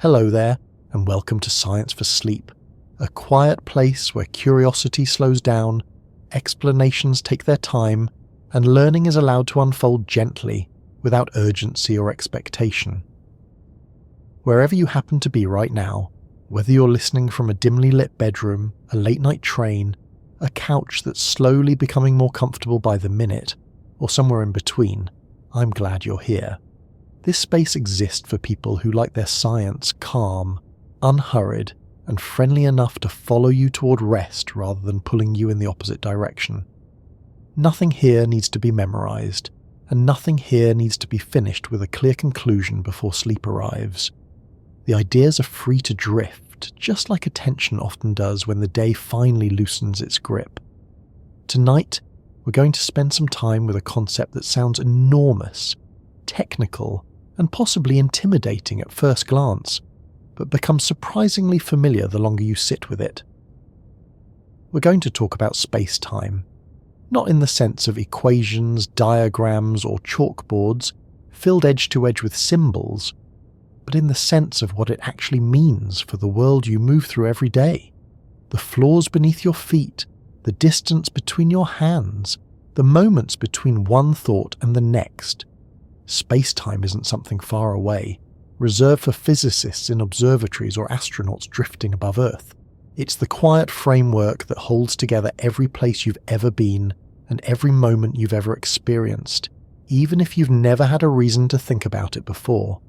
Hello there, and welcome to Science for Sleep, a quiet place where curiosity slows down, explanations take their time, and learning is allowed to unfold gently, without urgency or expectation. Wherever you happen to be right now, whether you're listening from a dimly lit bedroom, a late-night train, a couch that's slowly becoming more comfortable by the minute, or somewhere in between, I'm glad you're here. This space exists for people who like their science calm, unhurried, and friendly enough to follow you toward rest rather than pulling you in the opposite direction. Nothing here needs to be memorized, and nothing here needs to be finished with a clear conclusion before sleep arrives. The ideas are free to drift, just like attention often does when the day finally loosens its grip. Tonight, we're going to spend some time with a concept that sounds enormous, technical, and possibly intimidating at first glance, but becomes surprisingly familiar the longer you sit with it. We're going to talk about space-time, not in the sense of equations, diagrams, or chalkboards filled edge to edge with symbols, but in the sense of what it actually means for the world you move through every day. The floors beneath your feet, the distance between your hands, the moments between one thought and the next. Space-time isn't something far away, reserved for physicists in observatories or astronauts drifting above Earth. It's the quiet framework that holds together every place you've ever been and every moment you've ever experienced, even if you've never had a reason to think about it before.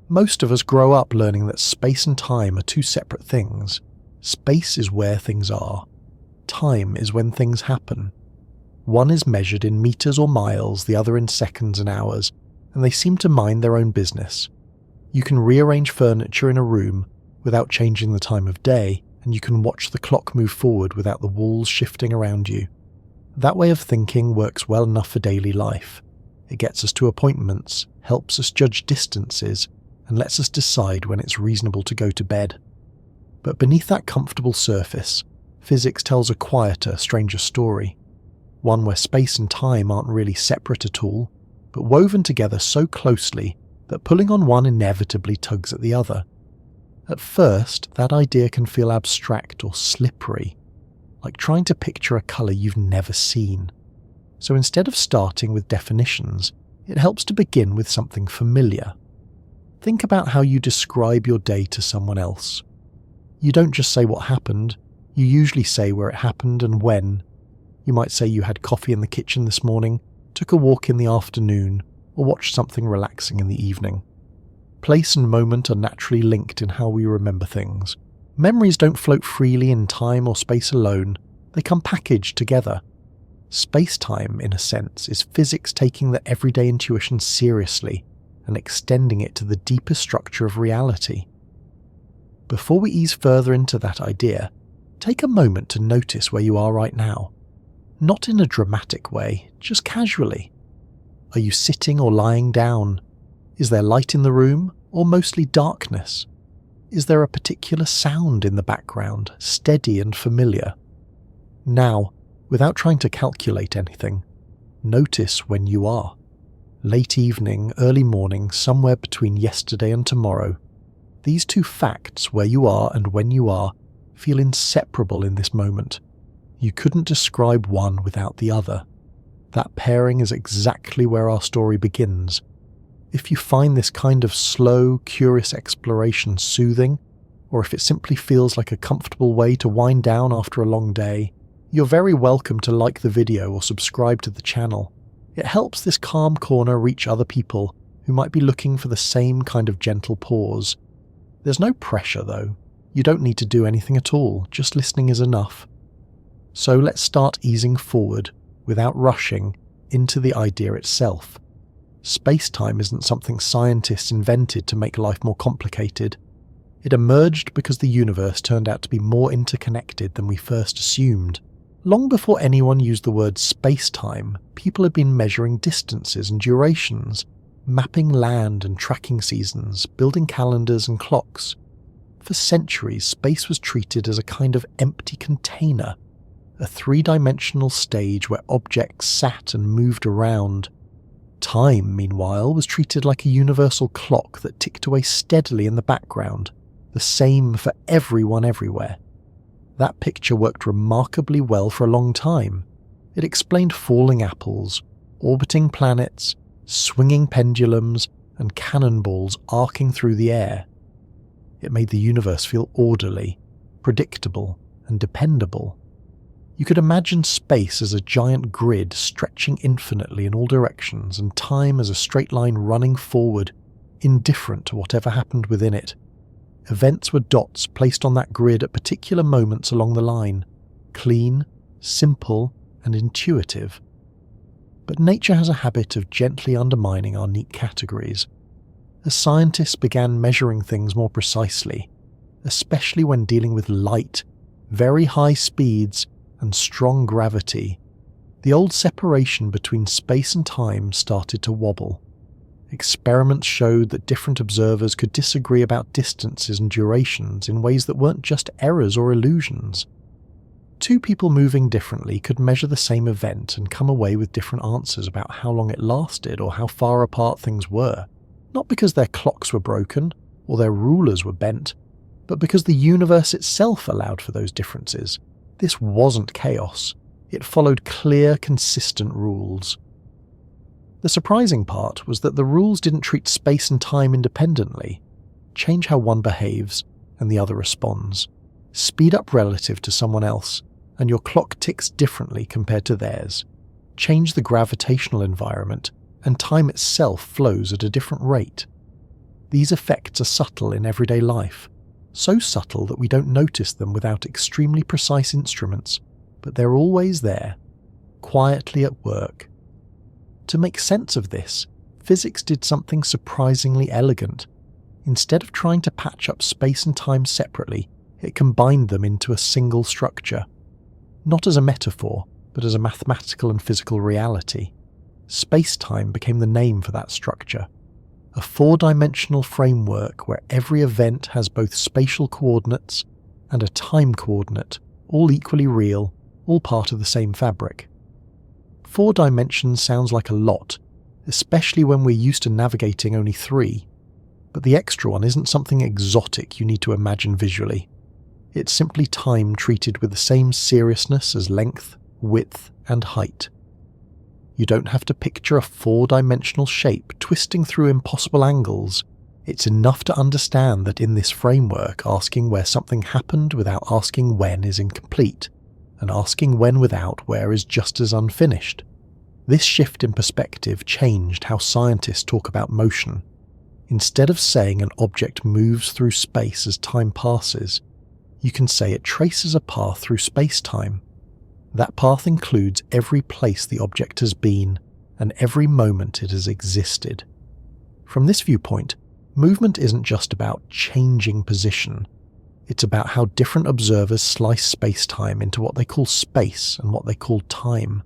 Most of us grow up learning that space and time are two separate things. Space is where things are. Time is when things happen. One is measured in meters or miles, the other in seconds and hours, and they seem to mind their own business. You can rearrange furniture in a room without changing the time of day, and you can watch the clock move forward without the walls shifting around you. That way of thinking works well enough for daily life. It gets us to appointments, helps us judge distances, and lets us decide when it's reasonable to go to bed. But beneath that comfortable surface, physics tells a quieter, stranger story. One where space and time aren't really separate at all, but woven together so closely that pulling on one inevitably tugs at the other. At first, that idea can feel abstract or slippery, like trying to picture a colour you've never seen. So instead of starting with definitions, it helps to begin with something familiar. Think about how you describe your day to someone else. You don't just say what happened, you usually say where it happened and when. You might say you had coffee in the kitchen this morning, took a walk in the afternoon, or watched something relaxing in the evening. Place and moment are naturally linked in how we remember things. Memories don't float freely in time or space alone, they come packaged together. Space-time, in a sense, is physics taking the everyday intuition seriously and extending it to the deeper structure of reality. Before we ease further into that idea, take a moment to notice where you are right now. Not in a dramatic way, just casually. Are you sitting or lying down? Is there light in the room, or mostly darkness? Is there a particular sound in the background, steady and familiar? Now, without trying to calculate anything, notice when you are. Late evening, early morning, somewhere between yesterday and tomorrow. These two facts, where you are and when you are, feel inseparable in this moment. You couldn't describe one without the other. That pairing is exactly where our story begins. If you find this kind of slow, curious exploration soothing, or if it simply feels like a comfortable way to wind down after a long day, you're very welcome to like the video or subscribe to the channel. It helps this calm corner reach other people who might be looking for the same kind of gentle pause. There's no pressure though. You don't need to do anything at all, just listening is enough. So let's start easing forward, without rushing, into the idea itself. Space-time isn't something scientists invented to make life more complicated. It emerged because the universe turned out to be more interconnected than we first assumed. Long before anyone used the word space-time, people had been measuring distances and durations, mapping land and tracking seasons, building calendars and clocks. For centuries, space was treated as a kind of empty container, a three-dimensional stage where objects sat and moved around. Time, meanwhile, was treated like a universal clock that ticked away steadily in the background, the same for everyone everywhere. That picture worked remarkably well for a long time. It explained falling apples, orbiting planets, swinging pendulums, and cannonballs arcing through the air. It made the universe feel orderly, predictable, and dependable. You could imagine space as a giant grid stretching infinitely in all directions, and time as a straight line running forward, indifferent to whatever happened within it. Events were dots placed on that grid at particular moments along the line, clean, simple, and intuitive. But nature has a habit of gently undermining our neat categories. As scientists began measuring things more precisely, especially when dealing with light, very high speeds, and strong gravity, the old separation between space and time started to wobble. Experiments showed that different observers could disagree about distances and durations in ways that weren't just errors or illusions. Two people moving differently could measure the same event and come away with different answers about how long it lasted or how far apart things were, not because their clocks were broken or their rulers were bent, but because the universe itself allowed for those differences. This wasn't chaos. It followed clear, consistent rules. The surprising part was that the rules didn't treat space and time independently. Change how one behaves, and the other responds. Speed up relative to someone else, and your clock ticks differently compared to theirs. Change the gravitational environment, and time itself flows at a different rate. These effects are subtle in everyday life, so subtle that we don't notice them without extremely precise instruments, but they're always there, quietly at work. To make sense of this, physics did something surprisingly elegant. Instead of trying to patch up space and time separately, it combined them into a single structure. Not as a metaphor, but as a mathematical and physical reality. Spacetime became the name for that structure. A four-dimensional framework where every event has both spatial coordinates and a time coordinate, all equally real, all part of the same fabric. 4 dimensions sounds like a lot, especially when we're used to navigating only 3. But the extra one isn't something exotic you need to imagine visually. It's simply time treated with the same seriousness as length, width, and height. You don't have to picture a 4-dimensional shape twisting through impossible angles. It's enough to understand that in this framework, asking where something happened without asking when is incomplete, and asking when without where is just as unfinished. This shift in perspective changed how scientists talk about motion. Instead of saying an object moves through space as time passes, you can say it traces a path through space-time. That path includes every place the object has been and every moment it has existed. From this viewpoint, movement isn't just about changing position. It's about how different observers slice space-time into what they call space and what they call time.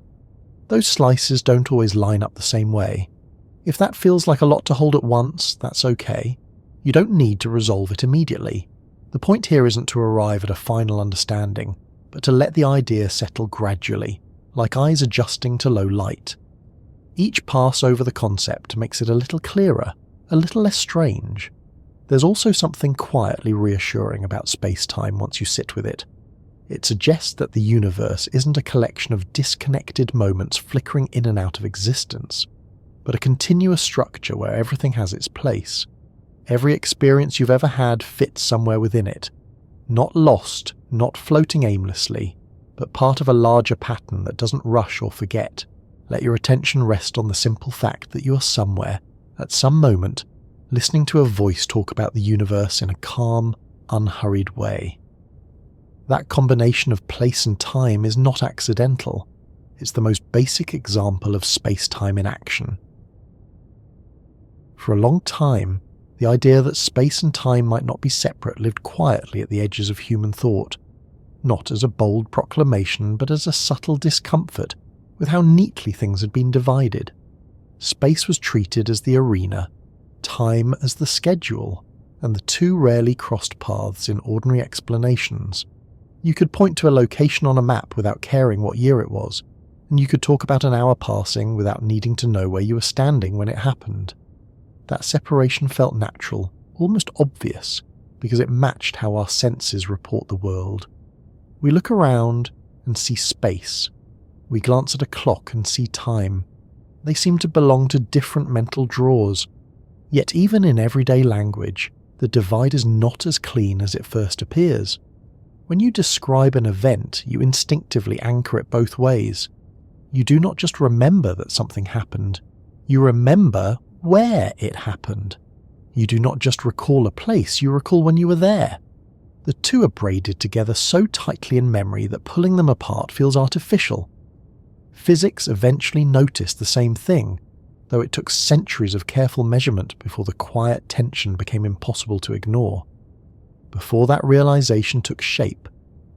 Those slices don't always line up the same way. If that feels like a lot to hold at once, that's okay. You don't need to resolve it immediately. The point here isn't to arrive at a final understanding, but to let the idea settle gradually, like eyes adjusting to low light. Each pass over the concept makes it a little clearer, a little less strange. There's also something quietly reassuring about space-time once you sit with it. It suggests that the universe isn't a collection of disconnected moments flickering in and out of existence, but a continuous structure where everything has its place. Every experience you've ever had fits somewhere within it. Not lost, not floating aimlessly, but part of a larger pattern that doesn't rush or forget. Let your attention rest on the simple fact that you are somewhere, at some moment, listening to a voice talk about the universe in a calm, unhurried way. That combination of place and time is not accidental. It's the most basic example of space-time in action. For a long time, the idea that space and time might not be separate lived quietly at the edges of human thought, not as a bold proclamation but as a subtle discomfort with how neatly things had been divided. Space was treated as the arena, time as the schedule, and the two rarely crossed paths in ordinary explanations. You could point to a location on a map without caring what year it was, and you could talk about an hour passing without needing to know where you were standing when it happened. That separation felt natural, almost obvious, because it matched how our senses report the world. We look around and see space. We glance at a clock and see time. They seem to belong to different mental drawers. Yet even in everyday language, the divide is not as clean as it first appears. When you describe an event, you instinctively anchor it both ways. You do not just remember that something happened, you remember where it happened. You do not just recall a place, you recall when you were there. The two are braided together so tightly in memory that pulling them apart feels artificial. Physics eventually noticed the same thing, though it took centuries of careful measurement before the quiet tension became impossible to ignore. Before that realization took shape,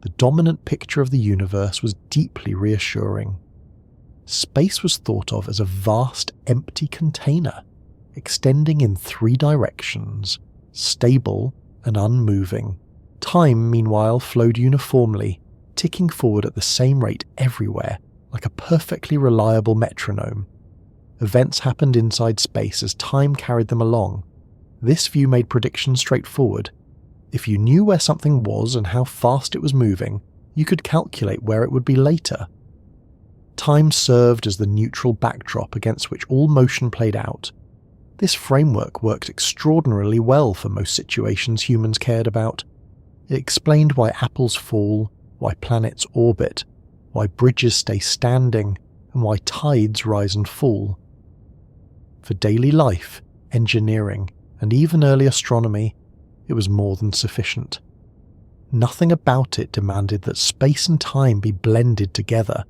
the dominant picture of the universe was deeply reassuring. Space was thought of as a vast, empty container, extending in three directions, stable and unmoving. Time, meanwhile, flowed uniformly, ticking forward at the same rate everywhere, like a perfectly reliable metronome. Events happened inside space as time carried them along. This view made predictions straightforward. If you knew where something was and how fast it was moving, you could calculate where it would be later. Time served as the neutral backdrop against which all motion played out. This framework worked extraordinarily well for most situations humans cared about. It explained why apples fall, why planets orbit, why bridges stay standing, and why tides rise and fall. For daily life, engineering, and even early astronomy, it was more than sufficient. Nothing about it demanded that space and time be blended together.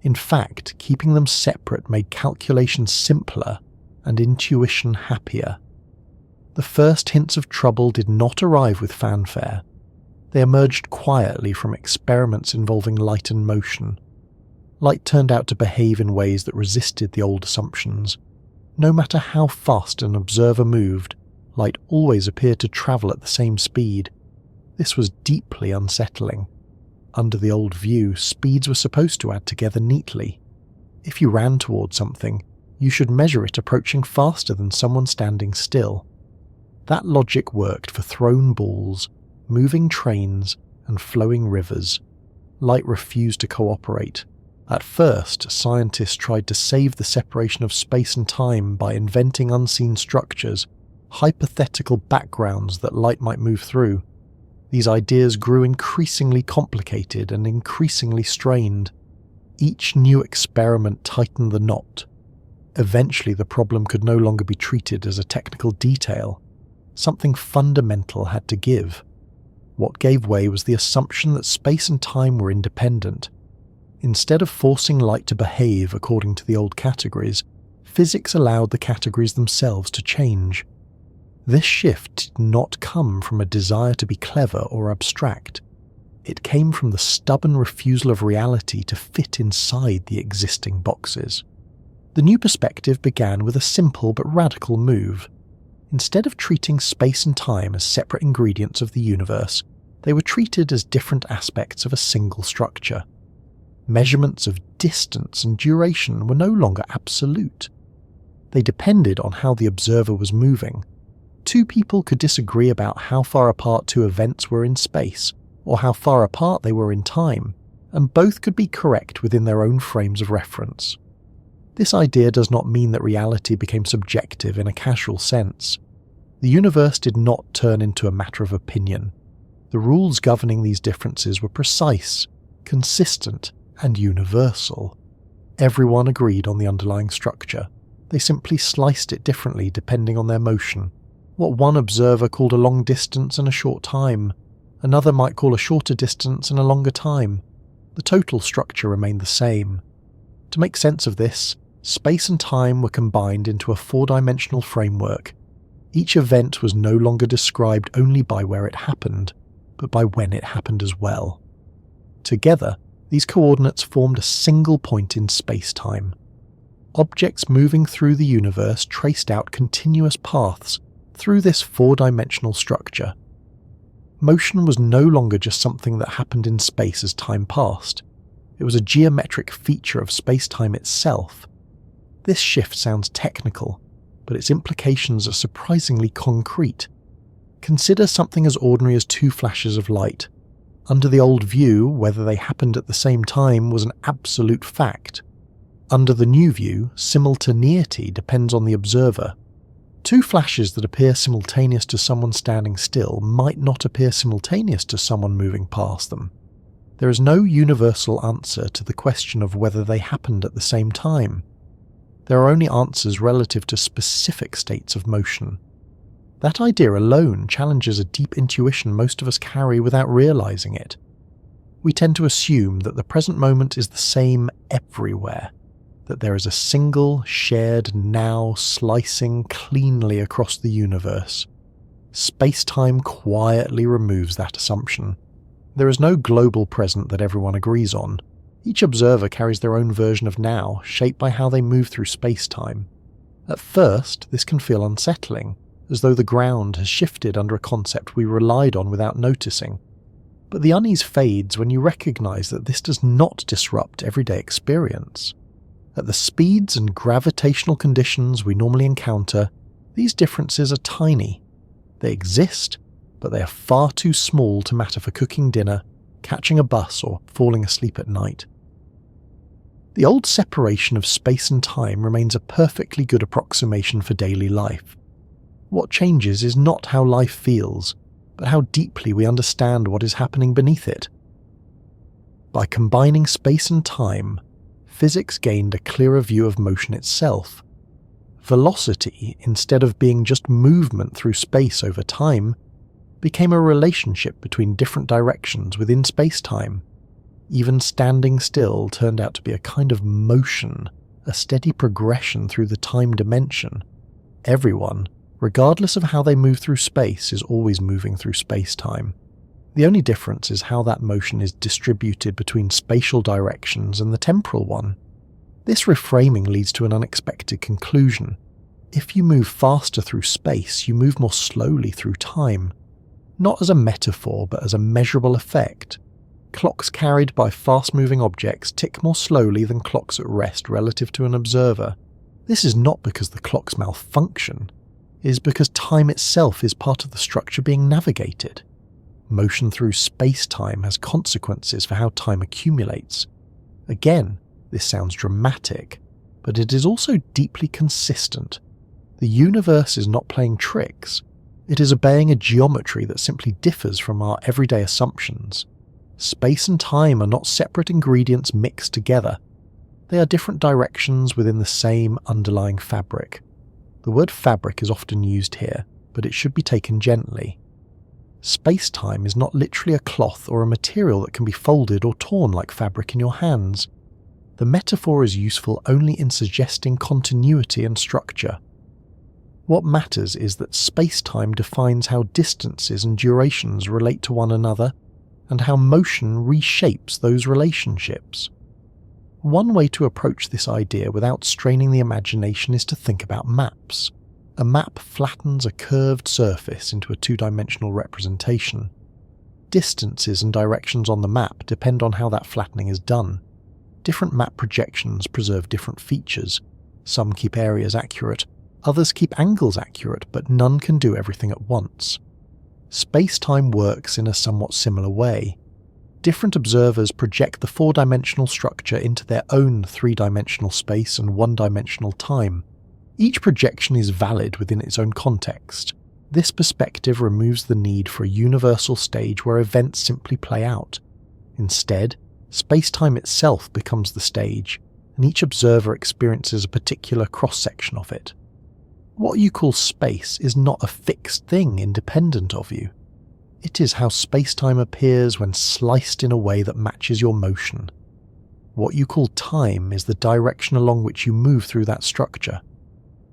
In fact, keeping them separate made calculation simpler and intuition happier. The first hints of trouble did not arrive with fanfare. They emerged quietly from experiments involving light and motion. Light turned out to behave in ways that resisted the old assumptions. No matter how fast an observer moved, light always appeared to travel at the same speed. This was deeply unsettling. Under the old view, speeds were supposed to add together neatly. If you ran towards something, you should measure it approaching faster than someone standing still. That logic worked for thrown balls, moving trains, and flowing rivers. Light refused to cooperate. At first, scientists tried to save the separation of space and time by inventing unseen structures, hypothetical backgrounds that light might move through. These ideas grew increasingly complicated and increasingly strained. Each new experiment tightened the knot. Eventually, the problem could no longer be treated as a technical detail. Something fundamental had to give. What gave way was the assumption that space and time were independent. Instead of forcing light to behave according to the old categories, physics allowed the categories themselves to change. This shift did not come from a desire to be clever or abstract. It came from the stubborn refusal of reality to fit inside the existing boxes. The new perspective began with a simple but radical move. Instead of treating space and time as separate ingredients of the universe, they were treated as different aspects of a single structure. Measurements of distance and duration were no longer absolute. They depended on how the observer was moving. Two people could disagree about how far apart two events were in space, or how far apart they were in time, and both could be correct within their own frames of reference. This idea does not mean that reality became subjective in a casual sense. The universe did not turn into a matter of opinion. The rules governing these differences were precise, consistent, and universal. Everyone agreed on the underlying structure. They simply sliced it differently depending on their motion. What one observer called a long distance and a short time, another might call a shorter distance and a longer time. The total structure remained the same. To make sense of this, space and time were combined into a four-dimensional framework. Each event was no longer described only by where it happened, but by when it happened as well. Together, these coordinates formed a single point in space-time. Objects moving through the universe traced out continuous paths through this four-dimensional structure. Motion was no longer just something that happened in space as time passed. It was a geometric feature of spacetime itself. This shift sounds technical, but its implications are surprisingly concrete. Consider something as ordinary as two flashes of light. Under the old view, whether they happened at the same time was an absolute fact. Under the new view, simultaneity depends on the observer. Two flashes that appear simultaneous to someone standing still might not appear simultaneous to someone moving past them. There is no universal answer to the question of whether they happened at the same time. There are only answers relative to specific states of motion. That idea alone challenges a deep intuition most of us carry without realizing it. We tend to assume that the present moment is the same everywhere, that there is a single, shared now slicing cleanly across the universe. Space-time quietly removes that assumption. There is no global present that everyone agrees on. Each observer carries their own version of now, shaped by how they move through space-time. At first, this can feel unsettling, as though the ground has shifted under a concept we relied on without noticing. But the unease fades when you recognize that this does not disrupt everyday experience. At the speeds and gravitational conditions we normally encounter, these differences are tiny. They exist, but they are far too small to matter for cooking dinner, catching a bus, or falling asleep at night. The old separation of space and time remains a perfectly good approximation for daily life. What changes is not how life feels, but how deeply we understand what is happening beneath it. By combining space and time, physics gained a clearer view of motion itself. Velocity, instead of being just movement through space over time, became a relationship between different directions within space-time. Even standing still turned out to be a kind of motion, a steady progression through the time dimension. Everyone, regardless of how they move through space, is always moving through space-time. The only difference is how that motion is distributed between spatial directions and the temporal one. This reframing leads to an unexpected conclusion. If you move faster through space, you move more slowly through time. Not as a metaphor, but as a measurable effect. Clocks carried by fast-moving objects tick more slowly than clocks at rest relative to an observer. This is not because the clocks malfunction. It is because time itself is part of the structure being navigated. Motion through space-time has consequences for how time accumulates. Again, this sounds dramatic, but it is also deeply consistent. The universe is not playing tricks. It is obeying a geometry that simply differs from our everyday assumptions. Space and time are not separate ingredients mixed together. They are different directions within the same underlying fabric. The word fabric is often used here, but it should be taken gently. Space-time is not literally a cloth or a material that can be folded or torn like fabric in your hands. The metaphor is useful only in suggesting continuity and structure. What matters is that space-time defines how distances and durations relate to one another, and how motion reshapes those relationships. One way to approach this idea without straining the imagination is to think about maps. A map flattens a curved surface into a two-dimensional representation. Distances and directions on the map depend on how that flattening is done. Different map projections preserve different features. Some keep areas accurate, others keep angles accurate, but none can do everything at once. Space-time works in a somewhat similar way. Different observers project the four-dimensional structure into their own three-dimensional space and one-dimensional time. Each projection is valid within its own context. This perspective removes the need for a universal stage where events simply play out. Instead, space-time itself becomes the stage, and each observer experiences a particular cross-section of it. What you call space is not a fixed thing independent of you. It is how space-time appears when sliced in a way that matches your motion. What you call time is the direction along which you move through that structure.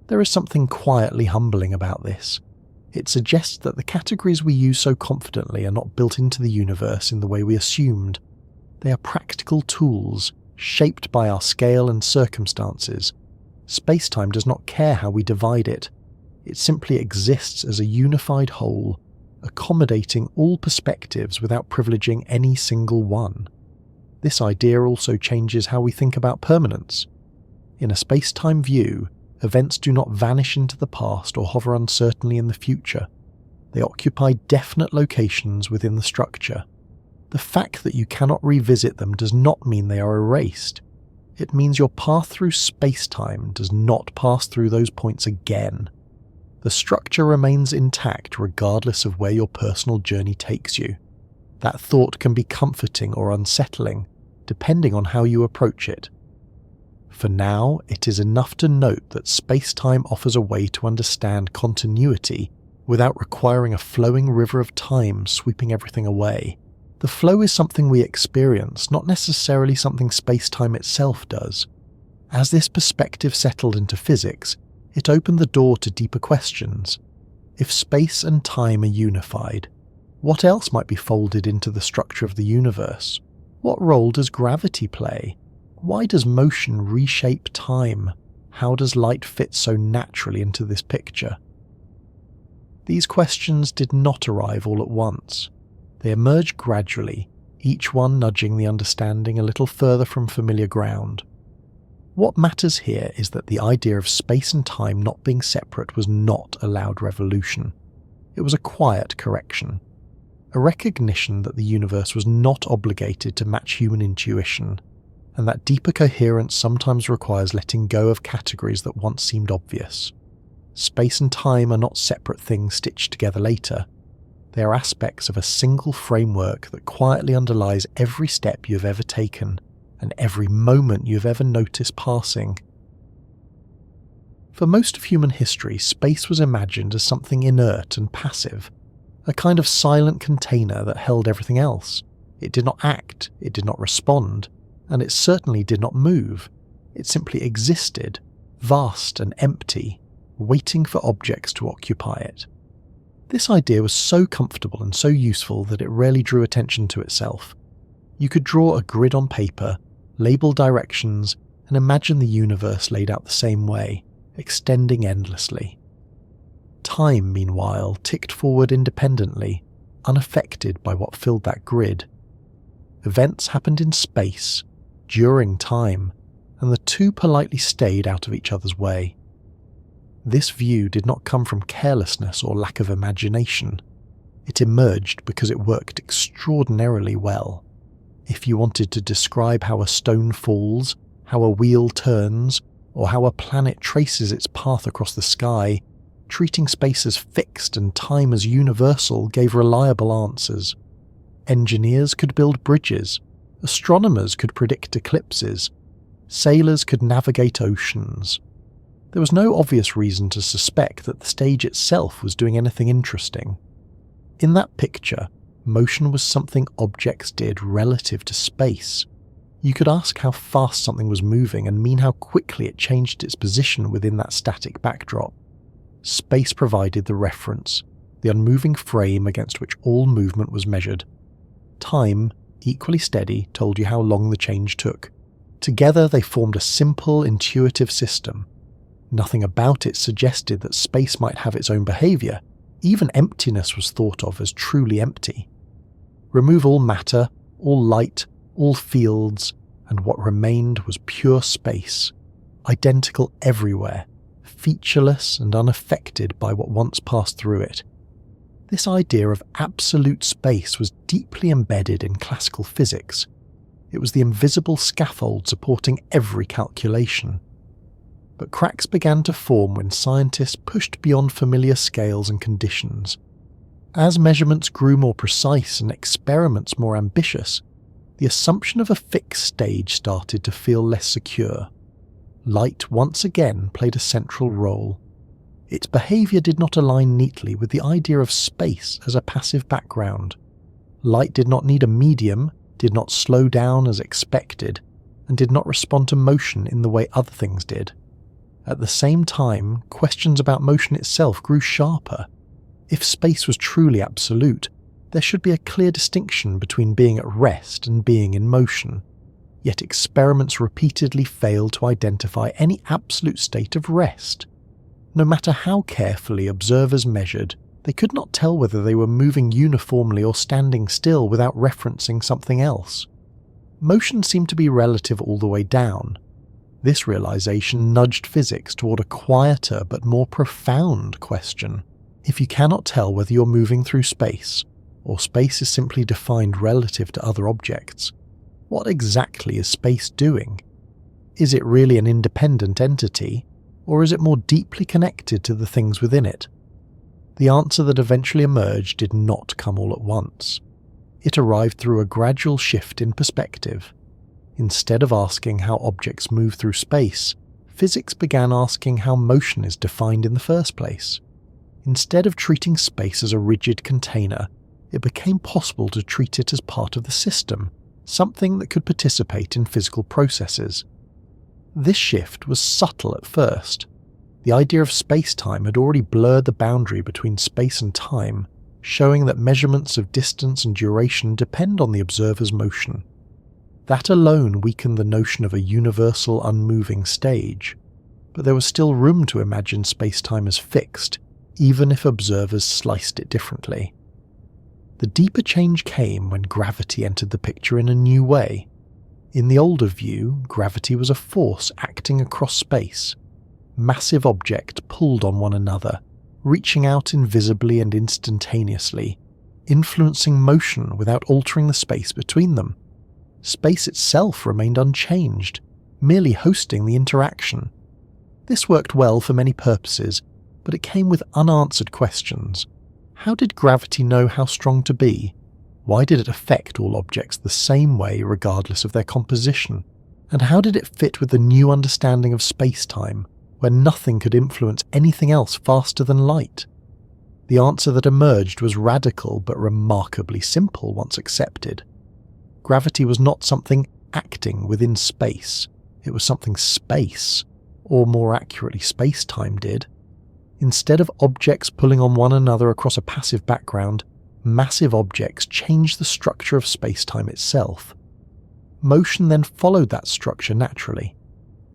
There is something quietly humbling about this. It suggests that the categories we use so confidently are not built into the universe in the way we assumed. They are practical tools, shaped by our scale and circumstances. Space-time does not care how we divide it. It simply exists as a unified whole, accommodating all perspectives without privileging any single one. This idea also changes how we think about permanence. In a space-time view, events do not vanish into the past or hover uncertainly in the future. They occupy definite locations within the structure. The fact that you cannot revisit them does not mean they are erased. It means your path through space-time does not pass through those points again. The structure remains intact regardless of where your personal journey takes you. That thought can be comforting or unsettling, depending on how you approach it. For now, it is enough to note that space-time offers a way to understand continuity without requiring a flowing river of time sweeping everything away. The flow is something we experience, not necessarily something space-time itself does. As this perspective settled into physics, it opened the door to deeper questions. If space and time are unified, what else might be folded into the structure of the universe? What role does gravity play? Why does motion reshape time? How does light fit so naturally into this picture? These questions did not arrive all at once. They emerged gradually, each one nudging the understanding a little further from familiar ground. What matters here is that the idea of space and time not being separate was not a loud revolution. It was a quiet correction. A recognition that the universe was not obligated to match human intuition, and that deeper coherence sometimes requires letting go of categories that once seemed obvious. Space and time are not separate things stitched together later. They are aspects of a single framework that quietly underlies every step you have ever taken and every moment you have ever noticed passing. For most of human history, space was imagined as something inert and passive, a kind of silent container that held everything else. It did not act, it did not respond, and it certainly did not move. It simply existed, vast and empty, waiting for objects to occupy it. This idea was so comfortable and so useful that it rarely drew attention to itself. You could draw a grid on paper, label directions, and imagine the universe laid out the same way, extending endlessly. Time, meanwhile, ticked forward independently, unaffected by what filled that grid. Events happened in space, during time, and the two politely stayed out of each other's way. This view did not come from carelessness or lack of imagination. It emerged because it worked extraordinarily well. If you wanted to describe how a stone falls, how a wheel turns, or how a planet traces its path across the sky, treating space as fixed and time as universal gave reliable answers. Engineers could build bridges, astronomers could predict eclipses, sailors could navigate oceans. There was no obvious reason to suspect that the stage itself was doing anything interesting. In that picture, motion was something objects did relative to space. You could ask how fast something was moving and mean how quickly it changed its position within that static backdrop. Space provided the reference, the unmoving frame against which all movement was measured. Time, equally steady, told you how long the change took. Together they formed a simple, intuitive system. Nothing about it suggested that space might have its own behaviour. Even emptiness was thought of as truly empty. Remove all matter, all light, all fields, and what remained was pure space, identical everywhere, featureless and unaffected by what once passed through it. This idea of absolute space was deeply embedded in classical physics. It was the invisible scaffold supporting every calculation. But cracks began to form when scientists pushed beyond familiar scales and conditions. As measurements grew more precise and experiments more ambitious, the assumption of a fixed stage started to feel less secure. Light once again played a central role. Its behaviour did not align neatly with the idea of space as a passive background. Light did not need a medium, did not slow down as expected, and did not respond to motion in the way other things did. At the same time, questions about motion itself grew sharper. If space was truly absolute, there should be a clear distinction between being at rest and being in motion. Yet experiments repeatedly failed to identify any absolute state of rest. No matter how carefully observers measured, they could not tell whether they were moving uniformly or standing still without referencing something else. Motion seemed to be relative all the way down. This realization nudged physics toward a quieter but more profound question. If you cannot tell whether you're moving through space, or space is simply defined relative to other objects, what exactly is space doing? Is it really an independent entity, or is it more deeply connected to the things within it? The answer that eventually emerged did not come all at once. It arrived through a gradual shift in perspective. Instead of asking how objects move through space, physics began asking how motion is defined in the first place. Instead of treating space as a rigid container, it became possible to treat it as part of the system, something that could participate in physical processes. This shift was subtle at first. The idea of space-time had already blurred the boundary between space and time, showing that measurements of distance and duration depend on the observer's motion. That alone weakened the notion of a universal unmoving stage, but there was still room to imagine space-time as fixed, even if observers sliced it differently. The deeper change came when gravity entered the picture in a new way. In the older view, gravity was a force acting across space. Massive objects pulled on one another, reaching out invisibly and instantaneously, influencing motion without altering the space between them. Space itself remained unchanged, merely hosting the interaction. This worked well for many purposes, but it came with unanswered questions. How did gravity know how strong to be? Why did it affect all objects the same way regardless of their composition? And how did it fit with the new understanding of space-time, where nothing could influence anything else faster than light? The answer that emerged was radical but remarkably simple once accepted. Gravity was not something acting within space, it was something space, or more accurately space-time did. Instead of objects pulling on one another across a passive background, massive objects changed the structure of space-time itself. Motion then followed that structure naturally.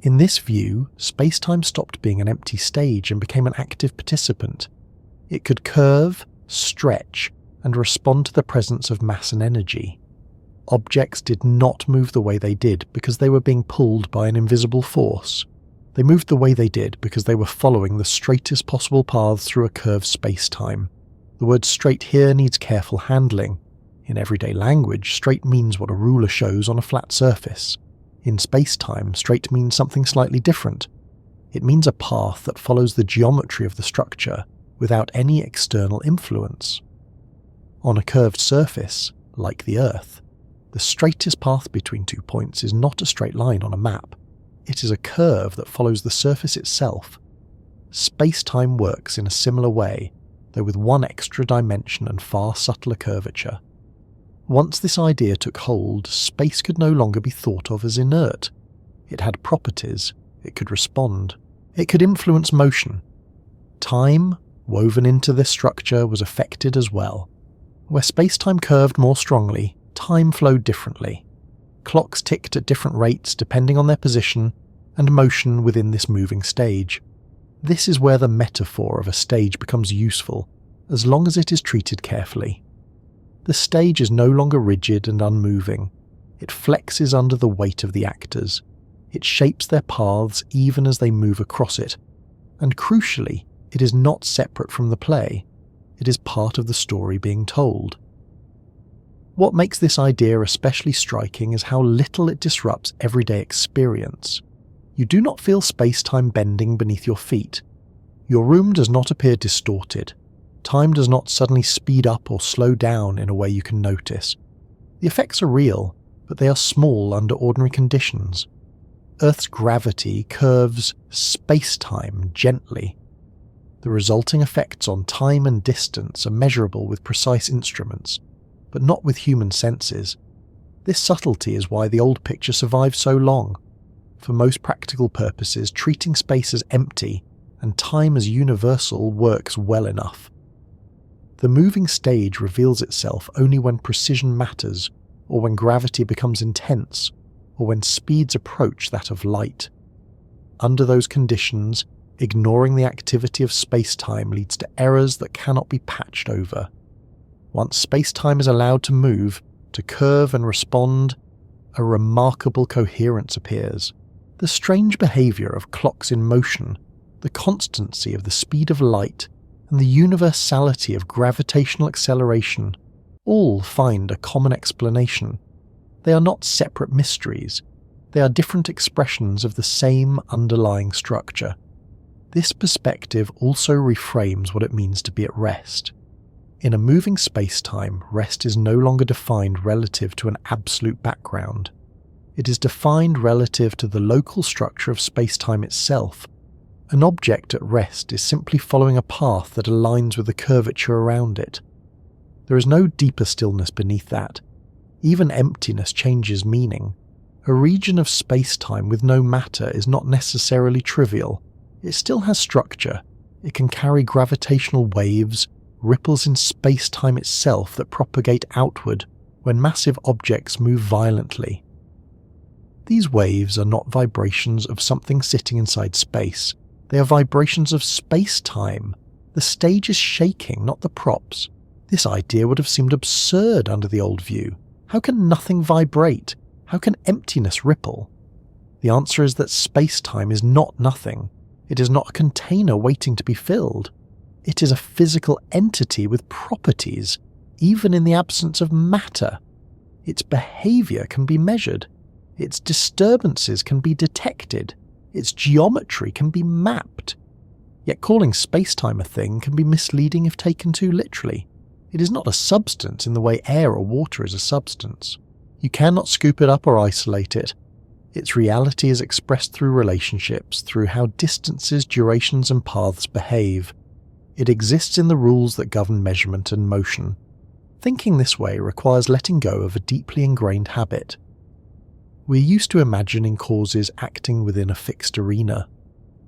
In this view, space-time stopped being an empty stage and became an active participant. It could curve, stretch, and respond to the presence of mass and energy. Objects did not move the way they did because they were being pulled by an invisible force. They moved the way they did because they were following the straightest possible paths through a curved space-time. The word straight here needs careful handling. In everyday language, straight means what a ruler shows on a flat surface. In space-time, straight means something slightly different. It means a path that follows the geometry of the structure without any external influence. On a curved surface, like the Earth, the straightest path between 2 points is not a straight line on a map. It is a curve that follows the surface itself. Space-time works in a similar way, though with one extra dimension and far subtler curvature. Once this idea took hold, space could no longer be thought of as inert. It had properties, it could respond, it could influence motion. Time, woven into this structure, was affected as well. Where space-time curved more strongly, time flowed differently. Clocks ticked at different rates depending on their position and motion within this moving stage. This is where the metaphor of a stage becomes useful, as long as it is treated carefully. The stage is no longer rigid and unmoving. It flexes under the weight of the actors. It shapes their paths even as they move across it. And crucially, it is not separate from the play. It is part of the story being told. What makes this idea especially striking is how little it disrupts everyday experience. You do not feel space-time bending beneath your feet. Your room does not appear distorted. Time does not suddenly speed up or slow down in a way you can notice. The effects are real, but they are small under ordinary conditions. Earth's gravity curves space-time gently. The resulting effects on time and distance are measurable with precise instruments, but not with human senses. This subtlety is why the old picture survived so long. For most practical purposes, treating space as empty and time as universal works well enough. The moving stage reveals itself only when precision matters, or when gravity becomes intense, or when speeds approach that of light. Under those conditions, ignoring the activity of space-time leads to errors that cannot be patched over. Once space-time is allowed to move, to curve and respond, a remarkable coherence appears. The strange behaviour of clocks in motion, the constancy of the speed of light, and the universality of gravitational acceleration all find a common explanation. They are not separate mysteries. They are different expressions of the same underlying structure. This perspective also reframes what it means to be at rest. In a moving space-time, rest is no longer defined relative to an absolute background. It is defined relative to the local structure of space-time itself. An object at rest is simply following a path that aligns with the curvature around it. There is no deeper stillness beneath that. Even emptiness changes meaning. A region of space-time with no matter is not necessarily trivial. It still has structure. It can carry gravitational waves, ripples in space-time itself that propagate outward when massive objects move violently. These waves are not vibrations of something sitting inside space. They are vibrations of space-time. The stage is shaking, not the props. This idea would have seemed absurd under the old view. How can nothing vibrate? How can emptiness ripple? The answer is that space-time is not nothing. It is not a container waiting to be filled. It is a physical entity with properties, even in the absence of matter. Its behaviour can be measured. Its disturbances can be detected. Its geometry can be mapped. Yet calling space-time a thing can be misleading if taken too literally. It is not a substance in the way air or water is a substance. You cannot scoop it up or isolate it. Its reality is expressed through relationships, through how distances, durations and paths behave. It exists in the rules that govern measurement and motion. Thinking this way requires letting go of a deeply ingrained habit. We're used to imagining causes acting within a fixed arena.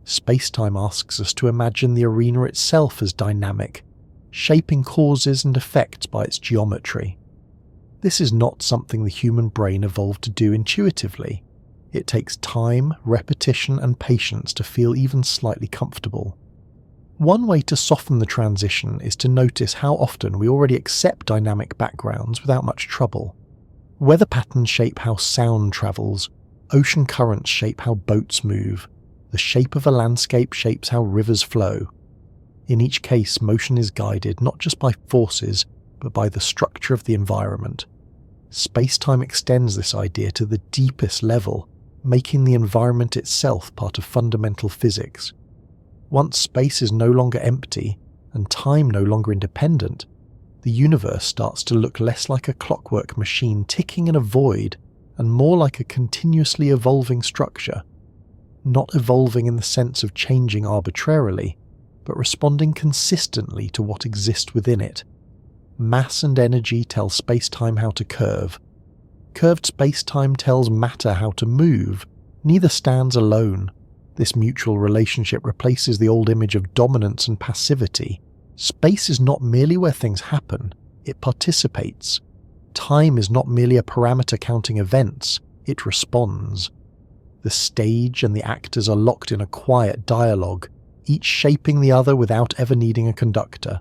Space-time asks us to imagine the arena itself as dynamic, shaping causes and effects by its geometry. This is not something the human brain evolved to do intuitively. It takes time, repetition and patience to feel even slightly comfortable. One way to soften the transition is to notice how often we already accept dynamic backgrounds without much trouble. Weather patterns shape how sound travels, ocean currents shape how boats move, the shape of a landscape shapes how rivers flow. In each case, motion is guided not just by forces, but by the structure of the environment. Space-time extends this idea to the deepest level, making the environment itself part of fundamental physics. Once space is no longer empty, and time no longer independent, the universe starts to look less like a clockwork machine ticking in a void, and more like a continuously evolving structure. Not evolving in the sense of changing arbitrarily, but responding consistently to what exists within it. Mass and energy tell space-time how to curve. Curved space-time tells matter how to move. Neither stands alone. This mutual relationship replaces the old image of dominance and passivity. Space is not merely where things happen, it participates. Time is not merely a parameter counting events, it responds. The stage and the actors are locked in a quiet dialogue, each shaping the other without ever needing a conductor.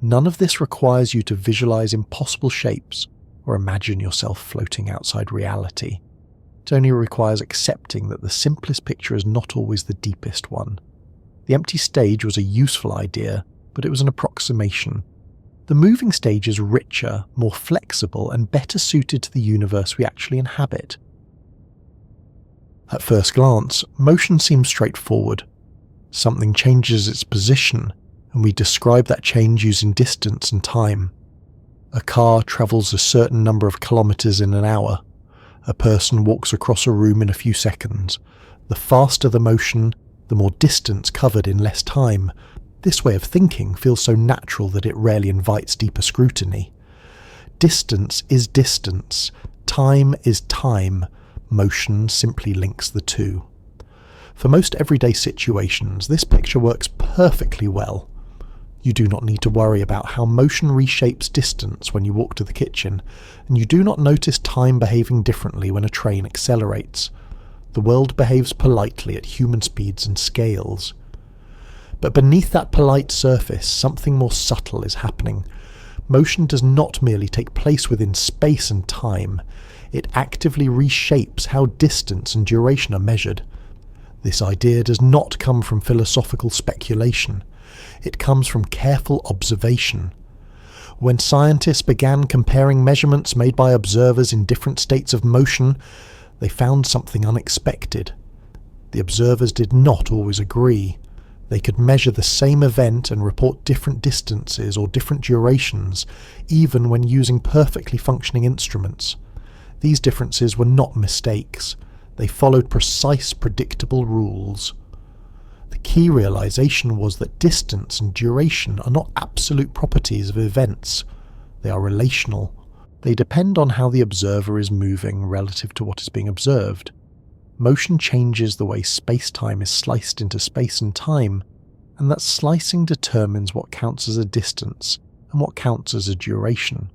None of this requires you to visualize impossible shapes or imagine yourself floating outside reality. It only requires accepting that the simplest picture is not always the deepest one. The empty stage was a useful idea, but it was an approximation. The moving stage is richer, more flexible, and better suited to the universe we actually inhabit. At first glance, motion seems straightforward. Something changes its position, and we describe that change using distance and time. A car travels a certain number of kilometers in an hour. A person walks across a room in a few seconds. The faster the motion, the more distance covered in less time. This way of thinking feels so natural that it rarely invites deeper scrutiny. Distance is distance. Time is time. Motion simply links the two. For most everyday situations, this picture works perfectly well. You do not need to worry about how motion reshapes distance when you walk to the kitchen, and you do not notice time behaving differently when a train accelerates. The world behaves politely at human speeds and scales. But beneath that polite surface, something more subtle is happening. Motion does not merely take place within space and time, It actively reshapes how distance and duration are measured. This idea does not come from philosophical speculation. It comes from careful observation. When scientists began comparing measurements made by observers in different states of motion, they found something unexpected. The observers did not always agree. They could measure the same event and report different distances or different durations, even when using perfectly functioning instruments. These differences were not mistakes. They followed precise, predictable rules. The key realization was that distance and duration are not absolute properties of events. They are relational. They depend on how the observer is moving relative to what is being observed. Motion changes the way space-time is sliced into space and time, and that slicing determines what counts as a distance and what counts as a duration.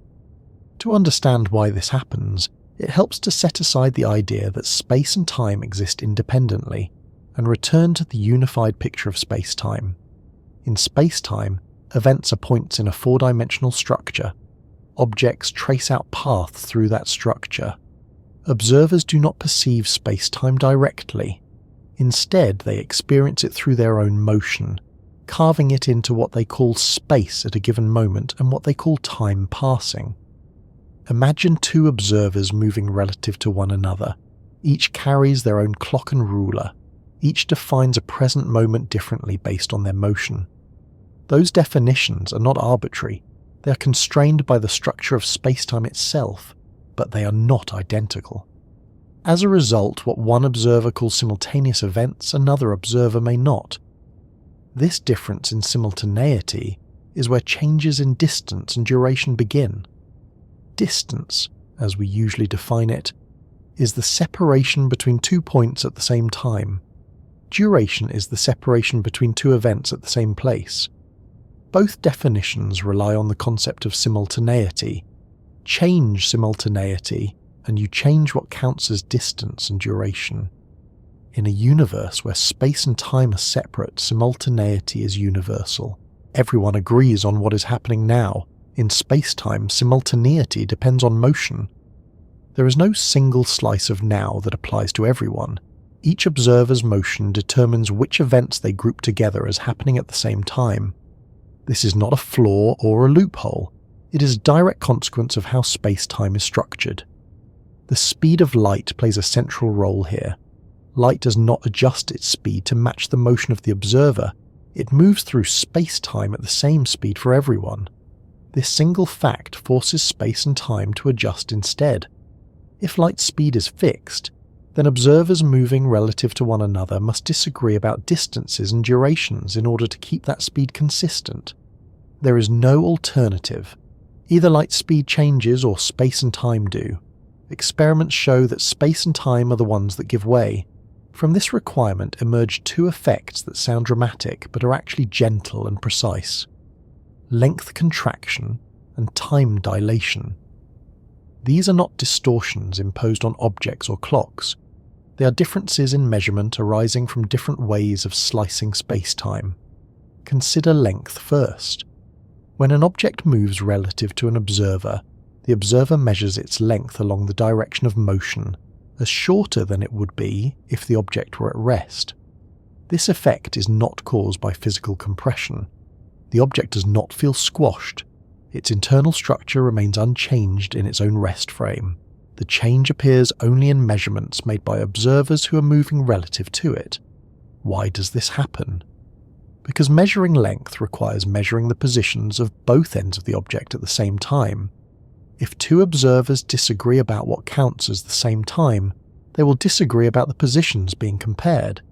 To understand why this happens, it helps to set aside the idea that space and time exist independently and return to the unified picture of space-time. In space-time, events are points in a four-dimensional structure. Objects trace out paths through that structure. Observers do not perceive space-time directly. Instead, they experience it through their own motion, carving it into what they call space at a given moment and what they call time passing. Imagine two observers moving relative to one another. Each carries their own clock and ruler. Each defines a present moment differently based on their motion. Those definitions are not arbitrary. They are constrained by the structure of space-time itself, but they are not identical. As a result, what one observer calls simultaneous events, another observer may not. This difference in simultaneity is where changes in distance and duration begin. Distance, as we usually define it, is the separation between 2 points at the same time. Duration is the separation between 2 events at the same place. Both definitions rely on the concept of simultaneity. Change simultaneity, and you change what counts as distance and duration. In a universe where space and time are separate, simultaneity is universal. Everyone agrees on what is happening now. In space-time, simultaneity depends on motion. There is no single slice of now that applies to everyone. Each observer's motion determines which events they group together as happening at the same time. This is not a flaw or a loophole. It is a direct consequence of how space-time is structured. The speed of light plays a central role here. Light does not adjust its speed to match the motion of the observer. It moves through space-time at the same speed for everyone. This single fact forces space and time to adjust instead. If light speed is fixed, then observers moving relative to one another must disagree about distances and durations in order to keep that speed consistent. There is no alternative. Either light speed changes or space and time do. Experiments show that space and time are the ones that give way. From this requirement emerge 2 effects that sound dramatic but are actually gentle and precise: length contraction and time dilation. These are not distortions imposed on objects or clocks. They are differences in measurement arising from different ways of slicing space-time. Consider length first. When an object moves relative to an observer, the observer measures its length along the direction of motion as shorter than it would be if the object were at rest. This effect is not caused by physical compression. The object does not feel squashed. Its internal structure remains unchanged in its own rest frame. The change appears only in measurements made by observers who are moving relative to it. Why does this happen? Because measuring length requires measuring the positions of both ends of the object at the same time. If 2 observers disagree about what counts as the same time, they will disagree about the positions being compared.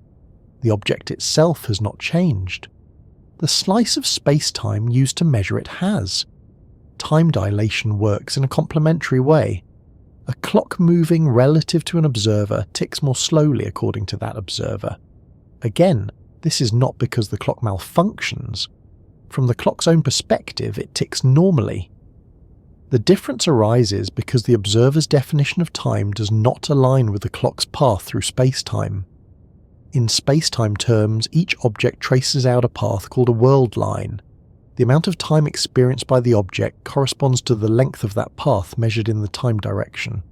The object itself has not changed. The slice of space-time used to measure it has. Time dilation works in a complementary way. A clock moving relative to an observer ticks more slowly according to that observer. Again, this is not because the clock malfunctions. From the clock's own perspective, it ticks normally. The difference arises because the observer's definition of time does not align with the clock's path through space-time. In space-time terms, each object traces out a path called a world line. The amount of time experienced by the object corresponds to the length of that path measured in the time direction.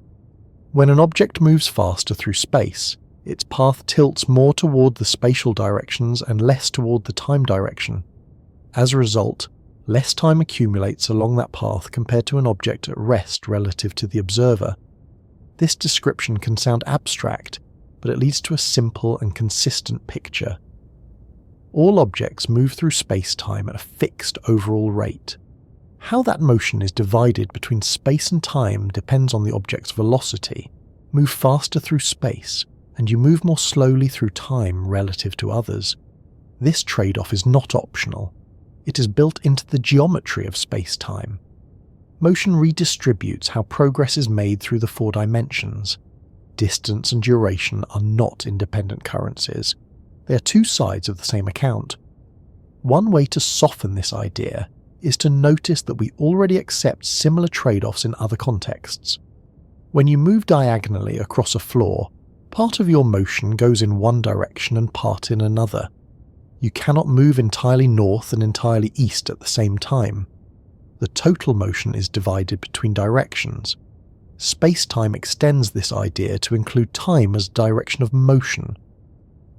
When an object moves faster through space, its path tilts more toward the spatial directions and less toward the time direction. As a result, less time accumulates along that path compared to an object at rest relative to the observer. This description can sound abstract, but it leads to a simple and consistent picture. All objects move through space-time at a fixed overall rate. How that motion is divided between space and time depends on the object's velocity. Move faster through space, and you move more slowly through time relative to others. This trade-off is not optional. It is built into the geometry of space-time. Motion redistributes how progress is made through the 4 dimensions. Distance and duration are not independent currencies. They are 2 sides of the same account. One way to soften this idea is to notice that we already accept similar trade-offs in other contexts. When you move diagonally across a floor, part of your motion goes in one direction and part in another. You cannot move entirely north and entirely east at the same time. The total motion is divided between directions. Space-time extends this idea to include time as direction of motion.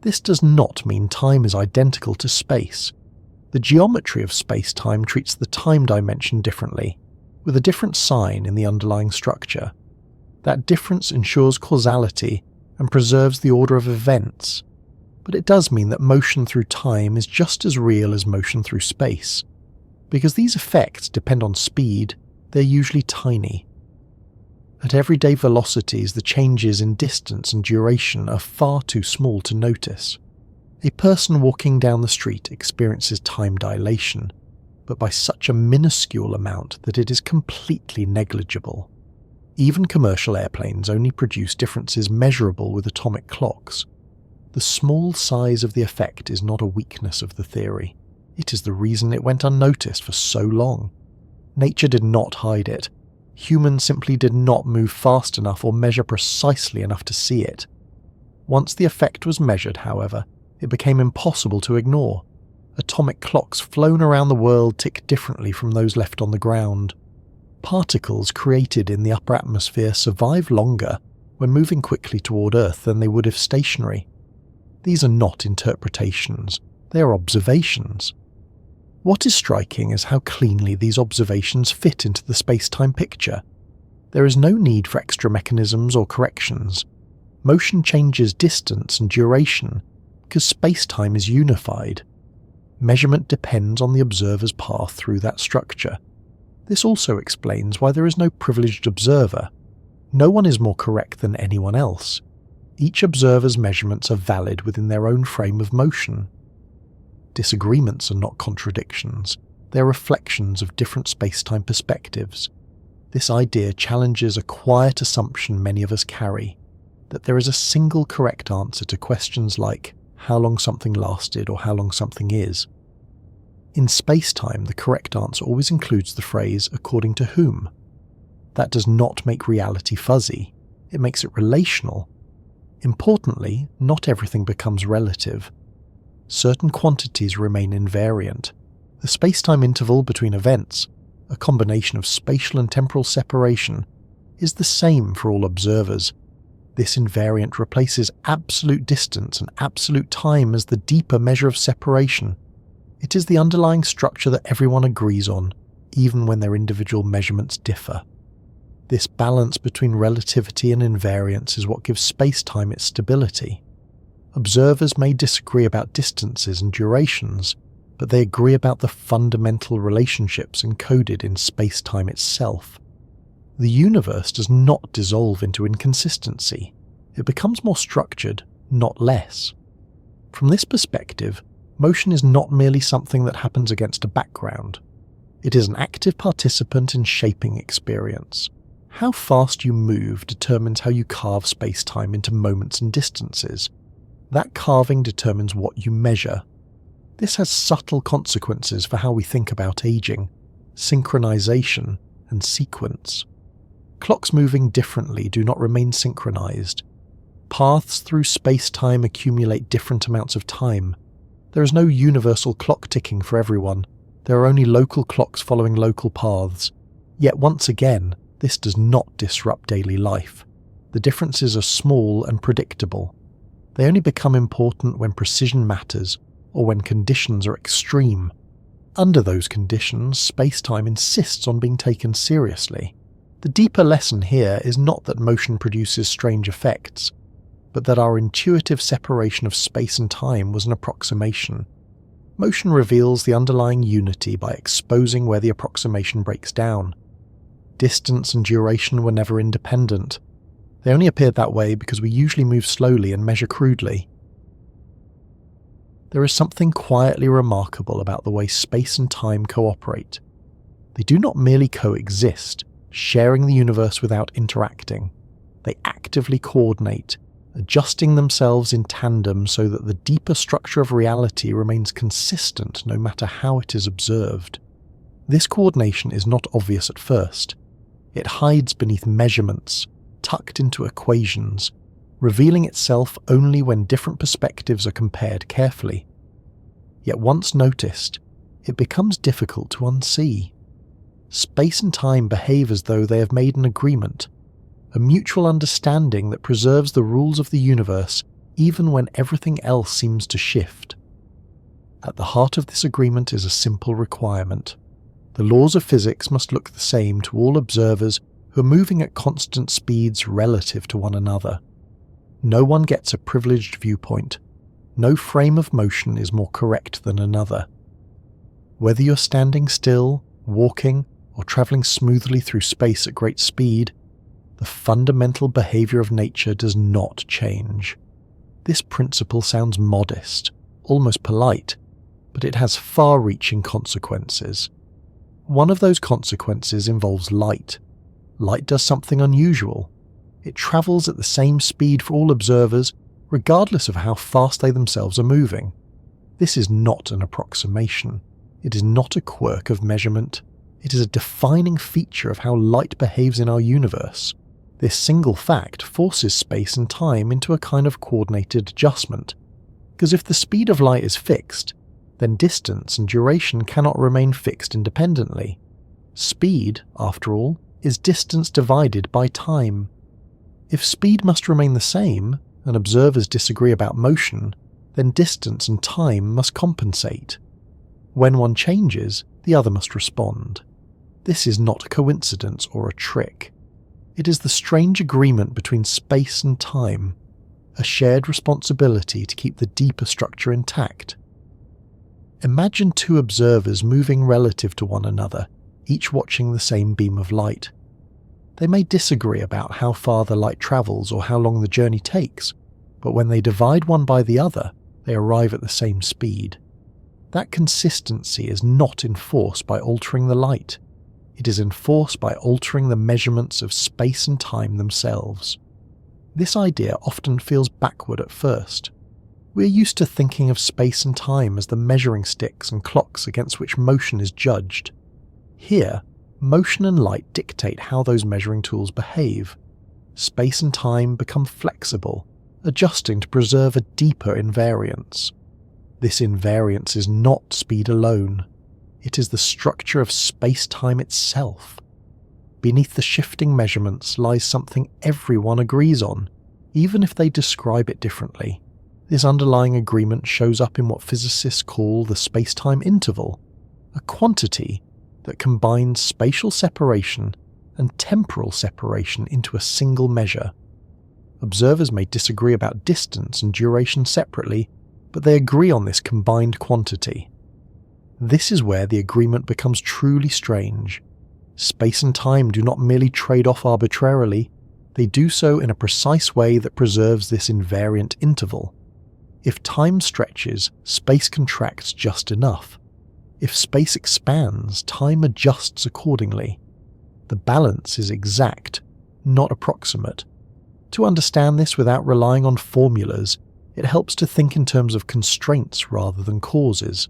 This does not mean time is identical to space. The geometry of space-time treats the time dimension differently, with a different sign in the underlying structure. That difference ensures causality and preserves the order of events, but it does mean that motion through time is just as real as motion through space. Because these effects depend on speed, they're usually tiny. At everyday velocities, the changes in distance and duration are far too small to notice. A person walking down the street experiences time dilation, but by such a minuscule amount that it is completely negligible. Even commercial airplanes only produce differences measurable with atomic clocks. The small size of the effect is not a weakness of the theory. It is the reason it went unnoticed for so long. Nature did not hide it. Humans simply did not move fast enough or measure precisely enough to see it. Once the effect was measured, however, it became impossible to ignore. Atomic clocks flown around the world tick differently from those left on the ground. Particles created in the upper atmosphere survive longer when moving quickly toward Earth than they would if stationary. These are not interpretations, they are observations. What is striking is how cleanly these observations fit into the space-time picture. There is no need for extra mechanisms or corrections. Motion changes distance and duration because space-time is unified. Measurement depends on the observer's path through that structure. This also explains why there is no privileged observer. No one is more correct than anyone else. Each observer's measurements are valid within their own frame of motion. Disagreements are not contradictions, they are reflections of different space-time perspectives. This idea challenges a quiet assumption many of us carry, that there is a single correct answer to questions like how long something lasted or how long something is. In space-time, the correct answer always includes the phrase according to whom. That does not make reality fuzzy, it makes it relational. Importantly, not everything becomes relative. Certain quantities remain invariant. The space-time interval between events, a combination of spatial and temporal separation, is the same for all observers. This invariant replaces absolute distance and absolute time as the deeper measure of separation. It is the underlying structure that everyone agrees on, even when their individual measurements differ. This balance between relativity and invariance is what gives space-time its stability. Observers may disagree about distances and durations, but they agree about the fundamental relationships encoded in space-time itself. The universe does not dissolve into inconsistency. It becomes more structured, not less. From this perspective, motion is not merely something that happens against a background. It is an active participant in shaping experience. How fast you move determines how you carve space-time into moments and distances. That carving determines what you measure. This has subtle consequences for how we think about aging, synchronization, and sequence. Clocks moving differently do not remain synchronized. Paths through space-time accumulate different amounts of time. There is no universal clock ticking for everyone. There are only local clocks following local paths. Yet once again, this does not disrupt daily life. The differences are small and predictable. They only become important when precision matters or when conditions are extreme. Under those conditions, space-time insists on being taken seriously. The deeper lesson here is not that motion produces strange effects, but that our intuitive separation of space and time was an approximation. Motion reveals the underlying unity by exposing where the approximation breaks down. Distance and duration were never independent. They only appeared that way because we usually move slowly and measure crudely. There is something quietly remarkable about the way space and time cooperate. They do not merely coexist, sharing the universe without interacting. They actively coordinate, adjusting themselves in tandem so that the deeper structure of reality remains consistent no matter how it is observed. This coordination is not obvious at first. It hides beneath measurements, tucked into equations, revealing itself only when different perspectives are compared carefully. Yet once noticed, it becomes difficult to unsee. Space and time behave as though they have made an agreement, a mutual understanding that preserves the rules of the universe even when everything else seems to shift. At the heart of this agreement is a simple requirement. The laws of physics must look the same to all observers who are moving at constant speeds relative to one another. No one gets a privileged viewpoint. No frame of motion is more correct than another. Whether you're standing still, walking, or travelling smoothly through space at great speed, the fundamental behaviour of nature does not change. This principle sounds modest, almost polite, but it has far-reaching consequences. One of those consequences involves light. Light does something unusual. It travels at the same speed for all observers, regardless of how fast they themselves are moving. This is not an approximation. It is not a quirk of measurement. It is a defining feature of how light behaves in our universe. This single fact forces space and time into a kind of coordinated adjustment, because if the speed of light is fixed, then distance and duration cannot remain fixed independently. Speed, after all, is distance divided by time. If speed must remain the same, and observers disagree about motion, then distance and time must compensate. When one changes, the other must respond. This is not a coincidence or a trick. It is the strange agreement between space and time, a shared responsibility to keep the deeper structure intact. Imagine two observers moving relative to one another, each watching the same beam of light. They may disagree about how far the light travels or how long the journey takes, but when they divide one by the other, they arrive at the same speed. That consistency is not enforced by altering the light. It is enforced by altering the measurements of space and time themselves. This idea often feels backward at first. We are used to thinking of space and time as the measuring sticks and clocks against which motion is judged. Here, motion and light dictate how those measuring tools behave. Space and time become flexible, adjusting to preserve a deeper invariance. This invariance is not speed alone. It is the structure of space-time itself. Beneath the shifting measurements lies something everyone agrees on, even if they describe it differently. This underlying agreement shows up in what physicists call the space-time interval, a quantity that combines spatial separation and temporal separation into a single measure. Observers may disagree about distance and duration separately, but they agree on this combined quantity. This is where the agreement becomes truly strange. Space and time do not merely trade off arbitrarily, they do so in a precise way that preserves this invariant interval. If time stretches, space contracts just enough. If space expands, time adjusts accordingly. The balance is exact, not approximate. To understand this without relying on formulas, it helps to think in terms of constraints rather than causes.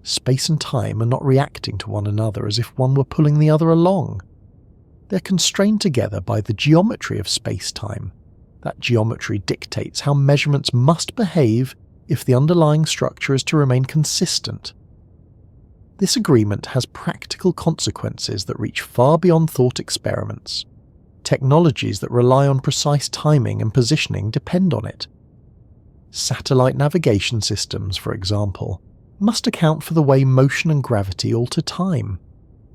Space and time are not reacting to one another as if one were pulling the other along. They're constrained together by the geometry of space-time. That geometry dictates how measurements must behave if the underlying structure is to remain consistent. This agreement has practical consequences that reach far beyond thought experiments. Technologies that rely on precise timing and positioning depend on it. Satellite navigation systems, for example, must account for the way motion and gravity alter time.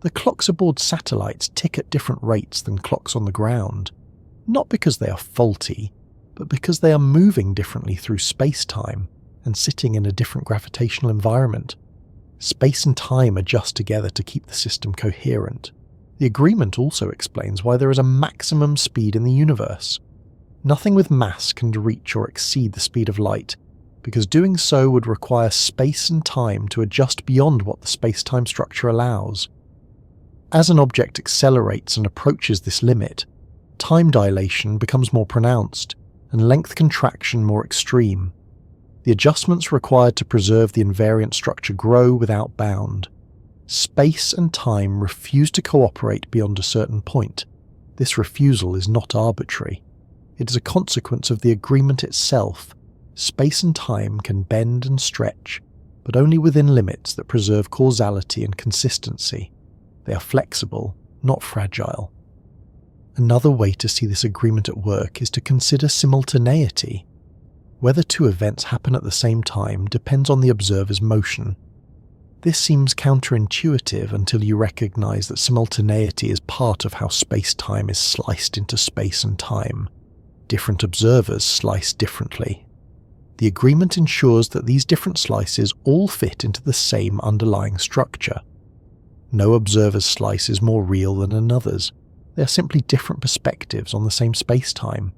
The clocks aboard satellites tick at different rates than clocks on the ground, not because they are faulty, but because they are moving differently through space-time and sitting in a different gravitational environment. Space and time adjust together to keep the system coherent. The agreement also explains why there is a maximum speed in the universe. Nothing with mass can reach or exceed the speed of light, because doing so would require space and time to adjust beyond what the space-time structure allows. As an object accelerates and approaches this limit, time dilation becomes more pronounced, and length contraction more extreme. The adjustments required to preserve the invariant structure grow without bound. Space and time refuse to cooperate beyond a certain point. This refusal is not arbitrary. It is a consequence of the agreement itself. Space and time can bend and stretch, but only within limits that preserve causality and consistency. They are flexible, not fragile. Another way to see this agreement at work is to consider simultaneity. Whether two events happen at the same time depends on the observer's motion. This seems counterintuitive until you recognize that simultaneity is part of how space-time is sliced into space and time. Different observers slice differently. The agreement ensures that these different slices all fit into the same underlying structure. No observer's slice is more real than another's. They are simply different perspectives on the same space-time.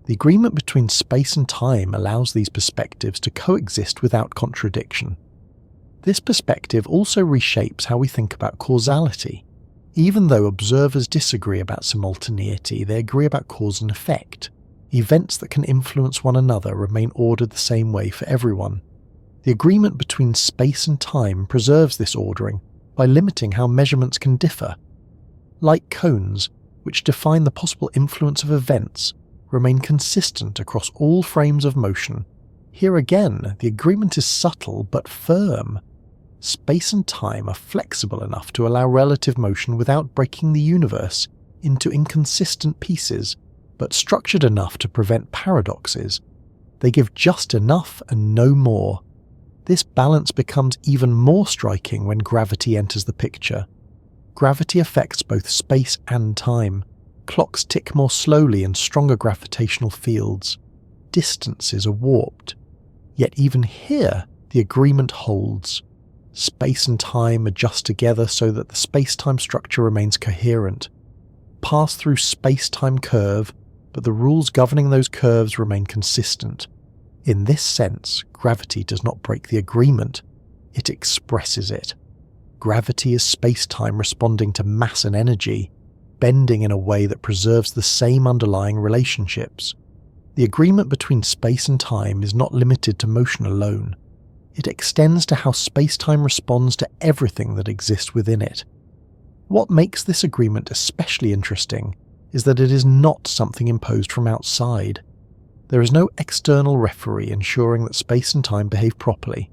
The agreement between space and time allows these perspectives to coexist without contradiction. This perspective also reshapes how we think about causality. Even though observers disagree about simultaneity, they agree about cause and effect. Events that can influence one another remain ordered the same way for everyone. The agreement between space and time preserves this ordering by limiting how measurements can differ. Light cones, which define the possible influence of events, remain consistent across all frames of motion. Here again, the agreement is subtle but firm. Space and time are flexible enough to allow relative motion without breaking the universe into inconsistent pieces, but structured enough to prevent paradoxes. They give just enough and no more. This balance becomes even more striking when gravity enters the picture. Gravity affects both space and time. Clocks tick more slowly in stronger gravitational fields. Distances are warped. Yet even here, the agreement holds. Space and time adjust together so that the space-time structure remains coherent. Pass through space-time curve, but the rules governing those curves remain consistent. In this sense, gravity does not break the agreement, it expresses it. Gravity is space-time responding to mass and energy, bending in a way that preserves the same underlying relationships. The agreement between space and time is not limited to motion alone. It extends to how space-time responds to everything that exists within it. What makes this agreement especially interesting is that it is not something imposed from outside. There is no external referee ensuring that space and time behave properly.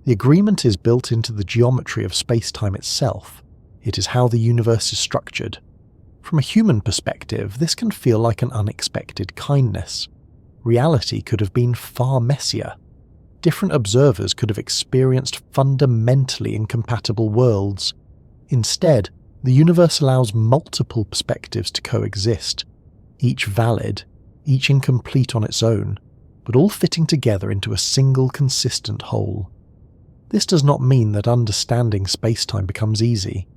The agreement is built into the geometry of space-time itself. It is how the universe is structured. From a human perspective, this can feel like an unexpected kindness. Reality could have been far messier. Different observers could have experienced fundamentally incompatible worlds. Instead, the universe allows multiple perspectives to coexist, each valid, each incomplete on its own, but all fitting together into a single consistent whole. This does not mean that understanding space-time becomes easy.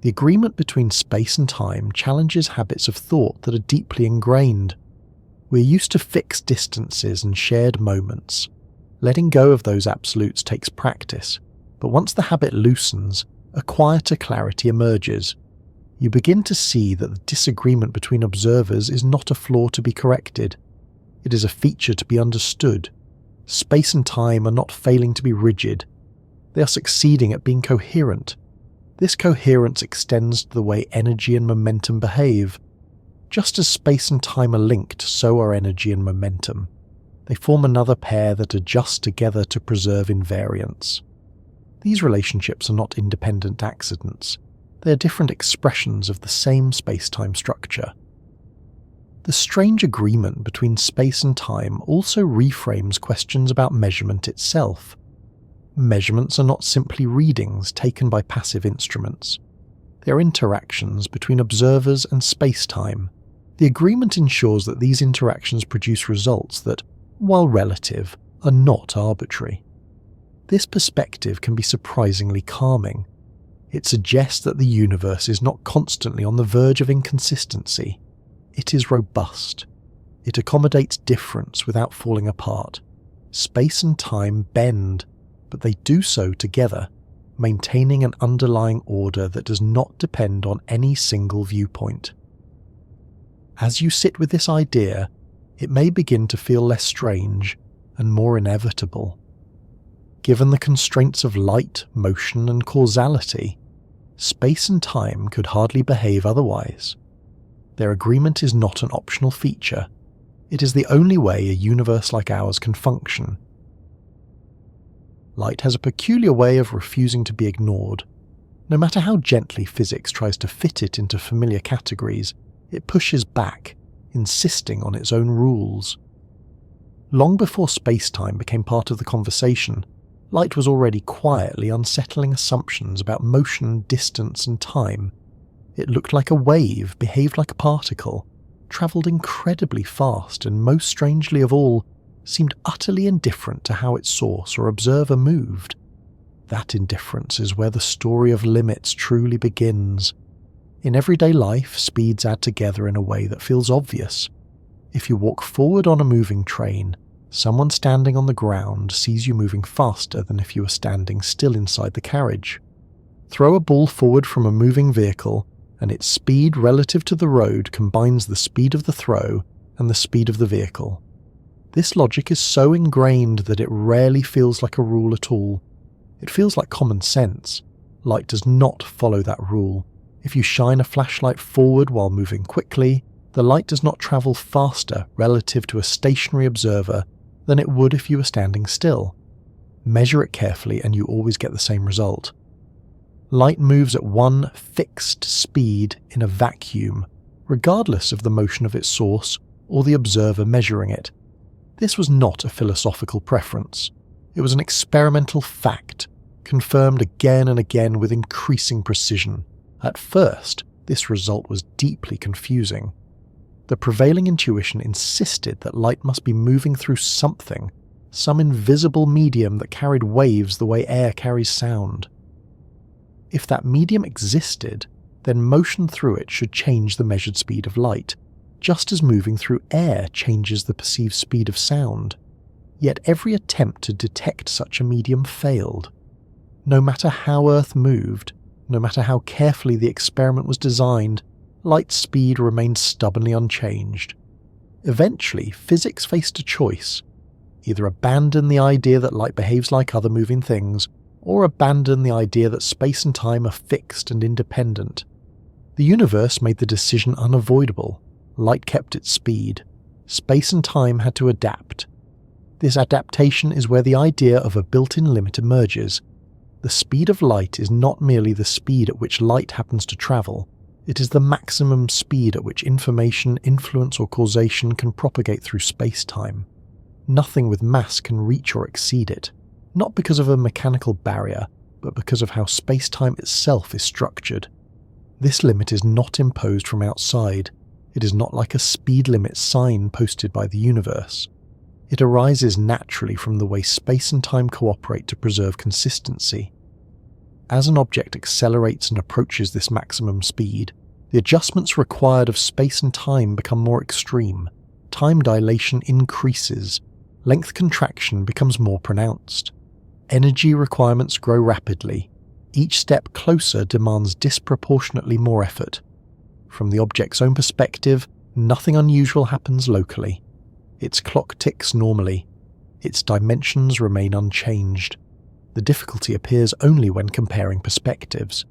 The agreement between space and time challenges habits of thought that are deeply ingrained. We're used to fixed distances and shared moments. Letting go of those absolutes takes practice, but once the habit loosens, a quieter clarity emerges. You begin to see that the disagreement between observers is not a flaw to be corrected. It is a feature to be understood. Space and time are not failing to be rigid. They are succeeding at being coherent. This coherence extends to the way energy and momentum behave. Just as space and time are linked, so are energy and momentum. They form another pair that adjusts together to preserve invariance. These relationships are not independent accidents. They are different expressions of the same space-time structure. The strange agreement between space and time also reframes questions about measurement itself. Measurements are not simply readings taken by passive instruments. They are interactions between observers and space-time. The agreement ensures that these interactions produce results that, while relative, are not arbitrary. This perspective can be surprisingly calming. It suggests that the universe is not constantly on the verge of inconsistency. It is robust. It accommodates difference without falling apart. Space and time bend, but they do so together, maintaining an underlying order that does not depend on any single viewpoint. As you sit with this idea, it may begin to feel less strange and more inevitable. Given the constraints of light, motion, and causality, space and time could hardly behave otherwise. Their agreement is not an optional feature. It is the only way a universe like ours can function. Light has a peculiar way of refusing to be ignored. No matter how gently physics tries to fit it into familiar categories, it pushes back, insisting on its own rules. Long before space-time became part of the conversation, light was already quietly unsettling assumptions about motion, distance, and time. It looked like a wave, behaved like a particle, travelled incredibly fast, and most strangely of all, seemed utterly indifferent to how its source or observer moved. That indifference is where the story of limits truly begins. In everyday life, speeds add together in a way that feels obvious. If you walk forward on a moving train, someone standing on the ground sees you moving faster than if you were standing still inside the carriage. Throw a ball forward from a moving vehicle, and its speed relative to the road combines the speed of the throw and the speed of the vehicle. This logic is so ingrained that it rarely feels like a rule at all. It feels like common sense. Light does not follow that rule. If you shine a flashlight forward while moving quickly, the light does not travel faster relative to a stationary observer than it would if you were standing still. Measure it carefully and you always get the same result. Light moves at one fixed speed in a vacuum, regardless of the motion of its source or the observer measuring it. This was not a philosophical preference. It was an experimental fact, confirmed again and again with increasing precision. At first, this result was deeply confusing. The prevailing intuition insisted that light must be moving through something, some invisible medium that carried waves the way air carries sound. If that medium existed, then motion through it should change the measured speed of light, just as moving through air changes the perceived speed of sound. Yet every attempt to detect such a medium failed. No matter how Earth moved, no matter how carefully the experiment was designed, light's speed remained stubbornly unchanged. Eventually, physics faced a choice: either abandon the idea that light behaves like other moving things, or abandon the idea that space and time are fixed and independent. The universe made the decision unavoidable. Light kept its speed. Space and time had to adapt. This adaptation is where the idea of a built-in limit emerges. The speed of light is not merely the speed at which light happens to travel. It is the maximum speed at which information, influence, or causation can propagate through space-time. Nothing with mass can reach or exceed it, not because of a mechanical barrier, but because of how space-time itself is structured. This limit is not imposed from outside. It is not like a speed limit sign posted by the universe. It arises naturally from the way space and time cooperate to preserve consistency. As an object accelerates and approaches this maximum speed, the adjustments required of space and time become more extreme. Time dilation increases. Length contraction becomes more pronounced. Energy requirements grow rapidly. Each step closer demands disproportionately more effort. From the object's own perspective, nothing unusual happens locally. Its clock ticks normally. Its dimensions remain unchanged. The difficulty appears only when comparing perspectives.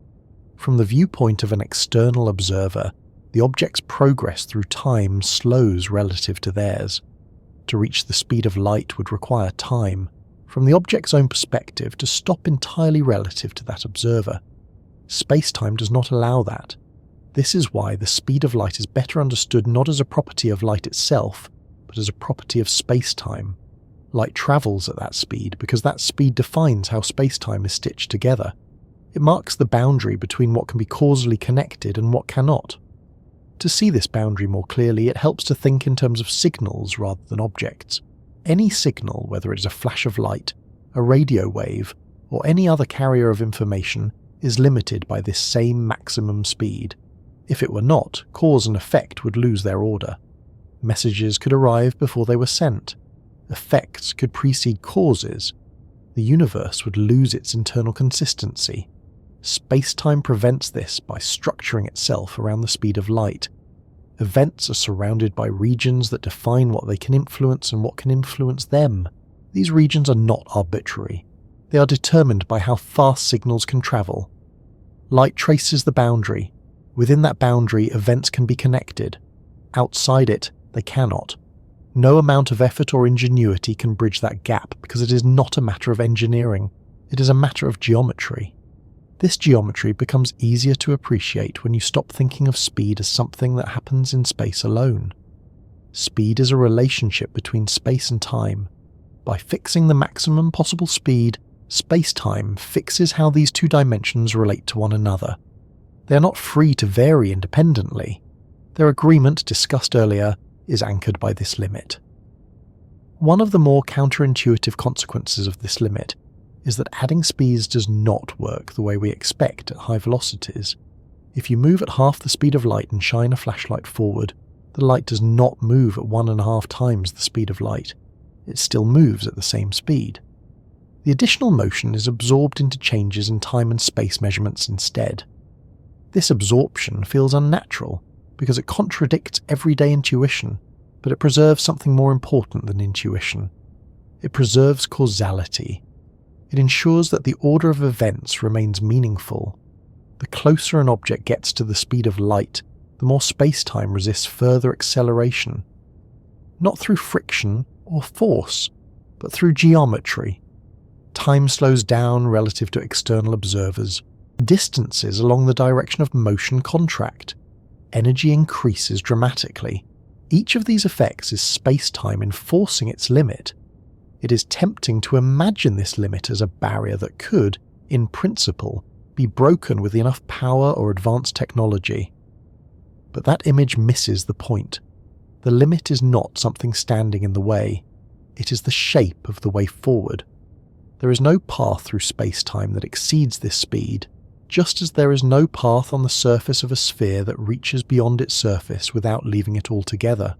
From the viewpoint of an external observer, the object's progress through time slows relative to theirs. To reach the speed of light would require time. From the object's own perspective, to stop entirely relative to that observer. Space-time does not allow that. This is why the speed of light is better understood not as a property of light itself, but as a property of space-time. Light travels at that speed because that speed defines how space-time is stitched together. It marks the boundary between what can be causally connected and what cannot. To see this boundary more clearly, it helps to think in terms of signals rather than objects. Any signal, whether it is a flash of light, a radio wave, or any other carrier of information, is limited by this same maximum speed. If it were not, cause and effect would lose their order. Messages could arrive before they were sent. Effects could precede causes. The universe would lose its internal consistency. Space-time prevents this by structuring itself around the speed of light. Events are surrounded by regions that define what they can influence and what can influence them. These regions are not arbitrary. They are determined by how fast signals can travel. Light traces the boundary. Within that boundary, events can be connected. Outside it, they cannot. No amount of effort or ingenuity can bridge that gap because it is not a matter of engineering. It is a matter of geometry. This geometry becomes easier to appreciate when you stop thinking of speed as something that happens in space alone. Speed is a relationship between space and time. By fixing the maximum possible speed, space-time fixes how these two dimensions relate to one another. They are not free to vary independently. Their agreement, discussed earlier, is anchored by this limit. One of the more counterintuitive consequences of this limit is that adding speeds does not work the way we expect at high velocities. If you move at half the speed of light and shine a flashlight forward, the light does not move at 1.5 times the speed of light. It still moves at the same speed. The additional motion is absorbed into changes in time and space measurements instead. This absorption feels unnatural because it contradicts everyday intuition, but it preserves something more important than intuition. It preserves causality. It ensures that the order of events remains meaningful. The closer an object gets to the speed of light, the more space-time resists further acceleration. Not through friction or force, but through geometry. Time slows down relative to external observers. Distances along the direction of motion contract. Energy increases dramatically. Each of these effects is space-time enforcing its limit. It is tempting to imagine this limit as a barrier that could, in principle, be broken with enough power or advanced technology. But that image misses the point. The limit is not something standing in the way. It is the shape of the way forward. There is no path through space-time that exceeds this speed, just as there is no path on the surface of a sphere that reaches beyond its surface without leaving it altogether.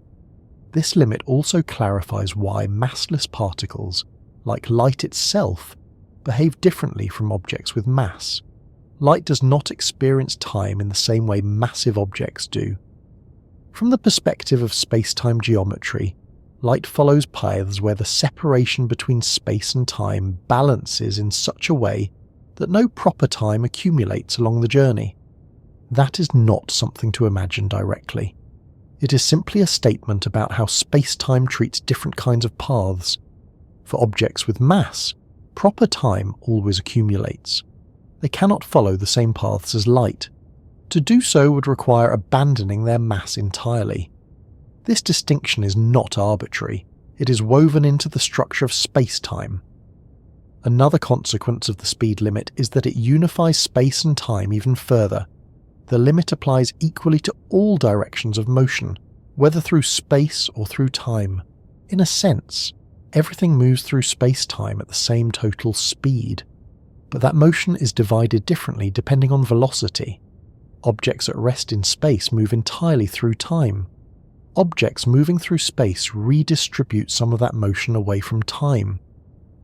This limit also clarifies why massless particles, like light itself, behave differently from objects with mass. Light does not experience time in the same way massive objects do. From the perspective of space-time geometry, light follows paths where the separation between space and time balances in such a way that no proper time accumulates along the journey. That is not something to imagine directly. It is simply a statement about how space-time treats different kinds of paths. For objects with mass, proper time always accumulates. They cannot follow the same paths as light. To do so would require abandoning their mass entirely. This distinction is not arbitrary. It is woven into the structure of space-time. Another consequence of the speed limit is that it unifies space and time even further. The limit applies equally to all directions of motion, whether through space or through time. In a sense, everything moves through space-time at the same total speed. But that motion is divided differently depending on velocity. Objects at rest in space move entirely through time. Objects moving through space redistribute some of that motion away from time.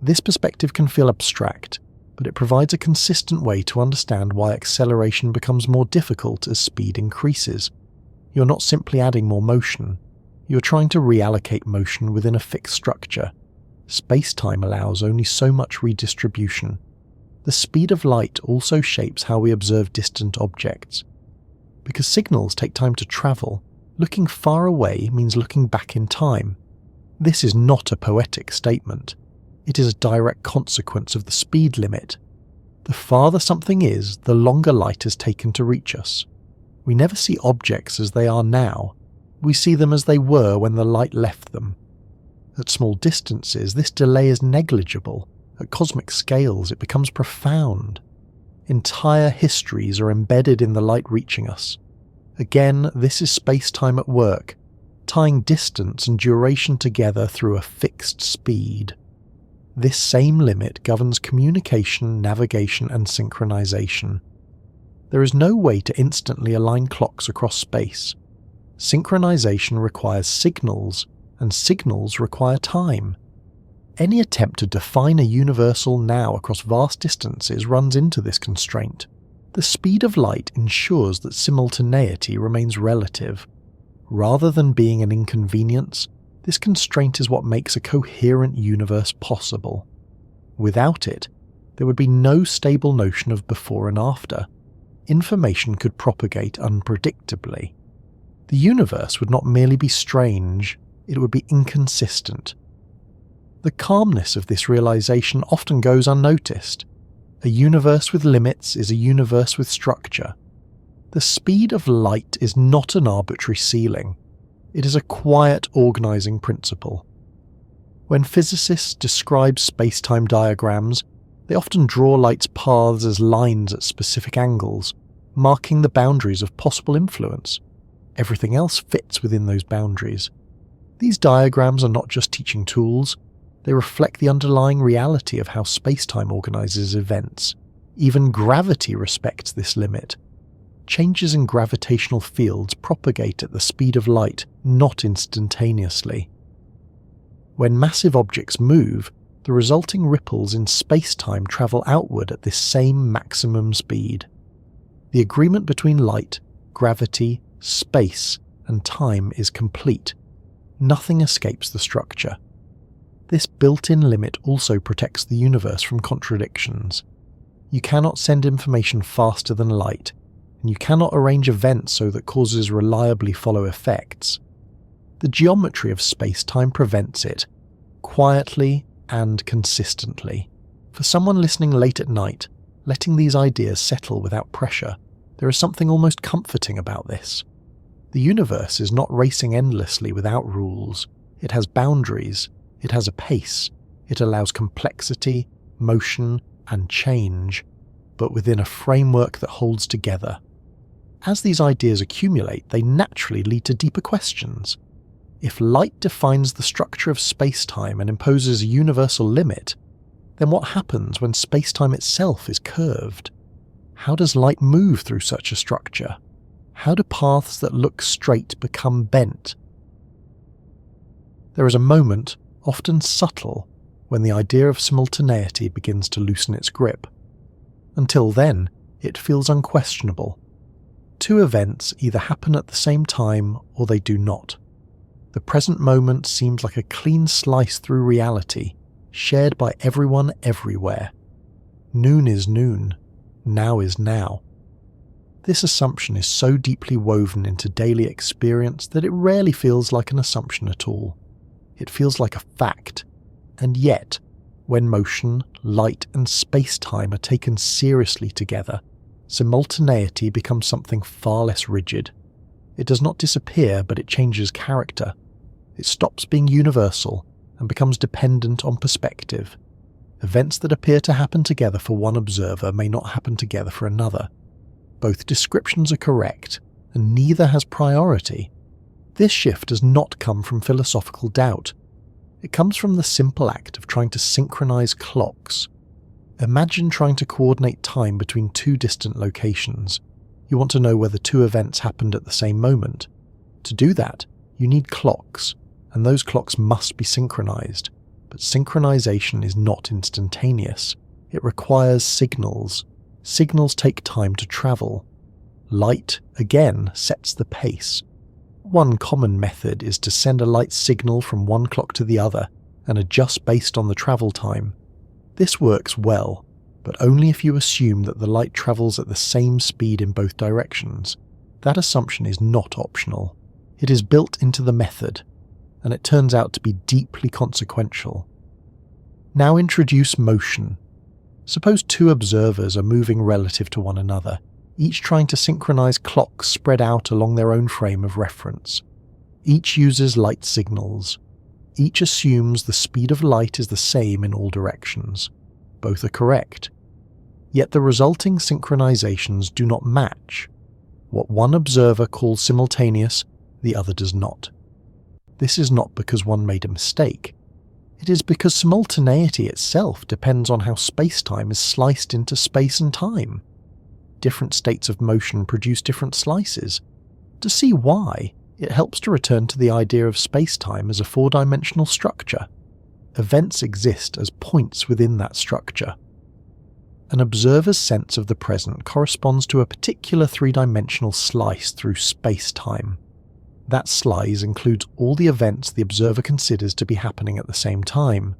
This perspective can feel abstract, but it provides a consistent way to understand why acceleration becomes more difficult as speed increases. You're not simply adding more motion. You're trying to reallocate motion within a fixed structure. Space-time allows only so much redistribution. The speed of light also shapes how we observe distant objects. Because signals take time to travel, looking far away means looking back in time. This is not a poetic statement. It is a direct consequence of the speed limit. The farther something is, the longer light has taken to reach us. We never see objects as they are now, we see them as they were when the light left them. At small distances, this delay is negligible. At cosmic scales, it becomes profound. Entire histories are embedded in the light reaching us. Again, this is space-time at work, tying distance and duration together through a fixed speed. This same limit governs communication, navigation, and synchronization. There is no way to instantly align clocks across space. Synchronization requires signals, and signals require time. Any attempt to define a universal now across vast distances runs into this constraint. The speed of light ensures that simultaneity remains relative. Rather than being an inconvenience, this constraint is what makes a coherent universe possible. Without it, there would be no stable notion of before and after. Information could propagate unpredictably. The universe would not merely be strange, it would be inconsistent. The calmness of this realization often goes unnoticed. A universe with limits is a universe with structure. The speed of light is not an arbitrary ceiling. It is a quiet organizing principle. When physicists describe space-time diagrams, they often draw light's paths as lines at specific angles, marking the boundaries of possible influence. Everything else fits within those boundaries. These diagrams are not just teaching tools, they reflect the underlying reality of how space-time organizes events. Even gravity respects this limit. Changes in gravitational fields propagate at the speed of light, not instantaneously. When massive objects move, the resulting ripples in space-time travel outward at this same maximum speed. The agreement between light, gravity, space, and time is complete. Nothing escapes the structure. This built-in limit also protects the universe from contradictions. You cannot send information faster than light, and you cannot arrange events so that causes reliably follow effects. The geometry of space-time prevents it, quietly and consistently. For someone listening late at night, letting these ideas settle without pressure, there is something almost comforting about this. The universe is not racing endlessly without rules. It has boundaries, it has a pace, it allows complexity, motion, and change, but within a framework that holds together. As these ideas accumulate, they naturally lead to deeper questions. If light defines the structure of space-time and imposes a universal limit, then what happens when space-time itself is curved? How does light move through such a structure? How do paths that look straight become bent? There is a moment, often subtle, when the idea of simultaneity begins to loosen its grip. Until then, it feels unquestionable. Two events either happen at the same time or they do not. The present moment seems like a clean slice through reality, shared by everyone everywhere. Noon is noon, now is now. This assumption is so deeply woven into daily experience that it rarely feels like an assumption at all. It feels like a fact, and yet, when motion, light, and space-time are taken seriously together, simultaneity becomes something far less rigid. It does not disappear, but it changes character. It stops being universal and becomes dependent on perspective. Events that appear to happen together for one observer may not happen together for another. Both descriptions are correct, and neither has priority. This shift does not come from philosophical doubt. It comes from the simple act of trying to synchronize clocks. Imagine trying to coordinate time between two distant locations. You want to know whether two events happened at the same moment. To do that, you need clocks, and those clocks must be synchronized. But synchronization is not instantaneous. It requires signals. Signals take time to travel. Light, again, sets the pace. One common method is to send a light signal from one clock to the other and adjust based on the travel time. This works well, but only if you assume that the light travels at the same speed in both directions. That assumption is not optional. It is built into the method, and it turns out to be deeply consequential. Now introduce motion. Suppose two observers are moving relative to one another, each trying to synchronize clocks spread out along their own frame of reference. Each uses light signals. Each assumes the speed of light is the same in all directions. Both are correct. Yet the resulting synchronizations do not match. What one observer calls simultaneous, the other does not. This is not because one made a mistake. It is because simultaneity itself depends on how spacetime is sliced into space and time. Different states of motion produce different slices. To see why, it helps to return to the idea of spacetime as a four-dimensional structure. Events exist as points within that structure. An observer's sense of the present corresponds to a particular three-dimensional slice through space-time. That slice includes all the events the observer considers to be happening at the same time.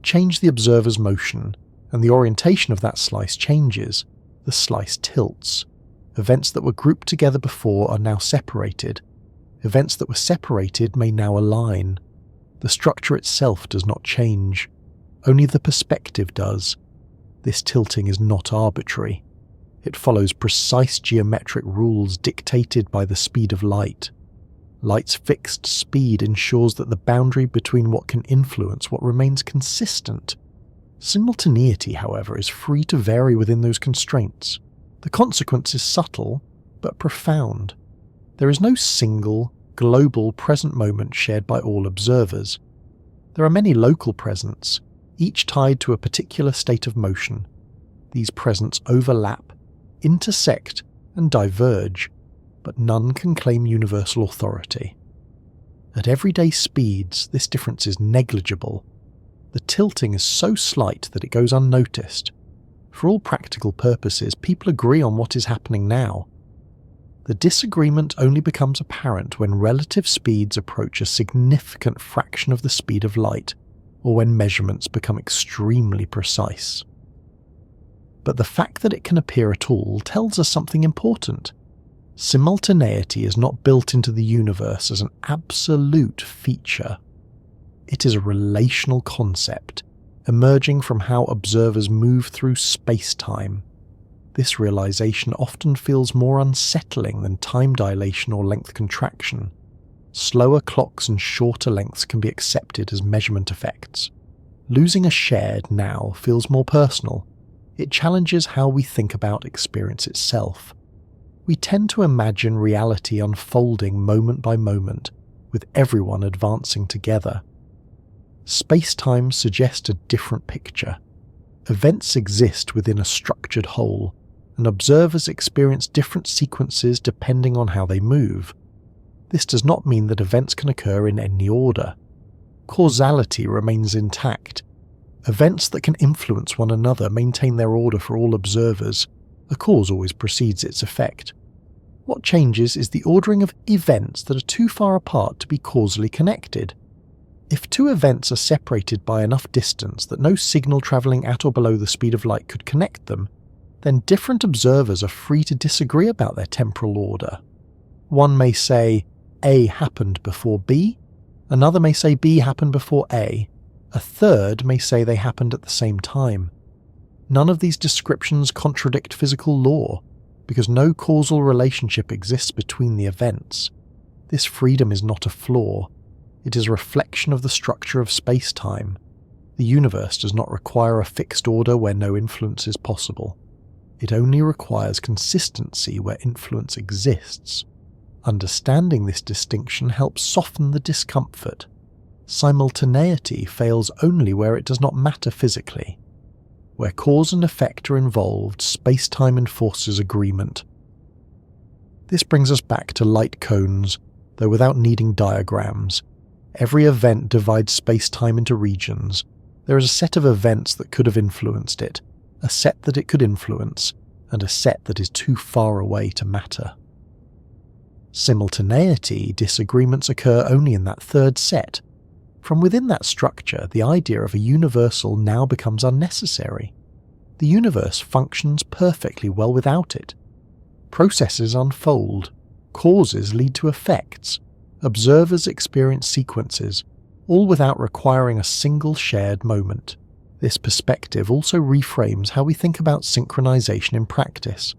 Change the observer's motion, and the orientation of that slice changes. The slice tilts. Events that were grouped together before are now separated. Events that were separated may now align. The structure itself does not change. Only the perspective does. This tilting is not arbitrary. It follows precise geometric rules dictated by the speed of light. Light's fixed speed ensures that the boundary between what can influence what remains consistent. Simultaneity, however, is free to vary within those constraints. The consequence is subtle, but profound. There is no single, global present moment shared by all observers. There are many local presents, each tied to a particular state of motion. These presents overlap, intersect, and diverge, but none can claim universal authority. At everyday speeds, this difference is negligible. The tilting is so slight that it goes unnoticed. For all practical purposes, people agree on what is happening now. The disagreement only becomes apparent when relative speeds approach a significant fraction of the speed of light, or when measurements become extremely precise. But the fact that it can appear at all tells us something important. Simultaneity is not built into the universe as an absolute feature. It is a relational concept, emerging from how observers move through space-time. This realization often feels more unsettling than time dilation or length contraction. Slower clocks and shorter lengths can be accepted as measurement effects. Losing a shared now feels more personal. It challenges how we think about experience itself. We tend to imagine reality unfolding moment by moment, with everyone advancing together. Space-time suggests a different picture. Events exist within a structured whole, and observers experience different sequences depending on how they move. This does not mean that events can occur in any order. Causality remains intact. Events that can influence one another maintain their order for all observers. A cause always precedes its effect. What changes is the ordering of events that are too far apart to be causally connected. If two events are separated by enough distance that no signal travelling at or below the speed of light could connect them, then different observers are free to disagree about their temporal order. One may say A happened before B, another may say B happened before A, a third may say they happened at the same time. None of these descriptions contradict physical law, because no causal relationship exists between the events. This freedom is not a flaw. It is a reflection of the structure of space-time. The universe does not require a fixed order where no influence is possible. It only requires consistency where influence exists. Understanding this distinction helps soften the discomfort. Simultaneity fails only where it does not matter physically. Where cause and effect are involved, space-time enforces agreement. This brings us back to light cones, though without needing diagrams. Every event divides space-time into regions. There is a set of events that could have influenced it, a set that it could influence, and a set that is too far away to matter. Simultaneity disagreements occur only in that third set. From within that structure, the idea of a universal now becomes unnecessary. The universe functions perfectly well without it. Processes unfold, causes lead to effects, observers experience sequences, all without requiring a single shared moment. This perspective also reframes how we think about synchronization in practice.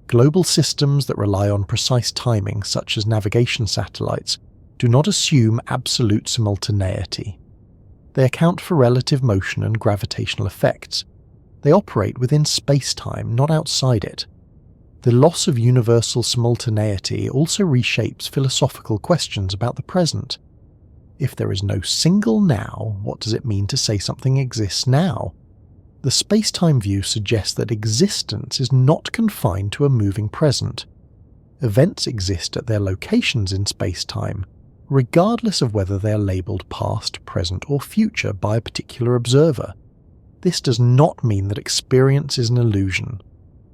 Global systems that rely on precise timing, such as navigation satellites, do not assume absolute simultaneity. They account for relative motion and gravitational effects. They operate within spacetime, not outside it. The loss of universal simultaneity also reshapes philosophical questions about the present. If there is no single now, what does it mean to say something exists now? The spacetime view suggests that existence is not confined to a moving present. Events exist at their locations in spacetime, regardless of whether they are labelled past, present, or future by a particular observer. This does not mean that experience is an illusion.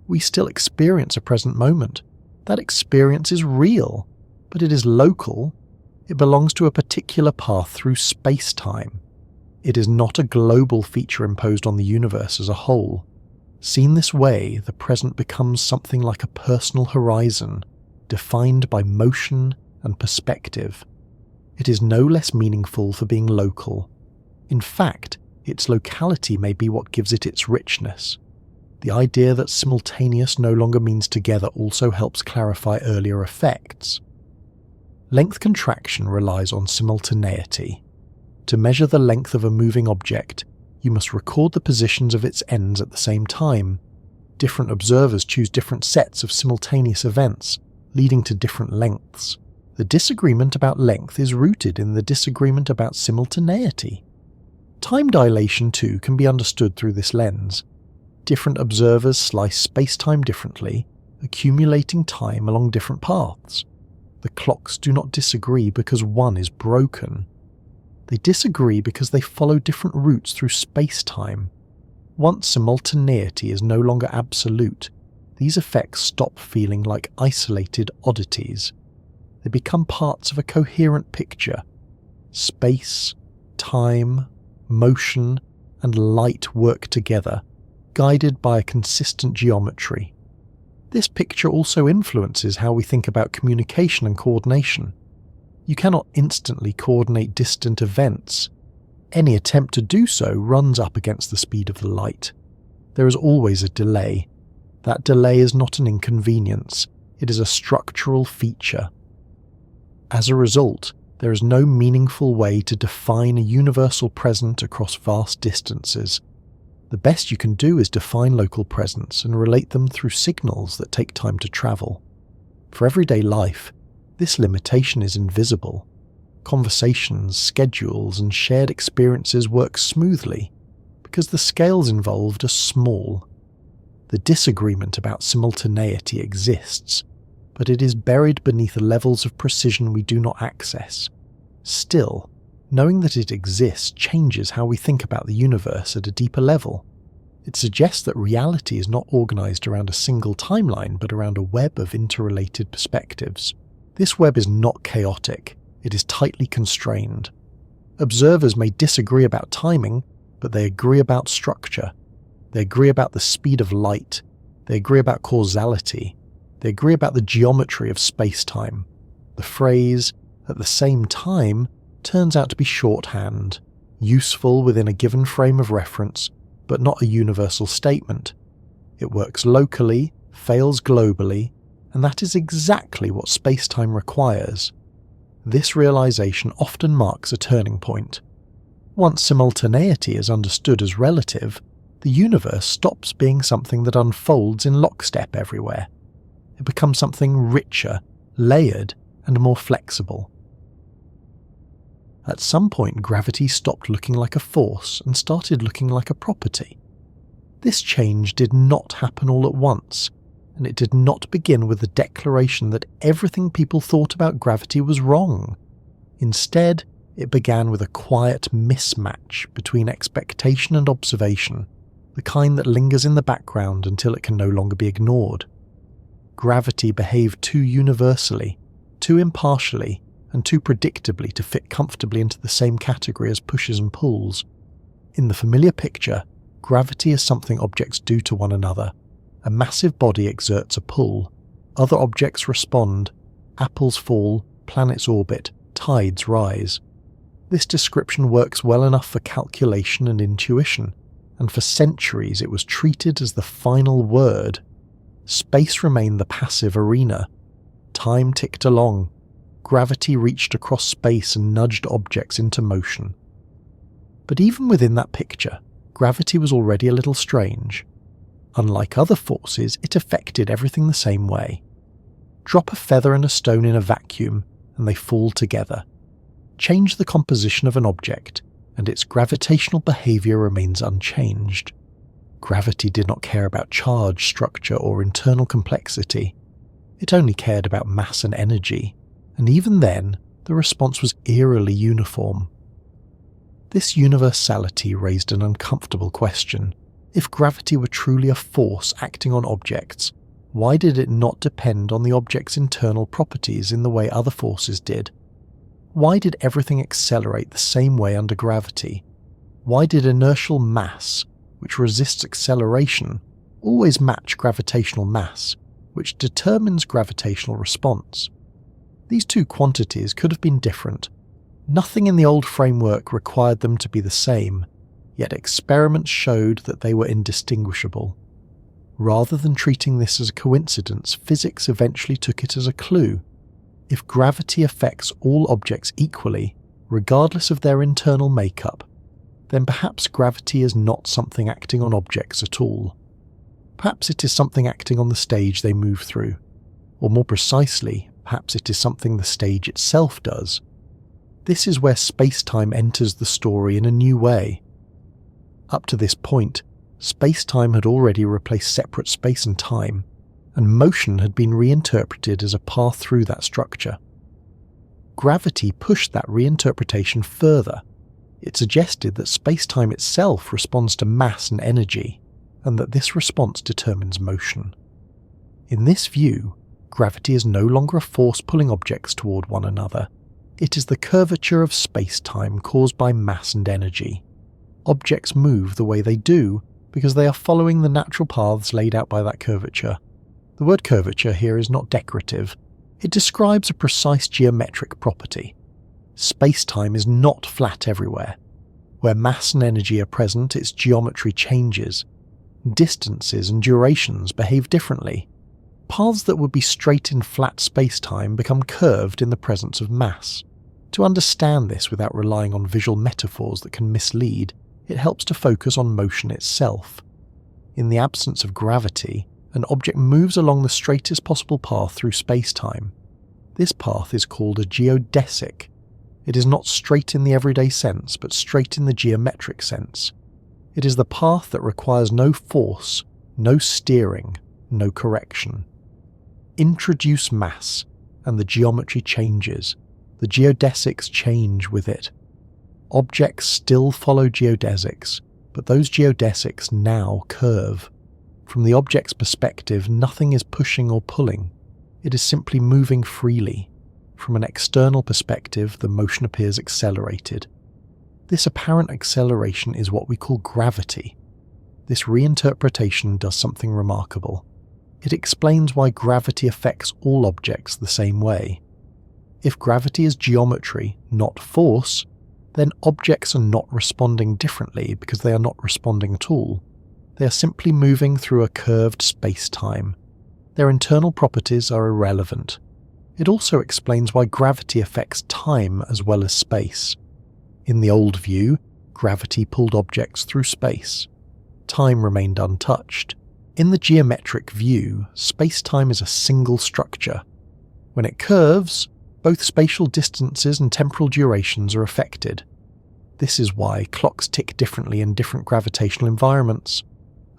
We still experience a present moment. That experience is real, but it is local. It belongs to a particular path through space-time. It is not a global feature imposed on the universe as a whole. Seen this way, the present becomes something like a personal horizon, defined by motion and perspective. It is no less meaningful for being local. In fact, its locality may be what gives it its richness. The idea that simultaneous no longer means together also helps clarify earlier effects. Length contraction relies on simultaneity. To measure the length of a moving object, you must record the positions of its ends at the same time. Different observers choose different sets of simultaneous events, leading to different lengths. The disagreement about length is rooted in the disagreement about simultaneity. Time dilation, too, can be understood through this lens. Different observers slice spacetime differently, accumulating time along different paths. The clocks do not disagree because one is broken. They disagree because they follow different routes through spacetime. Once simultaneity is no longer absolute, these effects stop feeling like isolated oddities. They become parts of a coherent picture. Space, time, motion, and light work together, guided by a consistent geometry. This picture also influences how we think about communication and coordination. You cannot instantly coordinate distant events. Any attempt to do so runs up against the speed of the light. There is always a delay. That delay is not an inconvenience, it is a structural feature. As a result, there is no meaningful way to define a universal present across vast distances. The best you can do is define local presence and relate them through signals that take time to travel. For everyday life, this limitation is invisible. Conversations, schedules, and shared experiences work smoothly because the scales involved are small. The disagreement about simultaneity exists, but it is buried beneath levels of precision we do not access. Still, knowing that it exists changes how we think about the universe at a deeper level. It suggests that reality is not organized around a single timeline, but around a web of interrelated perspectives. This web is not chaotic, it is tightly constrained. Observers may disagree about timing, but they agree about structure. They agree about the speed of light. They agree about causality. They agree about the geometry of space-time. The phrase, "at the same time," turns out to be shorthand, useful within a given frame of reference, but not a universal statement. It works locally, fails globally, and that is exactly what spacetime requires. This realization often marks a turning point. Once simultaneity is understood as relative, the universe stops being something that unfolds in lockstep everywhere. It becomes something richer, layered, and more flexible. At some point, gravity stopped looking like a force and started looking like a property. This change did not happen all at once, and it did not begin with the declaration that everything people thought about gravity was wrong. Instead, it began with a quiet mismatch between expectation and observation, the kind that lingers in the background until it can no longer be ignored. Gravity behaved too universally, too impartially, and too predictably to fit comfortably into the same category as pushes and pulls. In the familiar picture, gravity is something objects do to one another. A massive body exerts a pull. Other objects respond. Apples fall, planets orbit, tides rise. This description works well enough for calculation and intuition, and for centuries it was treated as the final word. Space remained the passive arena. Time ticked along. Gravity reached across space and nudged objects into motion. But even within that picture, gravity was already a little strange. Unlike other forces, it affected everything the same way. Drop a feather and a stone in a vacuum, and they fall together. Change the composition of an object, and its gravitational behavior remains unchanged. Gravity did not care about charge, structure, or internal complexity. It only cared about mass and energy, and even then, the response was eerily uniform. This universality raised an uncomfortable question. If gravity were truly a force acting on objects, why did it not depend on the object's internal properties in the way other forces did? Why did everything accelerate the same way under gravity? Why did inertial mass, which resists acceleration, always match gravitational mass, which determines gravitational response? These two quantities could have been different. Nothing in the old framework required them to be the same, yet experiments showed that they were indistinguishable. Rather than treating this as a coincidence, physics eventually took it as a clue. If gravity affects all objects equally, regardless of their internal makeup, then perhaps gravity is not something acting on objects at all. Perhaps it is something acting on the stage they move through. Or more precisely, perhaps it is something the stage itself does. This is where spacetime enters the story in a new way. Up to this point, spacetime had already replaced separate space and time, and motion had been reinterpreted as a path through that structure. Gravity pushed that reinterpretation further. It suggested that spacetime itself responds to mass and energy, and that this response determines motion. In this view, gravity is no longer a force pulling objects toward one another. It is the curvature of spacetime caused by mass and energy. Objects move the way they do because they are following the natural paths laid out by that curvature. The word curvature here is not decorative. It describes a precise geometric property. Spacetime is not flat everywhere. Where mass and energy are present, its geometry changes. Distances and durations behave differently. Paths that would be straight in flat spacetime become curved in the presence of mass. To understand this without relying on visual metaphors that can mislead, it helps to focus on motion itself. In the absence of gravity, an object moves along the straightest possible path through spacetime. This path is called a geodesic. It is not straight in the everyday sense, but straight in the geometric sense. It is the path that requires no force, no steering, no correction. Introduce mass, and the geometry changes. The geodesics change with it. Objects still follow geodesics, but those geodesics now curve. From the object's perspective, nothing is pushing or pulling. It is simply moving freely. From an external perspective, the motion appears accelerated. This apparent acceleration is what we call gravity. This reinterpretation does something remarkable. It explains why gravity affects all objects the same way. If gravity is geometry, not force, then objects are not responding differently because they are not responding at all. They are simply moving through a curved space-time. Their internal properties are irrelevant. It also explains why gravity affects time as well as space. In the old view, gravity pulled objects through space. Time remained untouched. In the geometric view, space-time is a single structure. When it curves, both spatial distances and temporal durations are affected. This is why clocks tick differently in different gravitational environments.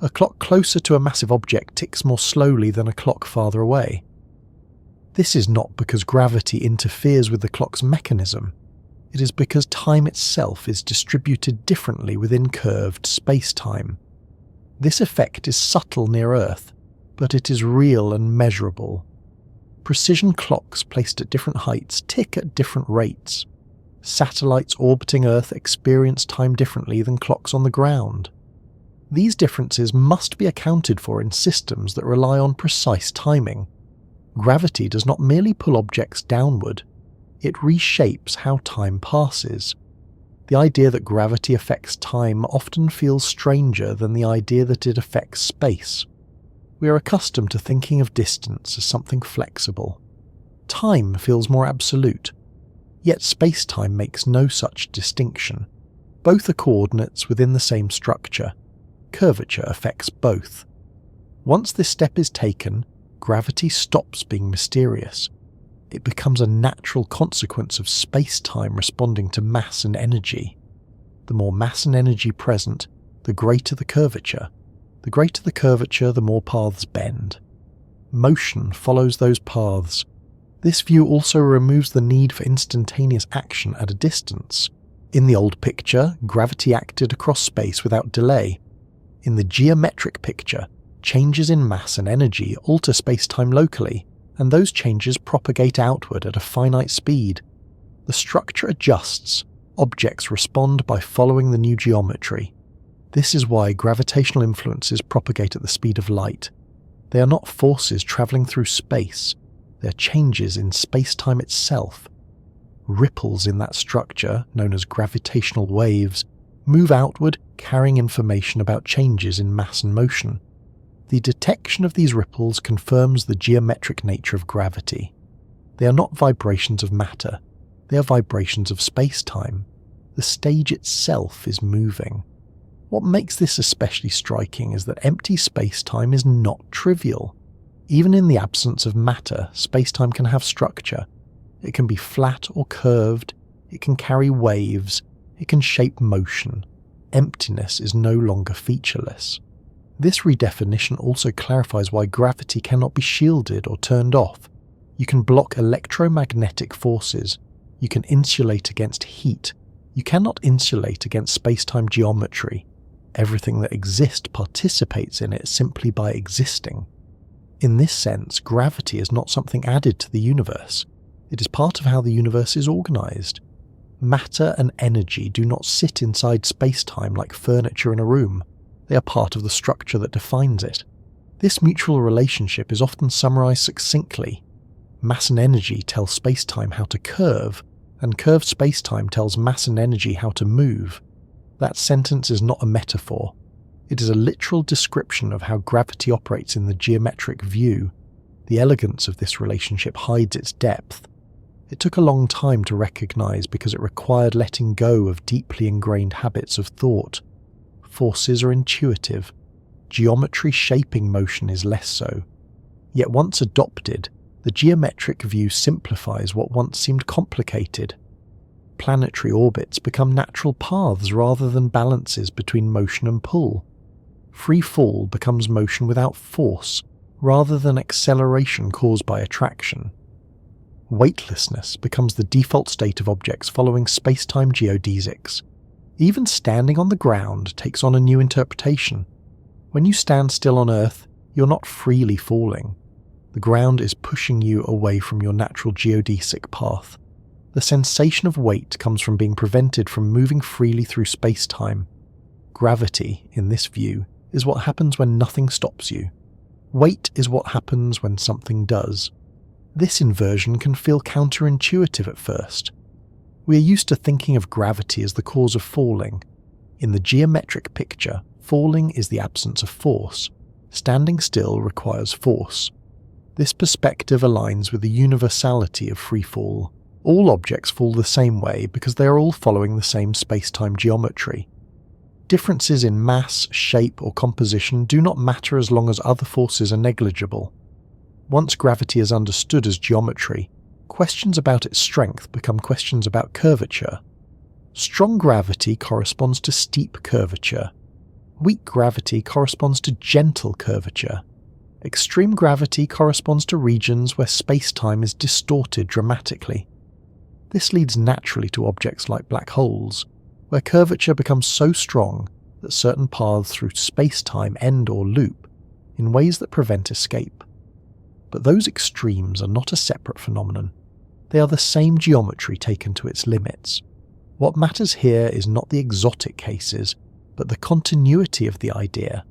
A clock closer to a massive object ticks more slowly than a clock farther away. This is not because gravity interferes with the clock's mechanism. It is because time itself is distributed differently within curved space-time. This effect is subtle near Earth, but it is real and measurable. Precision clocks placed at different heights tick at different rates. Satellites orbiting Earth experience time differently than clocks on the ground. These differences must be accounted for in systems that rely on precise timing. Gravity does not merely pull objects downward, it reshapes how time passes. The idea that gravity affects time often feels stranger than the idea that it affects space. We are accustomed to thinking of distance as something flexible. Time feels more absolute, yet space-time makes no such distinction. Both are coordinates within the same structure. Curvature affects both. Once this step is taken, gravity stops being mysterious. It becomes a natural consequence of space-time responding to mass and energy. The more mass and energy present, the greater the curvature. The greater the curvature, the more paths bend. Motion follows those paths. This view also removes the need for instantaneous action at a distance. In the old picture, gravity acted across space without delay. In the geometric picture, changes in mass and energy alter space-time locally, and those changes propagate outward at a finite speed. The structure adjusts. Objects respond by following the new geometry. This is why gravitational influences propagate at the speed of light. They are not forces travelling through space. They are changes in space-time itself. Ripples in that structure, known as gravitational waves, move outward, carrying information about changes in mass and motion. The detection of these ripples confirms the geometric nature of gravity. They are not vibrations of matter. They are vibrations of space-time. The stage itself is moving. What makes this especially striking is that empty space-time is not trivial. Even in the absence of matter, space-time can have structure. It can be flat or curved. It can carry waves. It can shape motion. Emptiness is no longer featureless. This redefinition also clarifies why gravity cannot be shielded or turned off. You can block electromagnetic forces. You can insulate against heat. You cannot insulate against space-time geometry. Everything that exists participates in it simply by existing. In this sense, gravity is not something added to the universe. It is part of how the universe is organized. Matter and energy do not sit inside space-time like furniture in a room. They are part of the structure that defines it. This mutual relationship is often summarized succinctly. Mass and energy tell space-time how to curve, and curved space-time tells mass and energy how to move. That sentence is not a metaphor. It is a literal description of how gravity operates in the geometric view. The elegance of this relationship hides its depth. It took a long time to recognize because it required letting go of deeply ingrained habits of thought. Forces are intuitive. Geometry shaping motion is less so. Yet once adopted, the geometric view simplifies what once seemed complicated. Planetary orbits become natural paths rather than balances between motion and pull. Free fall becomes motion without force, rather than acceleration caused by attraction. Weightlessness becomes the default state of objects following space-time geodesics. Even standing on the ground takes on a new interpretation. When you stand still on Earth, you're not freely falling. The ground is pushing you away from your natural geodesic path. The sensation of weight comes from being prevented from moving freely through space-time. Gravity, in this view, is what happens when nothing stops you. Weight is what happens when something does. This inversion can feel counterintuitive at first. We are used to thinking of gravity as the cause of falling. In the geometric picture, falling is the absence of force. Standing still requires force. This perspective aligns with the universality of free fall. All objects fall the same way because they are all following the same space-time geometry. Differences in mass, shape, or composition do not matter as long as other forces are negligible. Once gravity is understood as geometry, questions about its strength become questions about curvature. Strong gravity corresponds to steep curvature. Weak gravity corresponds to gentle curvature. Extreme gravity corresponds to regions where space-time is distorted dramatically. This leads naturally to objects like black holes, where curvature becomes so strong that certain paths through space-time end or loop in ways that prevent escape. But those extremes are not a separate phenomenon. They are the same geometry taken to its limits. What matters here is not the exotic cases, but the continuity of the idea.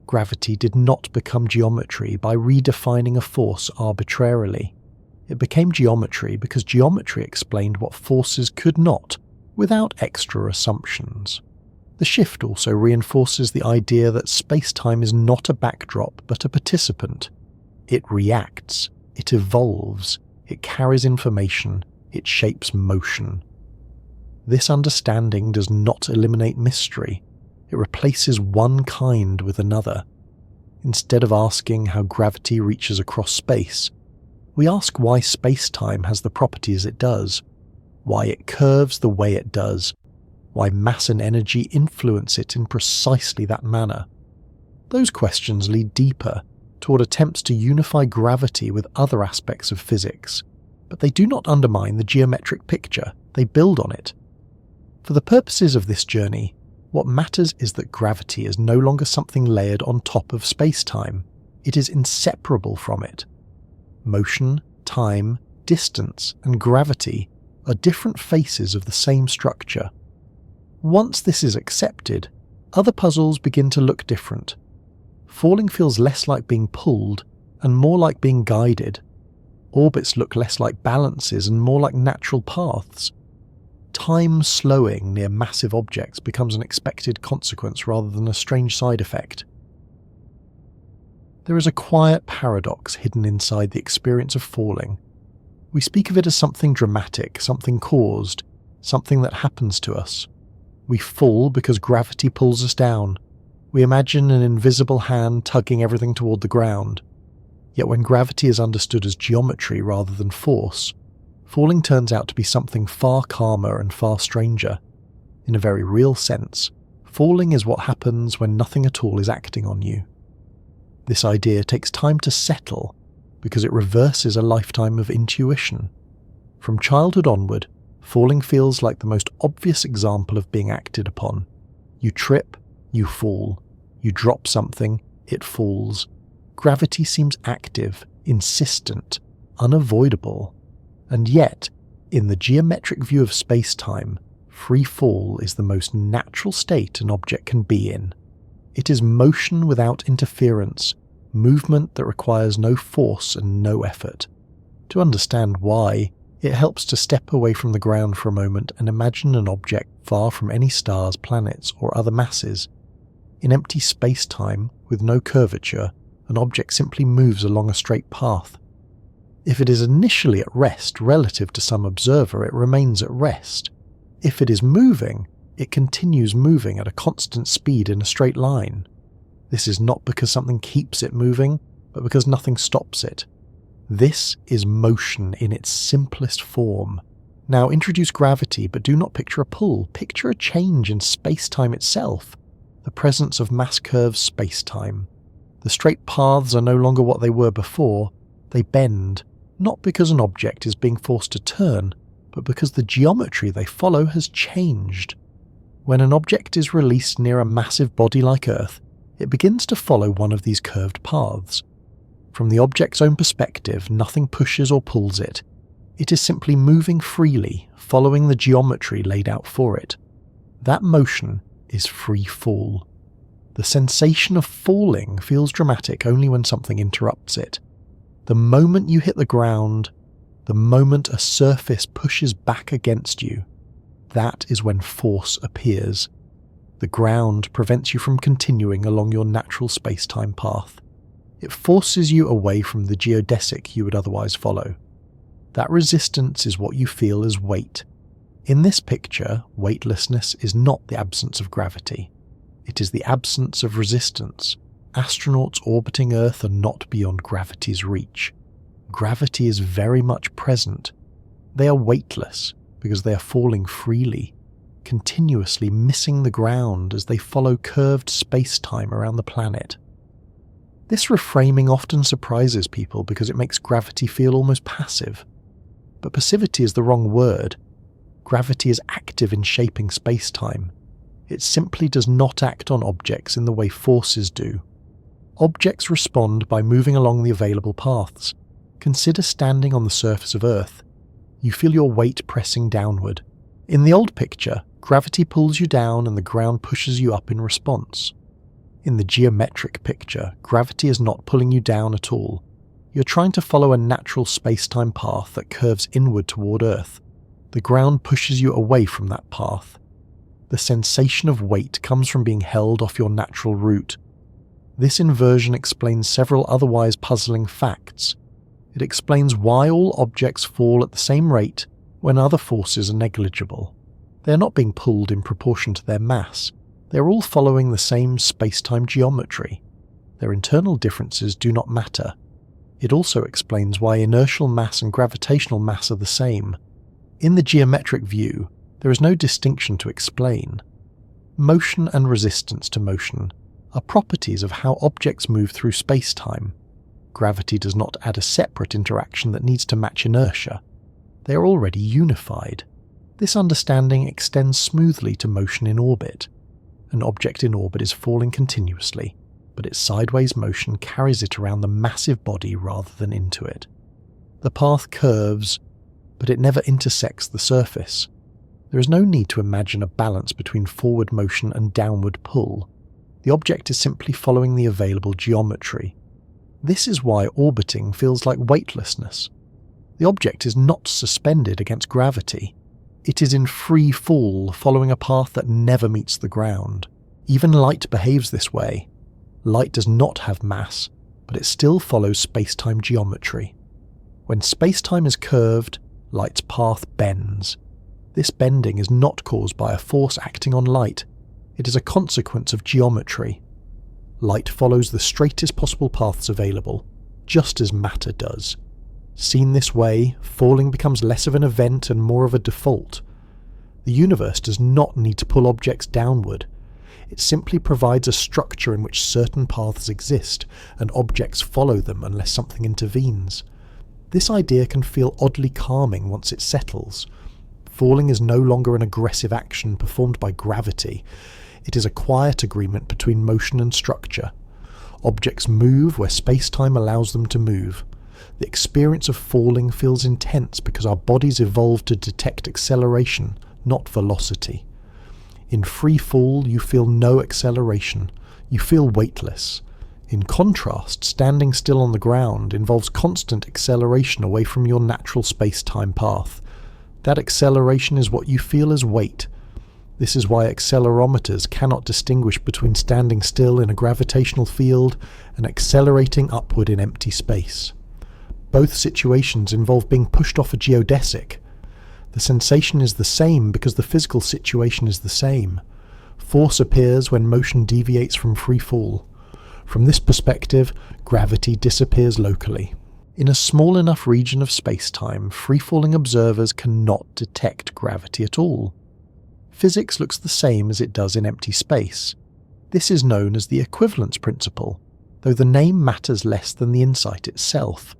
Gravity did not become geometry by redefining a force arbitrarily. It became geometry because geometry explained what forces could not, without extra assumptions. The shift also reinforces the idea that space-time is not a backdrop but a participant. It reacts, it evolves, it carries information, it shapes motion. This understanding does not eliminate mystery, it replaces one kind with another. Instead of asking how gravity reaches across space, we ask why space-time has the properties it does, why it curves the way it does, why mass and energy influence it in precisely that manner. Those questions lead deeper, toward attempts to unify gravity with other aspects of physics, but they do not undermine the geometric picture, they build on it. For the purposes of this journey, what matters is that gravity is no longer something layered on top of space-time, it is inseparable from it. Motion, time, distance, and gravity are different faces of the same structure. Once this is accepted, other puzzles begin to look different. Falling feels less like being pulled and more like being guided. Orbits look less like balances and more like natural paths. Time slowing near massive objects becomes an expected consequence rather than a strange side effect. There is a quiet paradox hidden inside the experience of falling. We speak of it as something dramatic, something caused, something that happens to us. We fall because gravity pulls us down. We imagine an invisible hand tugging everything toward the ground. Yet when gravity is understood as geometry rather than force, falling turns out to be something far calmer and far stranger. In a very real sense, falling is what happens when nothing at all is acting on you. This idea takes time to settle because it reverses a lifetime of intuition. From childhood onward, falling feels like the most obvious example of being acted upon. You trip, you fall. You drop something, it falls. Gravity seems active, insistent, unavoidable. And yet, in the geometric view of space-time, free fall is the most natural state an object can be in. It is motion without interference, movement that requires no force and no effort. To understand why, it helps to step away from the ground for a moment and imagine an object far from any stars, planets, or other masses. In empty space-time, with no curvature, an object simply moves along a straight path. If it is initially at rest relative to some observer, it remains at rest. If it is moving, it continues moving at a constant speed in a straight line. This is not because something keeps it moving, but because nothing stops it. This is motion in its simplest form. Now introduce gravity, but do not picture a pull. Picture a change in space-time itself. The presence of mass curves space-time. The straight paths are no longer what they were before. They bend, not because an object is being forced to turn, but because the geometry they follow has changed. When an object is released near a massive body like Earth, it begins to follow one of these curved paths. From the object's own perspective, nothing pushes or pulls it. It is simply moving freely, following the geometry laid out for it. That motion is free fall. The sensation of falling feels dramatic only when something interrupts it. The moment you hit the ground, the moment a surface pushes back against you, that is when force appears. The ground prevents you from continuing along your natural space-time path. It forces you away from the geodesic you would otherwise follow. That resistance is what you feel as weight. In this picture, weightlessness is not the absence of gravity. It is the absence of resistance. Astronauts orbiting Earth are not beyond gravity's reach. Gravity is very much present. They are weightless because they are falling freely, continuously missing the ground as they follow curved space-time around the planet. This reframing often surprises people because it makes gravity feel almost passive. But passivity is the wrong word. Gravity is active in shaping space-time. It simply does not act on objects in the way forces do. Objects respond by moving along the available paths. Consider standing on the surface of Earth. You feel your weight pressing downward. In the old picture, gravity pulls you down and the ground pushes you up in response. In the geometric picture, gravity is not pulling you down at all. You're trying to follow a natural space-time path that curves inward toward Earth. The ground pushes you away from that path. The The sensation of weight comes from being held off your natural route. This inversion explains several otherwise puzzling facts. It explains why all objects fall at the same rate when other forces are negligible. They are not being pulled in proportion to their mass. They are all following the same space-time geometry. Their internal differences do not matter. It also explains why inertial mass and gravitational mass are the same. In the geometric view, there is no distinction to explain. Motion and resistance to motion are properties of how objects move through space-time. Gravity does not add a separate interaction that needs to match inertia. They are already unified. This understanding extends smoothly to motion in orbit. An object in orbit is falling continuously, but its sideways motion carries it around the massive body rather than into it. The path curves, but it never intersects the surface. There is no need to imagine a balance between forward motion and downward pull. The object is simply following the available geometry. This is why orbiting feels like weightlessness. The object is not suspended against gravity. It is in free fall, following a path that never meets the ground. Even light behaves this way. Light does not have mass, but it still follows space-time geometry. When space-time is curved, light's path bends. This bending is not caused by a force acting on light. It is a consequence of geometry. Light follows the straightest possible paths available, just as matter does. Seen this way, falling becomes less of an event and more of a default. The universe does not need to pull objects downward. It simply provides a structure in which certain paths exist, and objects follow them unless something intervenes. This idea can feel oddly calming once it settles. Falling is no longer an aggressive action performed by gravity. It is a quiet agreement between motion and structure. Objects move where space-time allows them to move. The experience of falling feels intense because our bodies evolved to detect acceleration, not velocity. In free fall, you feel no acceleration. You feel weightless. In contrast, standing still on the ground involves constant acceleration away from your natural space-time path. That acceleration is what you feel as weight. This is why accelerometers cannot distinguish between standing still in a gravitational field and accelerating upward in empty space. Both situations involve being pushed off a geodesic. The sensation is the same because the physical situation is the same. Force appears when motion deviates from free fall. From this perspective, gravity disappears locally. In a small enough region of space-time, free-falling observers cannot detect gravity at all. Physics looks the same as it does in empty space. This is known as the equivalence principle, though the name matters less than the insight itself.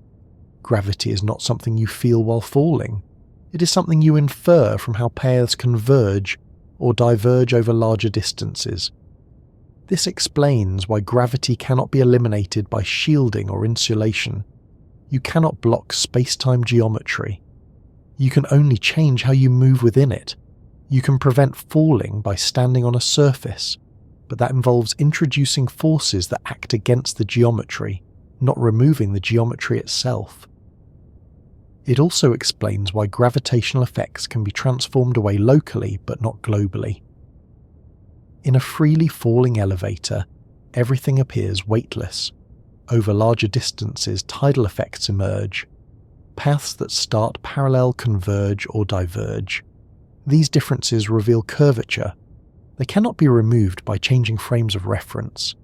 Gravity is not something you feel while falling. It is something you infer from how paths converge or diverge over larger distances. This explains why gravity cannot be eliminated by shielding or insulation. You cannot block space-time geometry. You can only change how you move within it. You can prevent falling by standing on a surface, but that involves introducing forces that act against the geometry, not removing the geometry itself. It also explains why gravitational effects can be transformed away locally but not globally. In a freely falling elevator, everything appears weightless. Over larger distances, tidal effects emerge. Paths that start parallel converge or diverge. These differences reveal curvature. They cannot be removed by changing frames of reference.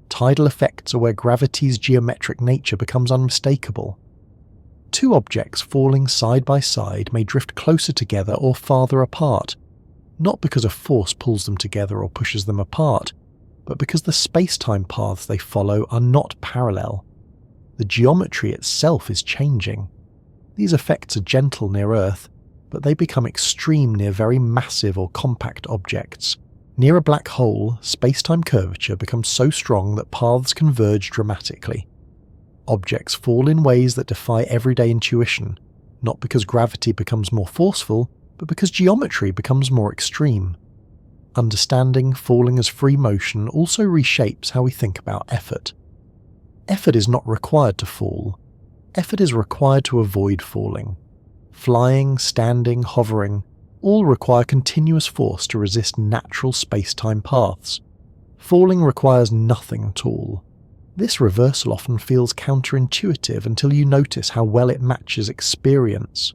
Tidal effects are where gravity's geometric nature becomes unmistakable. Two objects falling side by side may drift closer together or farther apart, not because a force pulls them together or pushes them apart, but because the space-time paths they follow are not parallel. The geometry itself is changing. These effects are gentle near Earth, but they become extreme near very massive or compact objects. Near a black hole, space-time curvature becomes so strong that paths converge dramatically. Objects fall in ways that defy everyday intuition, not because gravity becomes more forceful, but because geometry becomes more extreme. Understanding falling as free motion also reshapes how we think about effort. Effort is not required to fall. Effort is required to avoid falling. Flying, standing, hovering, All require continuous force to resist natural space-time paths. Falling requires nothing at all. This reversal often feels counterintuitive until you notice how well it matches experience.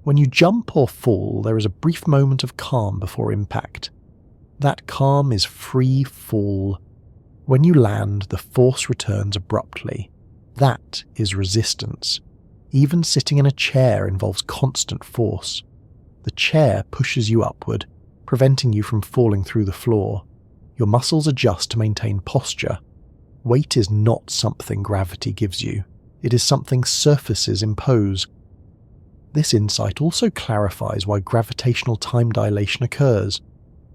When you jump or fall, there is a brief moment of calm before impact. That calm is free fall. When you land, the force returns abruptly. That is resistance. Even sitting in a chair involves constant force. The chair pushes you upward, preventing you from falling through the floor. Your muscles adjust to maintain posture. Weight is not something gravity gives you. It is something surfaces impose. This insight also clarifies why gravitational time dilation occurs.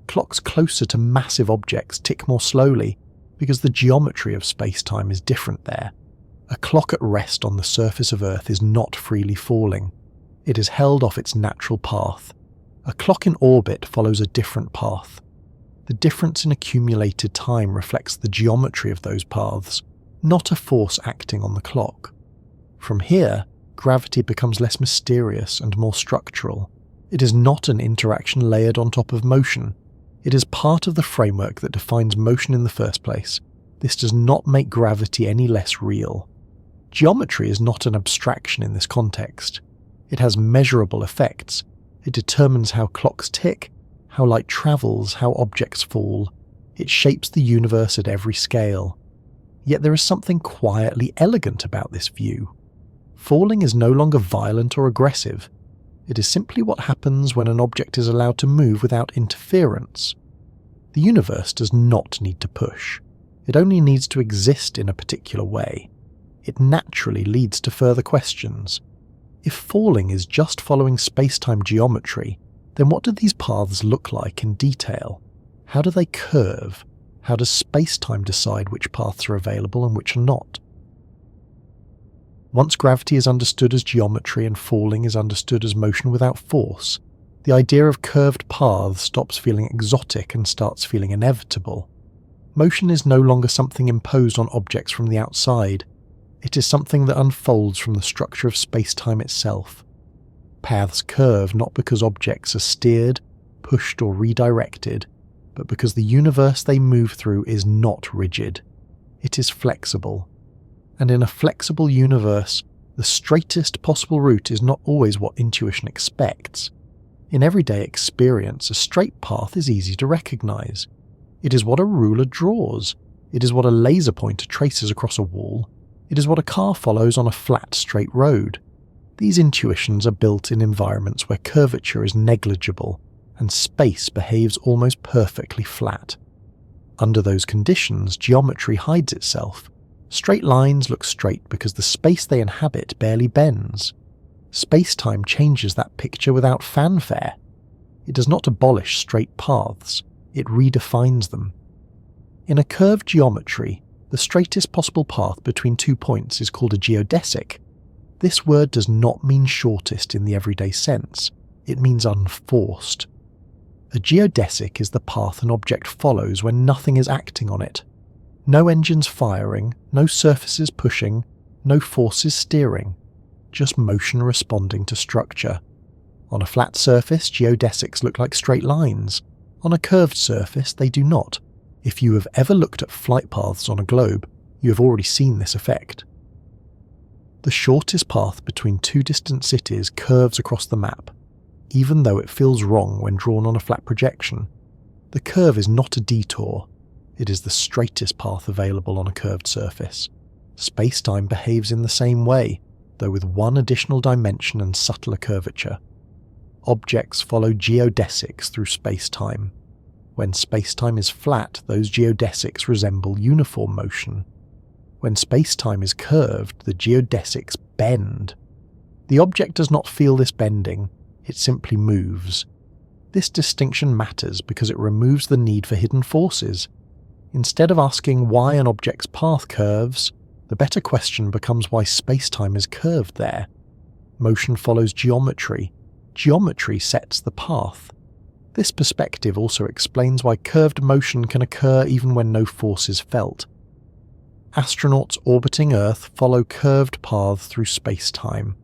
Clocks closer to massive objects tick more slowly because the geometry of space-time is different there. A clock at rest on the surface of Earth is not freely falling. It is held off its natural path. A clock in orbit follows a different path. The difference in accumulated time reflects the geometry of those paths, not a force acting on the clock. From here, gravity becomes less mysterious and more structural. It is not an interaction layered on top of motion. It is part of the framework that defines motion in the first place. This does not make gravity any less real. Geometry is not an abstraction in this context. It has measurable effects. It determines how clocks tick, how light travels, how objects fall. It shapes the universe at every scale. Yet there is something quietly elegant about this view. Falling is no longer violent or aggressive. It is simply what happens when an object is allowed to move without interference. The universe does not need to push. It only needs to exist in a particular way. It naturally leads to further questions. If falling is just following space-time geometry, then what do these paths look like in detail? How do they curve? How does space-time decide which paths are available and which are not? Once gravity is understood as geometry and falling is understood as motion without force, the idea of curved paths stops feeling exotic and starts feeling inevitable. Motion is no longer something imposed on objects from the outside. It is something that unfolds from the structure of space-time itself. Paths curve not because objects are steered, pushed or redirected, but because the universe they move through is not rigid. It is flexible. And in a flexible universe, the straightest possible route is not always what intuition expects. In everyday experience, a straight path is easy to recognize. It is what a ruler draws. It is what a laser pointer traces across a wall. It is what a car follows on a flat, straight road. These intuitions are built in environments where curvature is negligible and space behaves almost perfectly flat. Under those conditions, geometry hides itself. Straight lines look straight because the space they inhabit barely bends. Space-time changes that picture without fanfare. It does not abolish straight paths, it redefines them. In a curved geometry, the straightest possible path between 2 points is called a geodesic. This word does not mean shortest in the everyday sense, it means unforced. A geodesic is the path an object follows when nothing is acting on it. No engines firing, no surfaces pushing, no forces steering, just motion responding to structure. On a flat surface, geodesics look like straight lines. On a curved surface, they do not. If you have ever looked at flight paths on a globe, you have already seen this effect. The shortest path between two distant cities curves across the map, even though it feels wrong when drawn on a flat projection. The curve is not a detour. It is the straightest path available on a curved surface. Space-time behaves in the same way, though with one additional dimension and subtler curvature. Objects follow geodesics through space-time. When space-time is flat, those geodesics resemble uniform motion. When space-time is curved, the geodesics bend. The object does not feel this bending, it simply moves. This distinction matters because it removes the need for hidden forces. Instead of asking why an object's path curves, the better question becomes why space-time is curved there. Motion follows geometry. Geometry sets the path. This perspective also explains why curved motion can occur even when no force is felt. Astronauts orbiting Earth follow curved paths through space-time.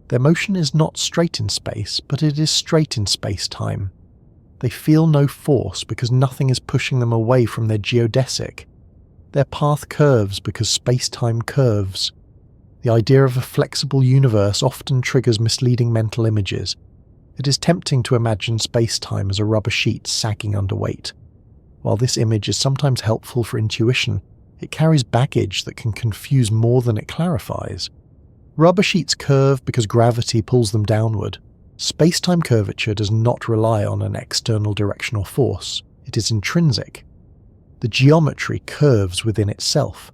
Their motion is not straight in space, but it is straight in space-time. They feel no force because nothing is pushing them away from their geodesic. Their path curves because space-time curves. The idea of a flexible universe often triggers misleading mental images. It is tempting to imagine space-time as a rubber sheet sagging under weight. While this image is sometimes helpful for intuition, it carries baggage that can confuse more than it clarifies. Rubber sheets curve because gravity pulls them downward. Space-time curvature does not rely on an external directional force. It is intrinsic. The geometry curves within itself.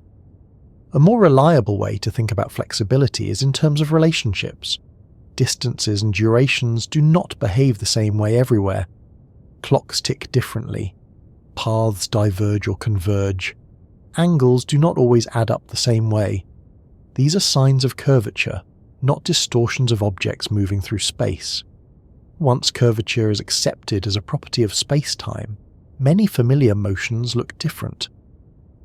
A more reliable way to think about flexibility is in terms of relationships. Distances and durations do not behave the same way everywhere. Clocks tick differently. Paths diverge or converge. Angles do not always add up the same way. These are signs of curvature, not distortions of objects moving through space. Once curvature is accepted as a property of space-time, many familiar motions look different.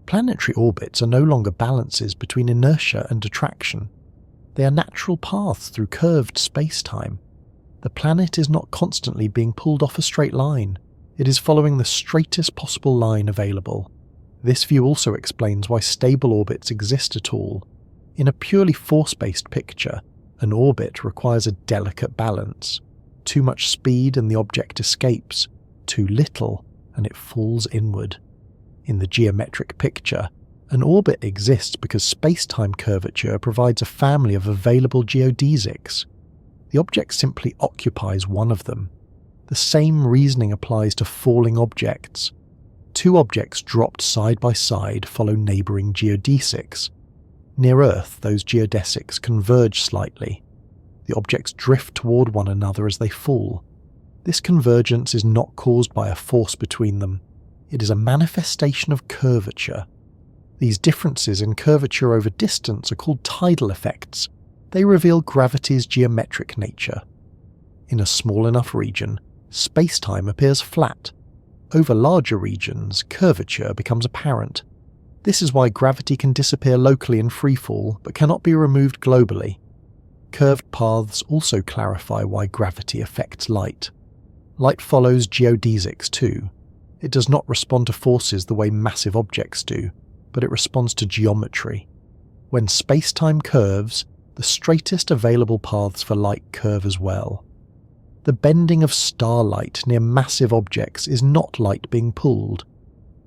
Planetary orbits are no longer balances between inertia and attraction. They are natural paths through curved space-time. The planet is not constantly being pulled off a straight line. It is following the straightest possible line available. This view also explains why stable orbits exist at all. In a purely force-based picture, an orbit requires a delicate balance. Too much speed and the object escapes. Too little and it falls inward. In the geometric picture, an orbit exists because space-time curvature provides a family of available geodesics. The object simply occupies one of them. The same reasoning applies to falling objects. Two objects dropped side by side follow neighbouring geodesics. Near Earth, those geodesics converge slightly. The objects drift toward one another as they fall. This convergence is not caused by a force between them. It is a manifestation of curvature. These differences in curvature over distance are called tidal effects. They reveal gravity's geometric nature. In a small enough region, space-time appears flat. Over larger regions, curvature becomes apparent. This is why gravity can disappear locally in freefall, but cannot be removed globally. Curved paths also clarify why gravity affects light. Light follows geodesics too. It does not respond to forces the way massive objects do, but it responds to geometry. When space-time curves, the straightest available paths for light curve as well. The bending of starlight near massive objects is not light being pulled.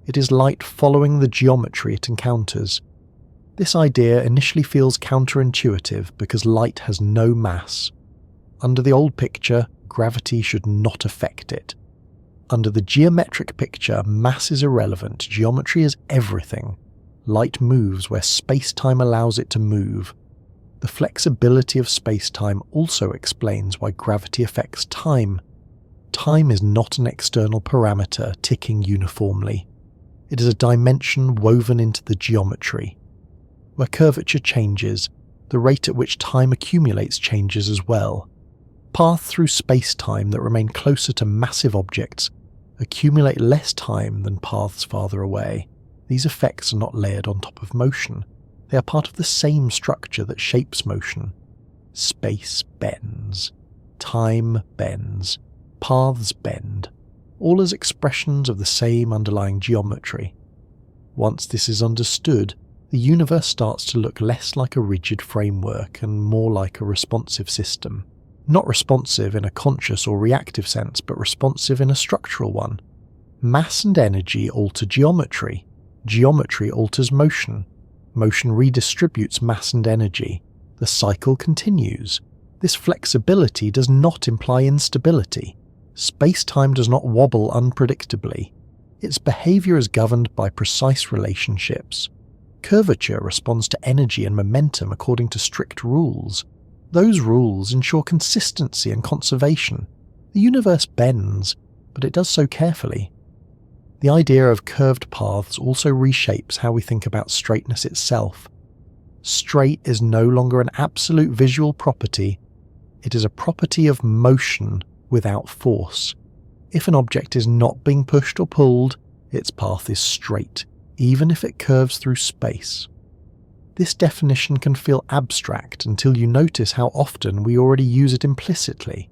It is light following the geometry it encounters. This idea initially feels counterintuitive because light has no mass. Under the old picture, gravity should not affect it. Under the geometric picture, mass is irrelevant, geometry is everything. Light moves where space-time allows it to move. The flexibility of space-time also explains why gravity affects time. Time is not an external parameter ticking uniformly. It is a dimension woven into the geometry. Where curvature changes, the rate at which time accumulates changes as well. Paths through space-time that remain closer to massive objects accumulate less time than paths farther away. These effects are not layered on top of motion. They are part of the same structure that shapes motion. Space bends. Time bends. Paths bend. All as expressions of the same underlying geometry. Once this is understood, the universe starts to look less like a rigid framework and more like a responsive system. Not responsive in a conscious or reactive sense, but responsive in a structural one. Mass and energy alter geometry. Geometry alters motion. Motion redistributes mass and energy. The cycle continues. This flexibility does not imply instability. Space-time does not wobble unpredictably. Its behavior is governed by precise relationships. Curvature responds to energy and momentum according to strict rules. Those rules ensure consistency and conservation. The universe bends, but it does so carefully. The idea of curved paths also reshapes how we think about straightness itself. Straight is no longer an absolute visual property. It is a property of motion without force. If an object is not being pushed or pulled, its path is straight, even if it curves through space. This definition can feel abstract until you notice how often we already use it implicitly.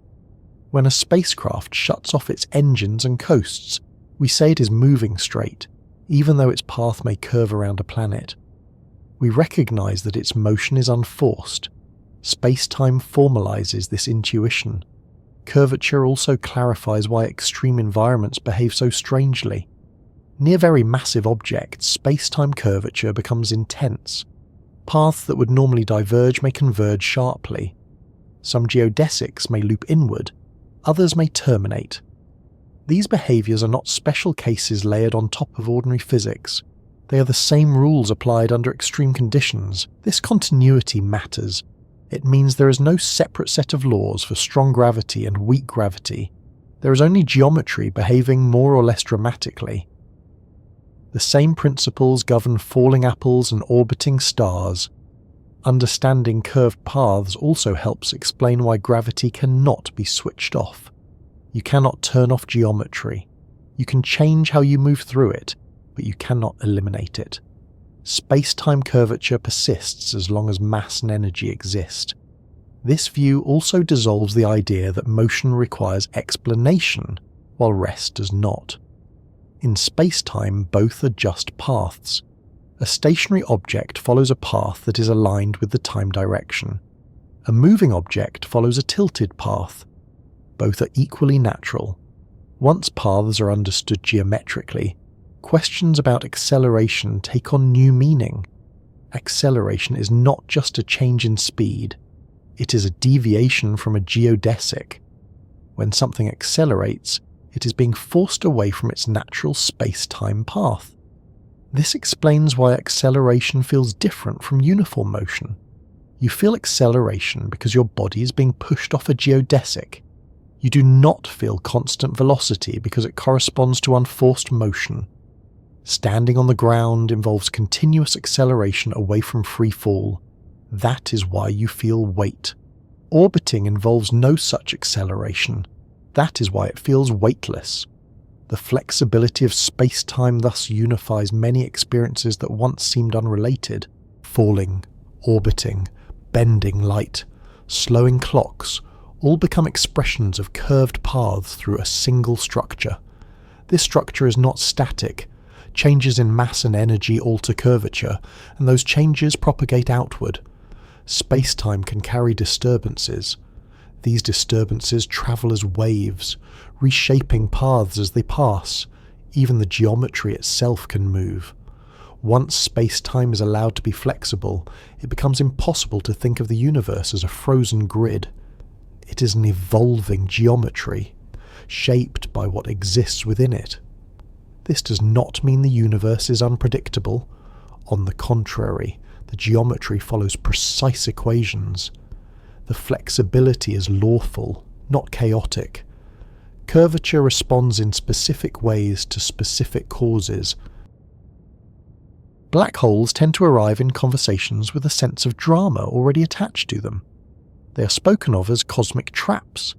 When a spacecraft shuts off its engines and coasts, we say it is moving straight, even though its path may curve around a planet. We recognize that its motion is unforced. Space-time formalizes this intuition. Curvature also clarifies why extreme environments behave so strangely. Near very massive objects, space-time curvature becomes intense. Paths that would normally diverge may converge sharply. Some geodesics may loop inward, others may terminate. These behaviours are not special cases layered on top of ordinary physics. They are the same rules applied under extreme conditions. This continuity matters. It means there is no separate set of laws for strong gravity and weak gravity. There is only geometry behaving more or less dramatically. The same principles govern falling apples and orbiting stars. Understanding curved paths also helps explain why gravity cannot be switched off. You cannot turn off geometry. You can change how you move through it, but you cannot eliminate it. Space-time curvature persists as long as mass and energy exist. This view also dissolves the idea that motion requires explanation, while rest does not. In space-time, both are just paths. A stationary object follows a path that is aligned with the time direction. A moving object follows a tilted path. Both are equally natural. Once paths are understood geometrically, questions about acceleration take on new meaning. Acceleration is not just a change in speed. It is a deviation from a geodesic. When something accelerates, it is being forced away from its natural space-time path. This explains why acceleration feels different from uniform motion. You feel acceleration because your body is being pushed off a geodesic. You do not feel constant velocity because it corresponds to unforced motion. Standing on the ground involves continuous acceleration away from free fall. That is why you feel weight. Orbiting involves no such acceleration. That is why it feels weightless. The flexibility of space-time thus unifies many experiences that once seemed unrelated. Falling, orbiting, bending light, slowing clocks, all become expressions of curved paths through a single structure. This structure is not static. Changes in mass and energy alter curvature, and those changes propagate outward. Space-time can carry disturbances. These disturbances travel as waves, reshaping paths as they pass. Even the geometry itself can move. Once space-time is allowed to be flexible, it becomes impossible to think of the universe as a frozen grid. It is an evolving geometry, shaped by what exists within it. This does not mean the universe is unpredictable. On the contrary, the geometry follows precise equations. The flexibility is lawful, not chaotic. Curvature responds in specific ways to specific causes. Black holes tend to arrive in conversations with a sense of drama already attached to them. They are spoken of as cosmic traps,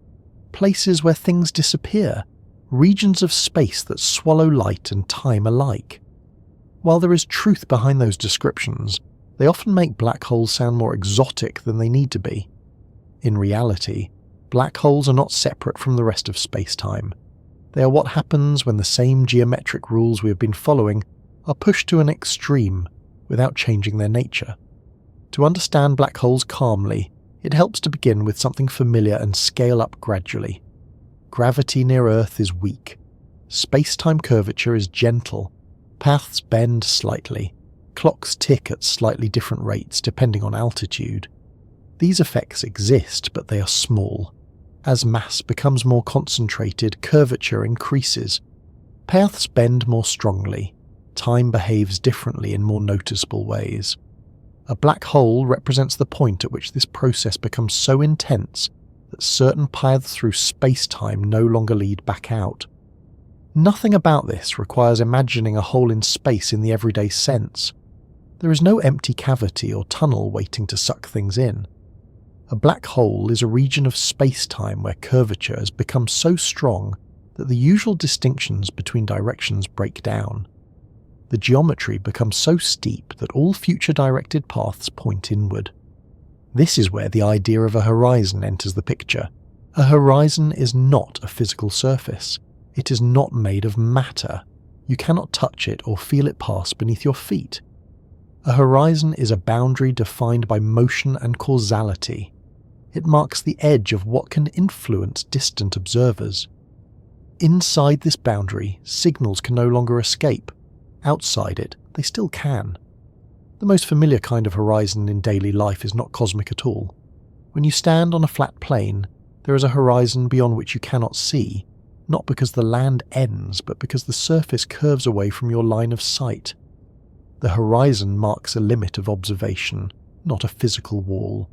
places where things disappear, regions of space that swallow light and time alike. While there is truth behind those descriptions, they often make black holes sound more exotic than they need to be. In reality, black holes are not separate from the rest of space-time. They are what happens when the same geometric rules we have been following are pushed to an extreme without changing their nature. To understand black holes calmly, it helps to begin with something familiar and scale up gradually. Gravity near Earth is weak. Space-time curvature is gentle. Paths bend slightly. Clocks tick at slightly different rates depending on altitude. These effects exist, but they are small. As mass becomes more concentrated, curvature increases. Paths bend more strongly. Time behaves differently in more noticeable ways. A black hole represents the point at which this process becomes so intense that certain paths through space-time no longer lead back out. Nothing about this requires imagining a hole in space in the everyday sense. There is no empty cavity or tunnel waiting to suck things in. A black hole is a region of space-time where curvature has become so strong that the usual distinctions between directions break down. the geometry becomes so steep that all future directed paths point inward. This is where the idea of a horizon enters the picture. A horizon is not a physical surface. It is not made of matter. You cannot touch it or feel it pass beneath your feet. A horizon is a boundary defined by motion and causality. It marks the edge of what can influence distant observers. Inside this boundary, signals can no longer escape. Outside it, they still can. The most familiar kind of horizon in daily life is not cosmic at all. When you stand on a flat plain, there is a horizon beyond which you cannot see, not because the land ends, but because the surface curves away from your line of sight. The horizon marks a limit of observation, not a physical wall.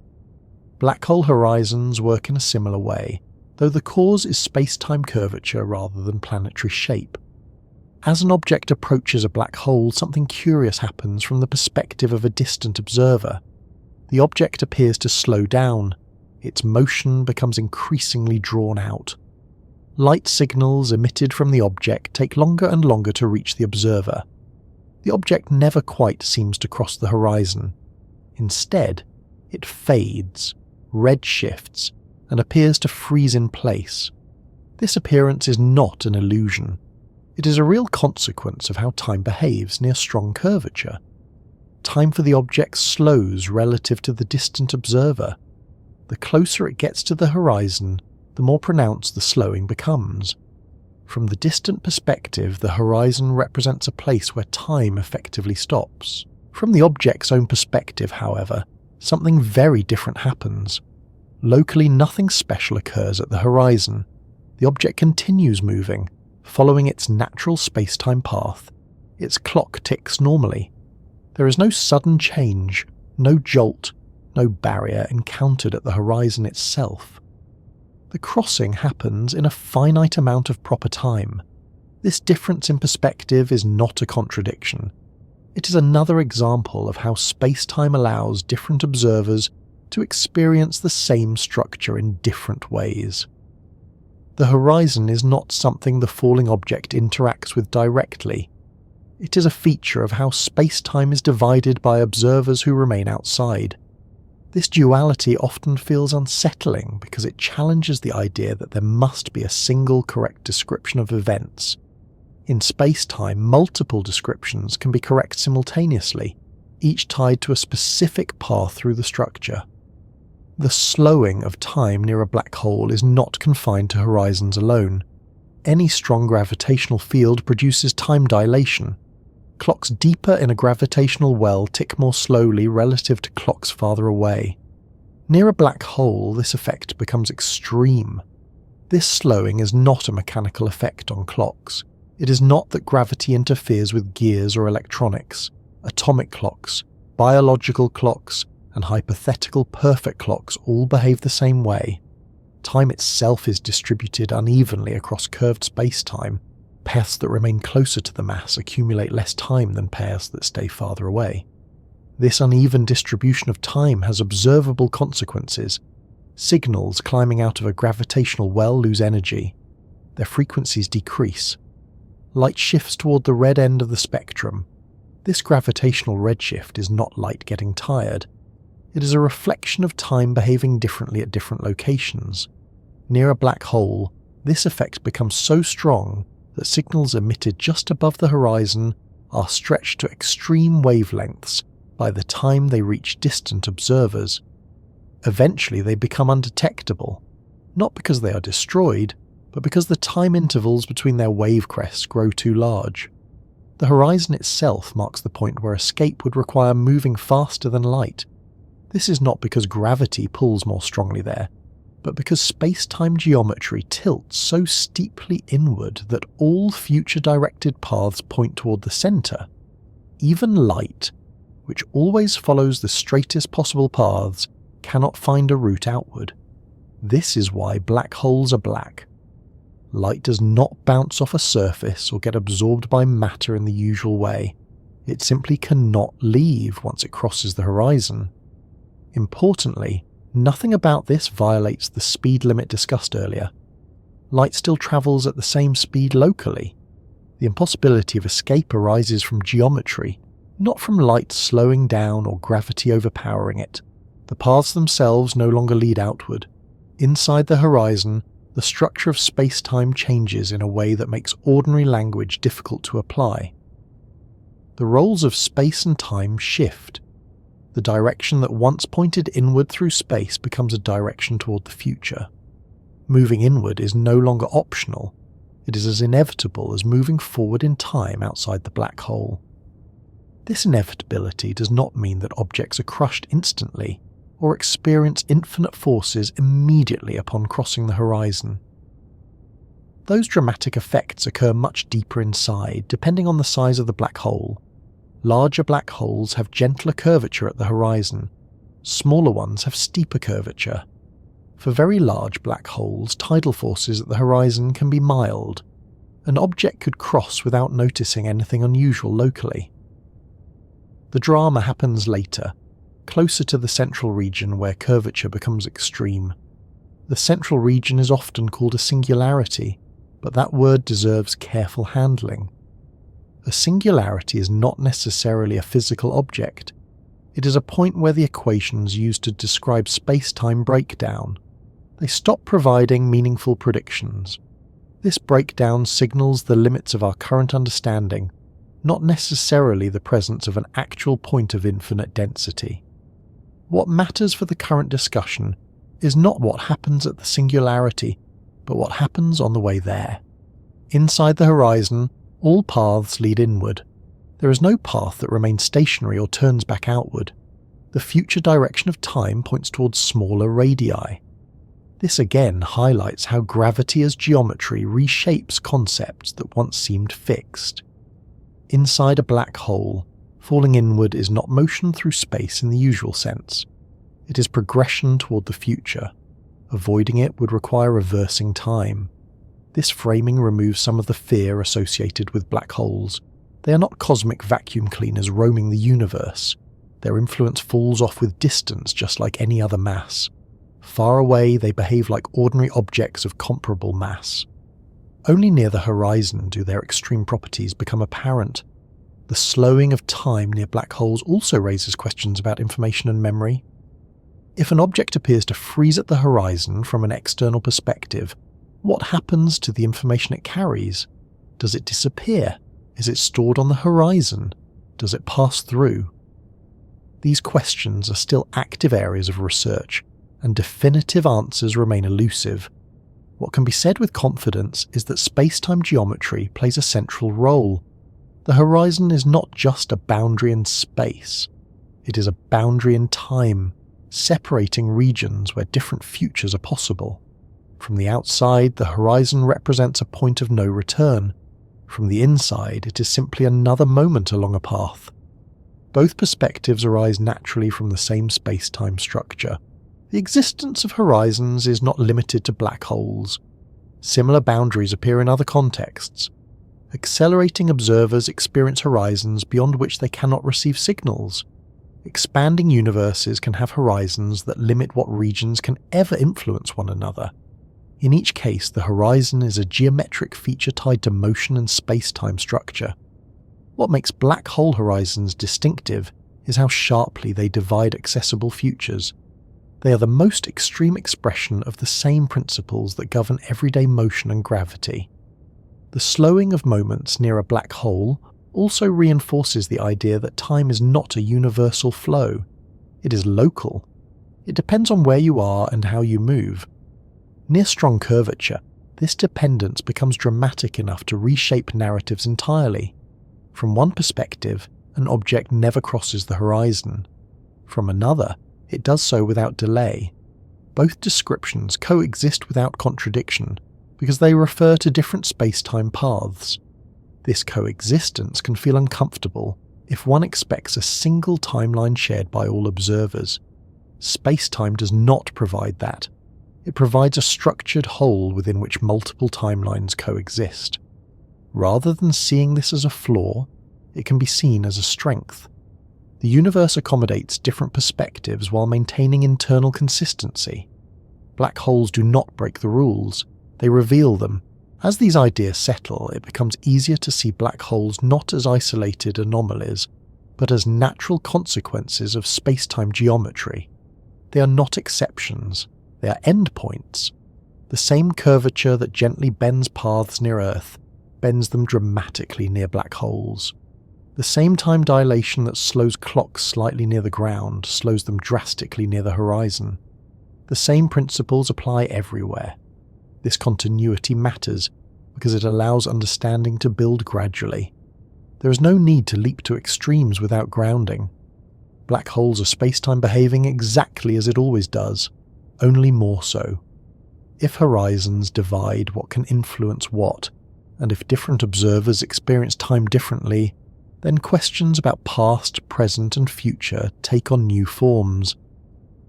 Black hole horizons work in a similar way, though the cause is space-time curvature rather than planetary shape. As an object approaches a black hole, something curious happens from the perspective of a distant observer. The object appears to slow down. Its motion becomes increasingly drawn out. Light signals emitted from the object take longer and longer to reach the observer. The object never quite seems to cross the horizon. Instead, it fades, redshifts, and appears to freeze in place. This appearance is not an illusion. It is a real consequence of how time behaves near strong curvature. Time for the object slows relative to the distant observer. The closer it gets to the horizon, the more pronounced the slowing becomes. From the distant perspective, the horizon represents a place where time effectively stops. From the object's own perspective, however, something very different happens. Locally, nothing special occurs at the horizon. The object continues moving, following its natural space-time path. Its clock ticks normally. There is no sudden change, no jolt, no barrier encountered at the horizon itself. The crossing happens in a finite amount of proper time. This difference in perspective is not a contradiction. It is another example of how space-time allows different observers to experience the same structure in different ways. The horizon is not something the falling object interacts with directly. It is a feature of how space-time is divided by observers who remain outside. This duality often feels unsettling because it challenges the idea that there must be a single correct description of events. In space-time, multiple descriptions can be correct simultaneously, each tied to a specific path through the structure. The slowing of time near a black hole is not confined to horizons alone. Any strong gravitational field produces time dilation. Clocks deeper in a gravitational well tick more slowly relative to clocks farther away. Near a black hole, this effect becomes extreme. This slowing is not a mechanical effect on clocks. It is not that gravity interferes with gears or electronics. Atomic clocks, biological clocks, and hypothetical perfect clocks all behave the same way. Time itself is distributed unevenly across curved space-time. Paths that remain closer to the mass accumulate less time than paths that stay farther away. This uneven distribution of time has observable consequences. Signals climbing out of a gravitational well lose energy. Their frequencies decrease. Light shifts toward the red end of the spectrum. This gravitational redshift is not light getting tired. It is a reflection of time behaving differently at different locations. Near a black hole, this effect becomes so strong that signals emitted just above the horizon are stretched to extreme wavelengths by the time they reach distant observers. Eventually they become undetectable, not because they are destroyed, but because the time intervals between their wave crests grow too large. The horizon itself marks the point where escape would require moving faster than light. This is not because gravity pulls more strongly there, but because space-time geometry tilts so steeply inward that all future directed paths point toward the centre. Even light, which always follows the straightest possible paths, cannot find a route outward. This is why black holes are black. Light does not bounce off a surface or get absorbed by matter in the usual way. It simply cannot leave once it crosses the horizon. Importantly, nothing about this violates the speed limit discussed earlier. Light still travels at the same speed locally. The impossibility of escape arises from geometry, not from light slowing down or gravity overpowering it. The paths themselves no longer lead outward. Inside the horizon, the structure of space-time changes in a way that makes ordinary language difficult to apply. The roles of space and time shift. The direction that once pointed inward through space becomes a direction toward the future. Moving inward is no longer optional. It is as inevitable as moving forward in time outside the black hole. This inevitability does not mean that objects are crushed instantly or experience infinite forces immediately upon crossing the horizon. Those dramatic effects occur much deeper inside, depending on the size of the black hole. Larger black holes have gentler curvature at the horizon. Smaller ones have steeper curvature. For very large black holes, tidal forces at the horizon can be mild. An object could cross without noticing anything unusual locally. The drama happens later, closer to the central region where curvature becomes extreme. The central region is often called a singularity, but that word deserves careful handling. A singularity is not necessarily a physical object. It is a point where the equations used to describe space-time break down. They stop providing meaningful predictions. This breakdown signals the limits of our current understanding, not necessarily the presence of an actual point of infinite density. What matters for the current discussion is not what happens at the singularity, but what happens on the way there. Inside the horizon, all paths lead inward. There is no path that remains stationary or turns back outward. The future direction of time points towards smaller radii. This again highlights how gravity as geometry reshapes concepts that once seemed fixed. Inside a black hole, falling inward is not motion through space in the usual sense. It is progression toward the future. Avoiding it would require reversing time. This framing removes some of the fear associated with black holes. They are not cosmic vacuum cleaners roaming the universe. Their influence falls off with distance just like any other mass. Far away, they behave like ordinary objects of comparable mass. Only near the horizon do their extreme properties become apparent. The slowing of time near black holes also raises questions about information and memory. If an object appears to freeze at the horizon from an external perspective, what happens to the information it carries? Does it disappear? Is it stored on the horizon? Does it pass through? These questions are still active areas of research, and definitive answers remain elusive. What can be said with confidence is that space-time geometry plays a central role. The horizon is not just a boundary in space. It is a boundary in time, separating regions where different futures are possible. From the outside, the horizon represents a point of no return. From the inside, it is simply another moment along a path. Both perspectives arise naturally from the same space-time structure. The existence of horizons is not limited to black holes. Similar boundaries appear in other contexts. Accelerating observers experience horizons beyond which they cannot receive signals. Expanding universes can have horizons that limit what regions can ever influence one another. In each case, the horizon is a geometric feature tied to motion and space-time structure. What makes black hole horizons distinctive is how sharply they divide accessible futures. They are the most extreme expression of the same principles that govern everyday motion and gravity. The slowing of moments near a black hole also reinforces the idea that time is not a universal flow. It is local. It depends on where you are and how you move. Near strong curvature, this dependence becomes dramatic enough to reshape narratives entirely. From one perspective, an object never crosses the horizon. From another, it does so without delay. Both descriptions coexist without contradiction, because they refer to different space-time paths. This coexistence can feel uncomfortable if one expects a single timeline shared by all observers. Space-time does not provide that. It provides a structured whole within which multiple timelines coexist. Rather than seeing this as a flaw, it can be seen as a strength. The universe accommodates different perspectives while maintaining internal consistency. Black holes do not break the rules, they reveal them. As these ideas settle, it becomes easier to see black holes not as isolated anomalies, but as natural consequences of space-time geometry. They are not exceptions, they are endpoints. The same curvature that gently bends paths near Earth bends them dramatically near black holes. The same time dilation that slows clocks slightly near the ground slows them drastically near the horizon. The same principles apply everywhere. This continuity matters because it allows understanding to build gradually. There is no need to leap to extremes without grounding. Black holes are space-time behaving exactly as it always does, only more so. If horizons divide what can influence what, and if different observers experience time differently, then questions about past, present, and future take on new forms.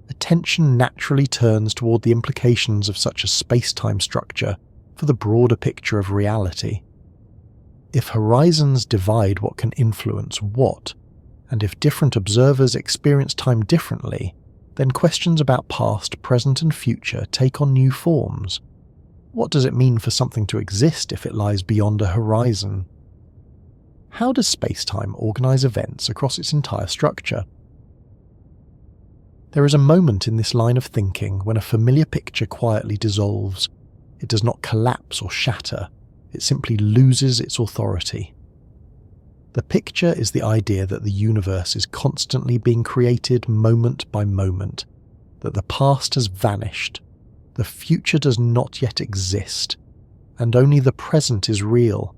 Attention naturally turns toward the implications of such a space-time structure for the broader picture of reality. If horizons divide what can influence what, and if different observers experience time differently, then questions about past, present, and future take on new forms. What does it mean for something to exist if it lies beyond a horizon? How does space-time organize events across its entire structure? There is a moment in this line of thinking when a familiar picture quietly dissolves. It does not collapse or shatter, it simply loses its authority. The picture is the idea that the universe is constantly being created moment by moment, that the past has vanished, the future does not yet exist, and only the present is real.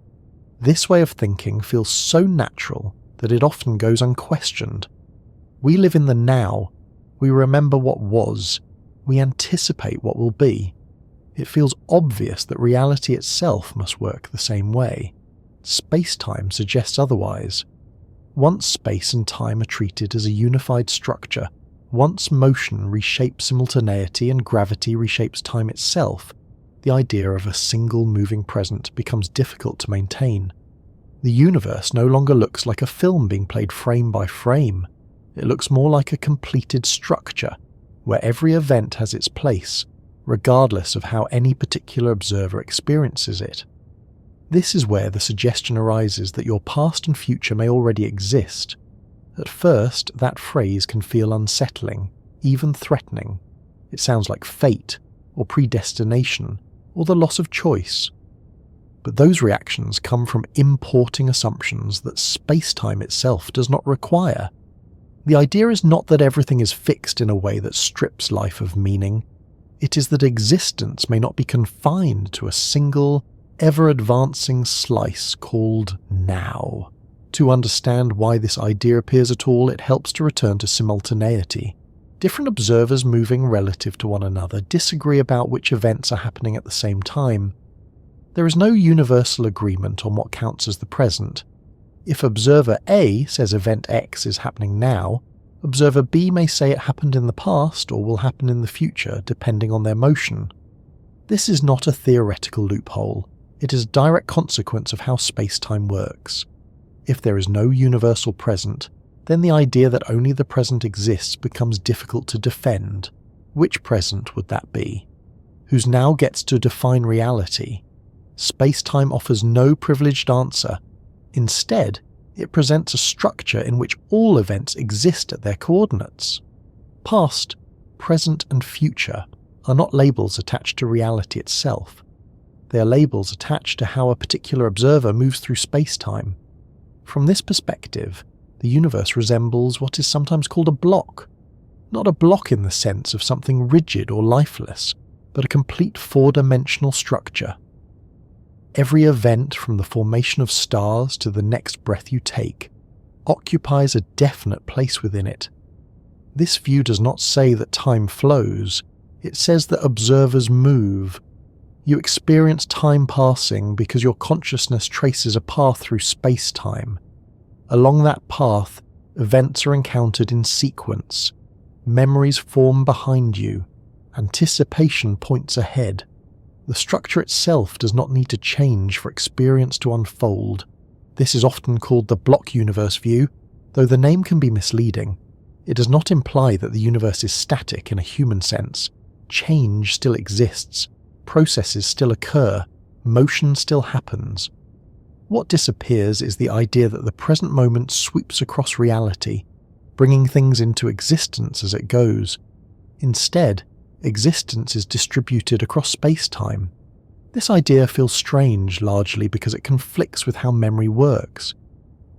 This way of thinking feels so natural that it often goes unquestioned. We live in the now, we remember what was, we anticipate what will be. It feels obvious that reality itself must work the same way. Space-time suggests otherwise. Once space and time are treated as a unified structure, once motion reshapes simultaneity and gravity reshapes time itself, the idea of a single moving present becomes difficult to maintain. The universe no longer looks like a film being played frame by frame. It looks more like a completed structure, where every event has its place, regardless of how any particular observer experiences it. This is where the suggestion arises that your past and future may already exist. At first, that phrase can feel unsettling, even threatening. It sounds like fate, or predestination, or the loss of choice. But those reactions come from importing assumptions that space-time itself does not require. The idea is not that everything is fixed in a way that strips life of meaning. It is that existence may not be confined to a single, ever-advancing slice called now. To understand why this idea appears at all, it helps to return to simultaneity. Different observers moving relative to one another disagree about which events are happening at the same time. There is no universal agreement on what counts as the present. If observer A says event X is happening now, observer B may say it happened in the past or will happen in the future depending on their motion. This is not a theoretical loophole. It is a direct consequence of how space-time works. If there is no universal present, then the idea that only the present exists becomes difficult to defend. Which present would that be? Whose now gets to define reality? Space-time offers no privileged answer. Instead, it presents a structure in which all events exist at their coordinates. Past, present, and future are not labels attached to reality itself. They are labels attached to how a particular observer moves through space-time. From this perspective, the universe resembles what is sometimes called a block. Not a block in the sense of something rigid or lifeless, but a complete four-dimensional structure. Every event, from the formation of stars to the next breath you take, occupies a definite place within it. This view does not say that time flows, it says that observers move. You experience time passing because your consciousness traces a path through space-time. Along that path, events are encountered in sequence. Memories form behind you. Anticipation points ahead. The structure itself does not need to change for experience to unfold. This is often called the block universe view, though the name can be misleading. It does not imply that the universe is static in a human sense. Change still exists. Processes still occur. Motion still happens. What disappears is the idea that the present moment sweeps across reality, bringing things into existence as it goes. Instead, existence is distributed across space-time. This idea feels strange largely because it conflicts with how memory works.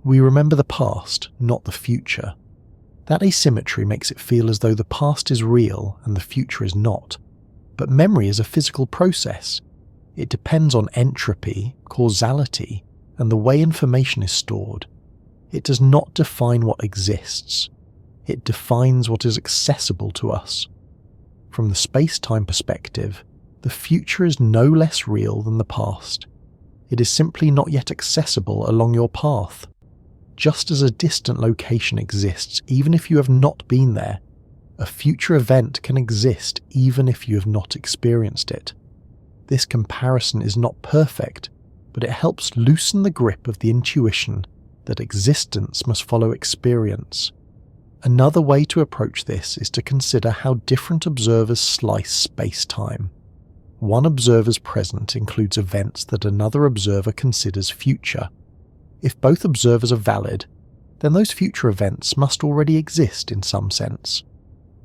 We remember the past, not the future. That asymmetry makes it feel as though the past is real and the future is not. But memory is a physical process. It depends on entropy, causality, and the way information is stored. It does not define what exists. It defines what is accessible to us. From the space-time perspective, the future is no less real than the past. It is simply not yet accessible along your path. Just as a distant location exists even if you have not been there, a future event can exist even if you have not experienced it. This comparison is not perfect, but it helps loosen the grip of the intuition that existence must follow experience. Another way to approach this is to consider how different observers slice space-time. One observer's present includes events that another observer considers future. If both observers are valid, then those future events must already exist in some sense.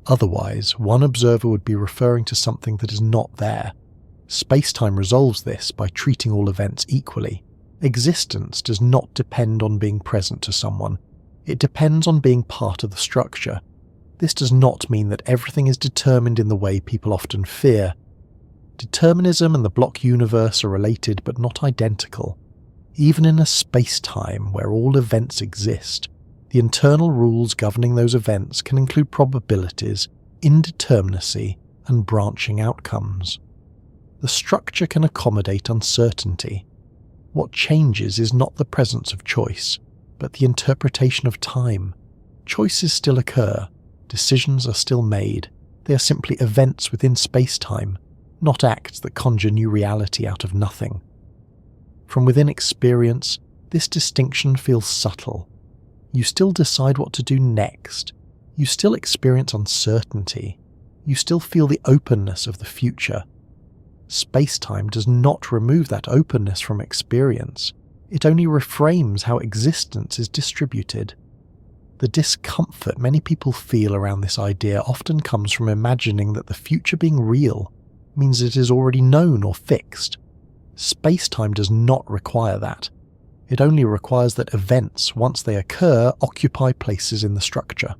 Otherwise, one observer would be referring to something that is not there. Space-time resolves this by treating all events equally. Existence does not depend on being present to someone. It depends on being part of the structure. This does not mean that everything is determined in the way people often fear. Determinism and the block universe are related but not identical. Even in a space-time where all events exist, the internal rules governing those events can include probabilities, indeterminacy, and branching outcomes. The structure can accommodate uncertainty. What changes is not the presence of choice, but the interpretation of time. Choices still occur, decisions are still made, they are simply events within space-time, not acts that conjure new reality out of nothing. From within experience, this distinction feels subtle. You still decide what to do next. You still experience uncertainty. You still feel the openness of the future. Space-time does not remove that openness from experience. It only reframes how existence is distributed. The discomfort many people feel around this idea often comes from imagining that the future being real means it is already known or fixed. Space-time does not require that. It only requires that events, once they occur, occupy places in the structure.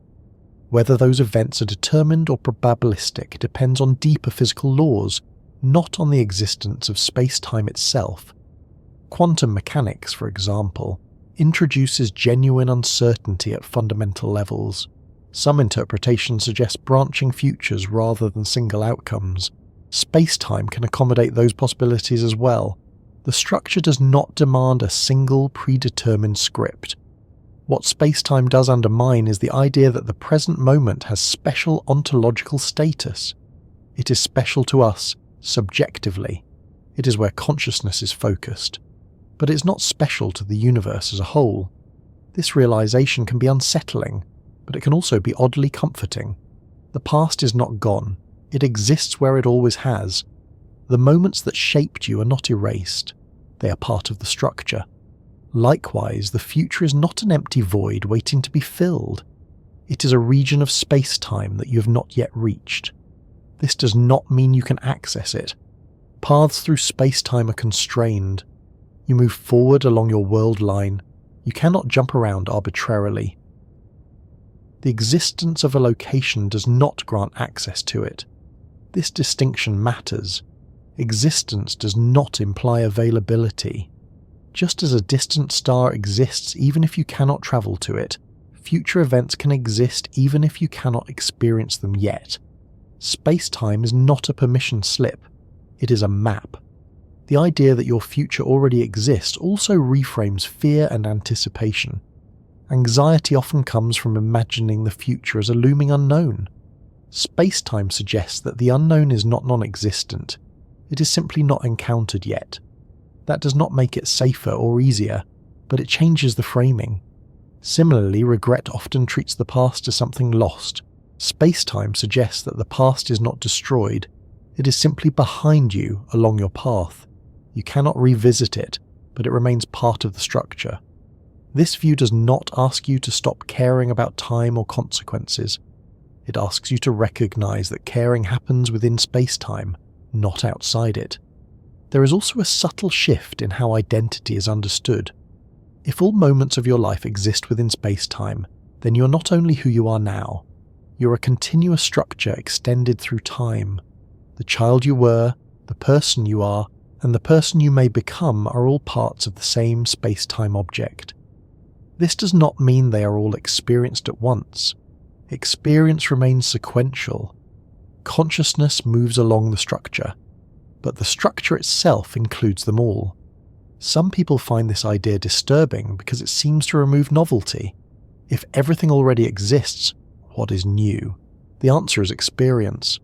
Whether those events are determined or probabilistic depends on deeper physical laws, not on the existence of space-time itself. Quantum mechanics, for example, introduces genuine uncertainty at fundamental levels. Some interpretations suggest branching futures rather than single outcomes. Space-time can accommodate those possibilities as well. The structure does not demand a single predetermined script. What space-time does undermine is the idea that the present moment has special ontological status. It is special to us, subjectively. It is where consciousness is focused. But it's not special to the universe as a whole. This realization can be unsettling, but it can also be oddly comforting. The past is not gone. It exists where it always has. The moments that shaped you are not erased. They are part of the structure. Likewise, the future is not an empty void waiting to be filled. It is a region of space-time that you have not yet reached. This does not mean you can access it. Paths through space-time are constrained. You move forward along your world line. You cannot jump around arbitrarily. The existence of a location does not grant access to it. This distinction matters. Existence does not imply availability. Just as a distant star exists even if you cannot travel to it, future events can exist even if you cannot experience them yet. Space-time is not a permission slip. It is a map. The idea that your future already exists also reframes fear and anticipation. Anxiety often comes from imagining the future as a looming unknown. Space-time suggests that the unknown is not non-existent. It is simply not encountered yet. That does not make it safer or easier, but it changes the framing. Similarly, regret often treats the past as something lost. Space-time suggests that the past is not destroyed. It is simply behind you along your path. You cannot revisit it, but it remains part of the structure. This view does not ask you to stop caring about time or consequences. It asks you to recognize that caring happens within space-time, not outside it. There is also a subtle shift in how identity is understood. If all moments of your life exist within space-time, then you're not only who you are now, you're a continuous structure extended through time. The child you were, the person you are, and the person you may become are all parts of the same space-time object. This does not mean they are all experienced at once. Experience remains sequential. Consciousness moves along the structure, but the structure itself includes them all. Some people find this idea disturbing because it seems to remove novelty. If everything already exists, what is new? The answer is experience.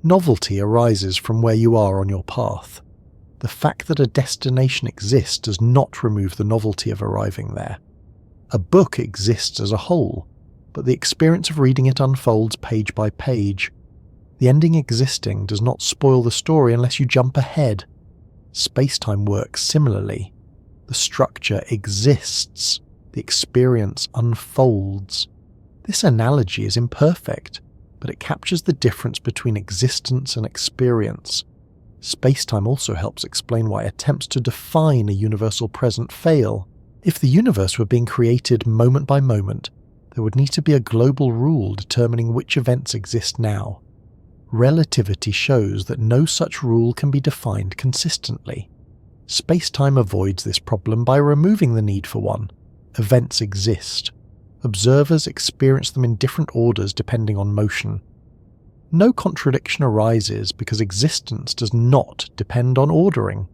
Novelty arises from where you are on your path. The fact that a destination exists does not remove the novelty of arriving there. A book exists as a whole, but the experience of reading it unfolds page by page. The ending existing does not spoil the story unless you jump ahead. Space-time works similarly. The structure exists. The experience unfolds. This analogy is imperfect, but it captures the difference between existence and experience. Space-time also helps explain why attempts to define a universal present fail. If the universe were being created moment by moment, there would need to be a global rule determining which events exist now. Relativity shows that no such rule can be defined consistently. Space-time avoids this problem by removing the need for one. Events exist. Observers experience them in different orders depending on motion. No contradiction arises because existence does not depend on ordering.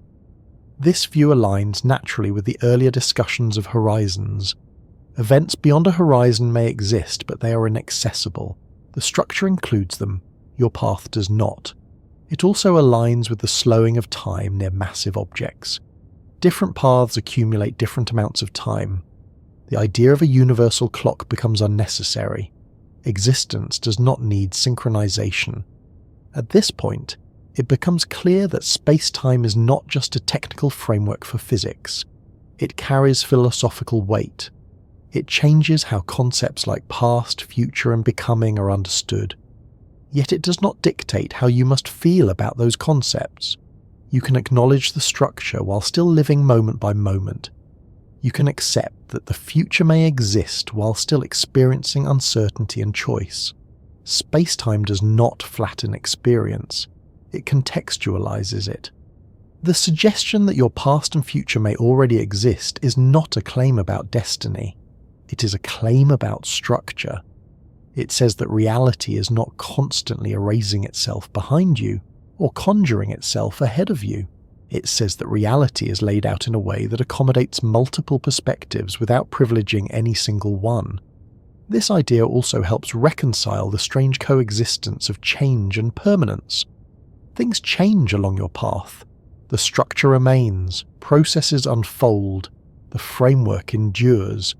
This view aligns naturally with the earlier discussions of horizons. Events beyond a horizon may exist, but they are inaccessible. The structure includes them. Your path does not. It also aligns with the slowing of time near massive objects. Different paths accumulate different amounts of time. The idea of a universal clock becomes unnecessary. Existence does not need synchronization. At this point, it becomes clear that space-time is not just a technical framework for physics. It carries philosophical weight. It changes how concepts like past, future, and becoming are understood. Yet it does not dictate how you must feel about those concepts. You can acknowledge the structure while still living moment by moment. You can accept that the future may exist while still experiencing uncertainty and choice. Space-time does not flatten experience. It contextualizes it. The suggestion that your past and future may already exist is not a claim about destiny. It is a claim about structure. It says that reality is not constantly erasing itself behind you or conjuring itself ahead of you. It says that reality is laid out in a way that accommodates multiple perspectives without privileging any single one. This idea also helps reconcile the strange coexistence of change and permanence. Things change along your path. The structure remains, processes unfold, the framework endures.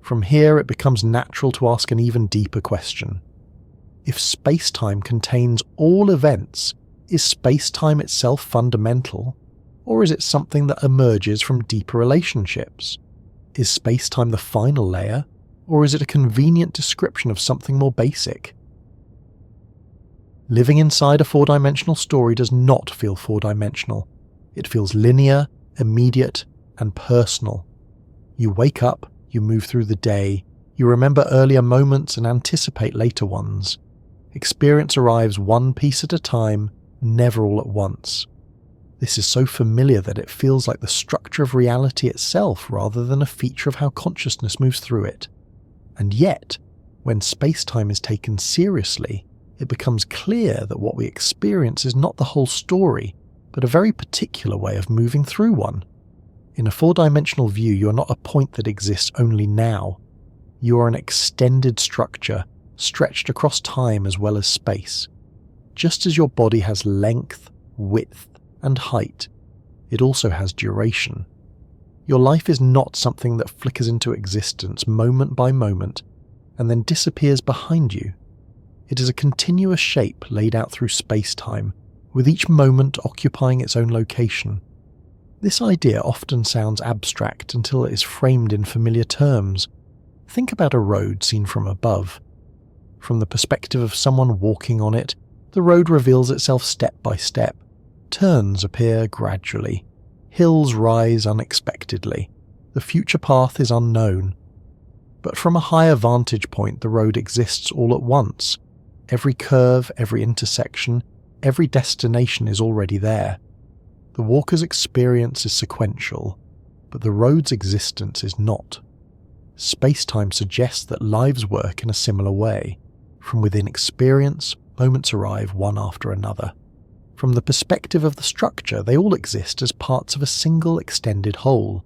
From here, it becomes natural to ask an even deeper question. If space-time contains all events, is space-time itself fundamental, or is it something that emerges from deeper relationships? Is space-time the final layer, or is it a convenient description of something more basic? Living inside a four-dimensional story does not feel four-dimensional. It feels linear, immediate, and personal. You wake up, you move through the day, you remember earlier moments and anticipate later ones. Experience arrives one piece at a time, never all at once. This is so familiar that it feels like the structure of reality itself rather than a feature of how consciousness moves through it. And yet, when space-time is taken seriously, it becomes clear that what we experience is not the whole story, but a very particular way of moving through one. In a four-dimensional view, you are not a point that exists only now. You are an extended structure, stretched across time as well as space. Just as your body has length, width, and height, it also has duration. Your life is not something that flickers into existence moment by moment and then disappears behind you. It is a continuous shape laid out through space-time, with each moment occupying its own location. This idea often sounds abstract until it is framed in familiar terms. Think about a road seen from above. From the perspective of someone walking on it, the road reveals itself step by step. Turns appear gradually. Hills rise unexpectedly. The future path is unknown. But from a higher vantage point, the road exists all at once. Every curve, every intersection, every destination is already there. The walker's experience is sequential, but the road's existence is not. Space-time suggests that lives work in a similar way. From within experience, moments arrive one after another. From the perspective of the structure, they all exist as parts of a single extended whole.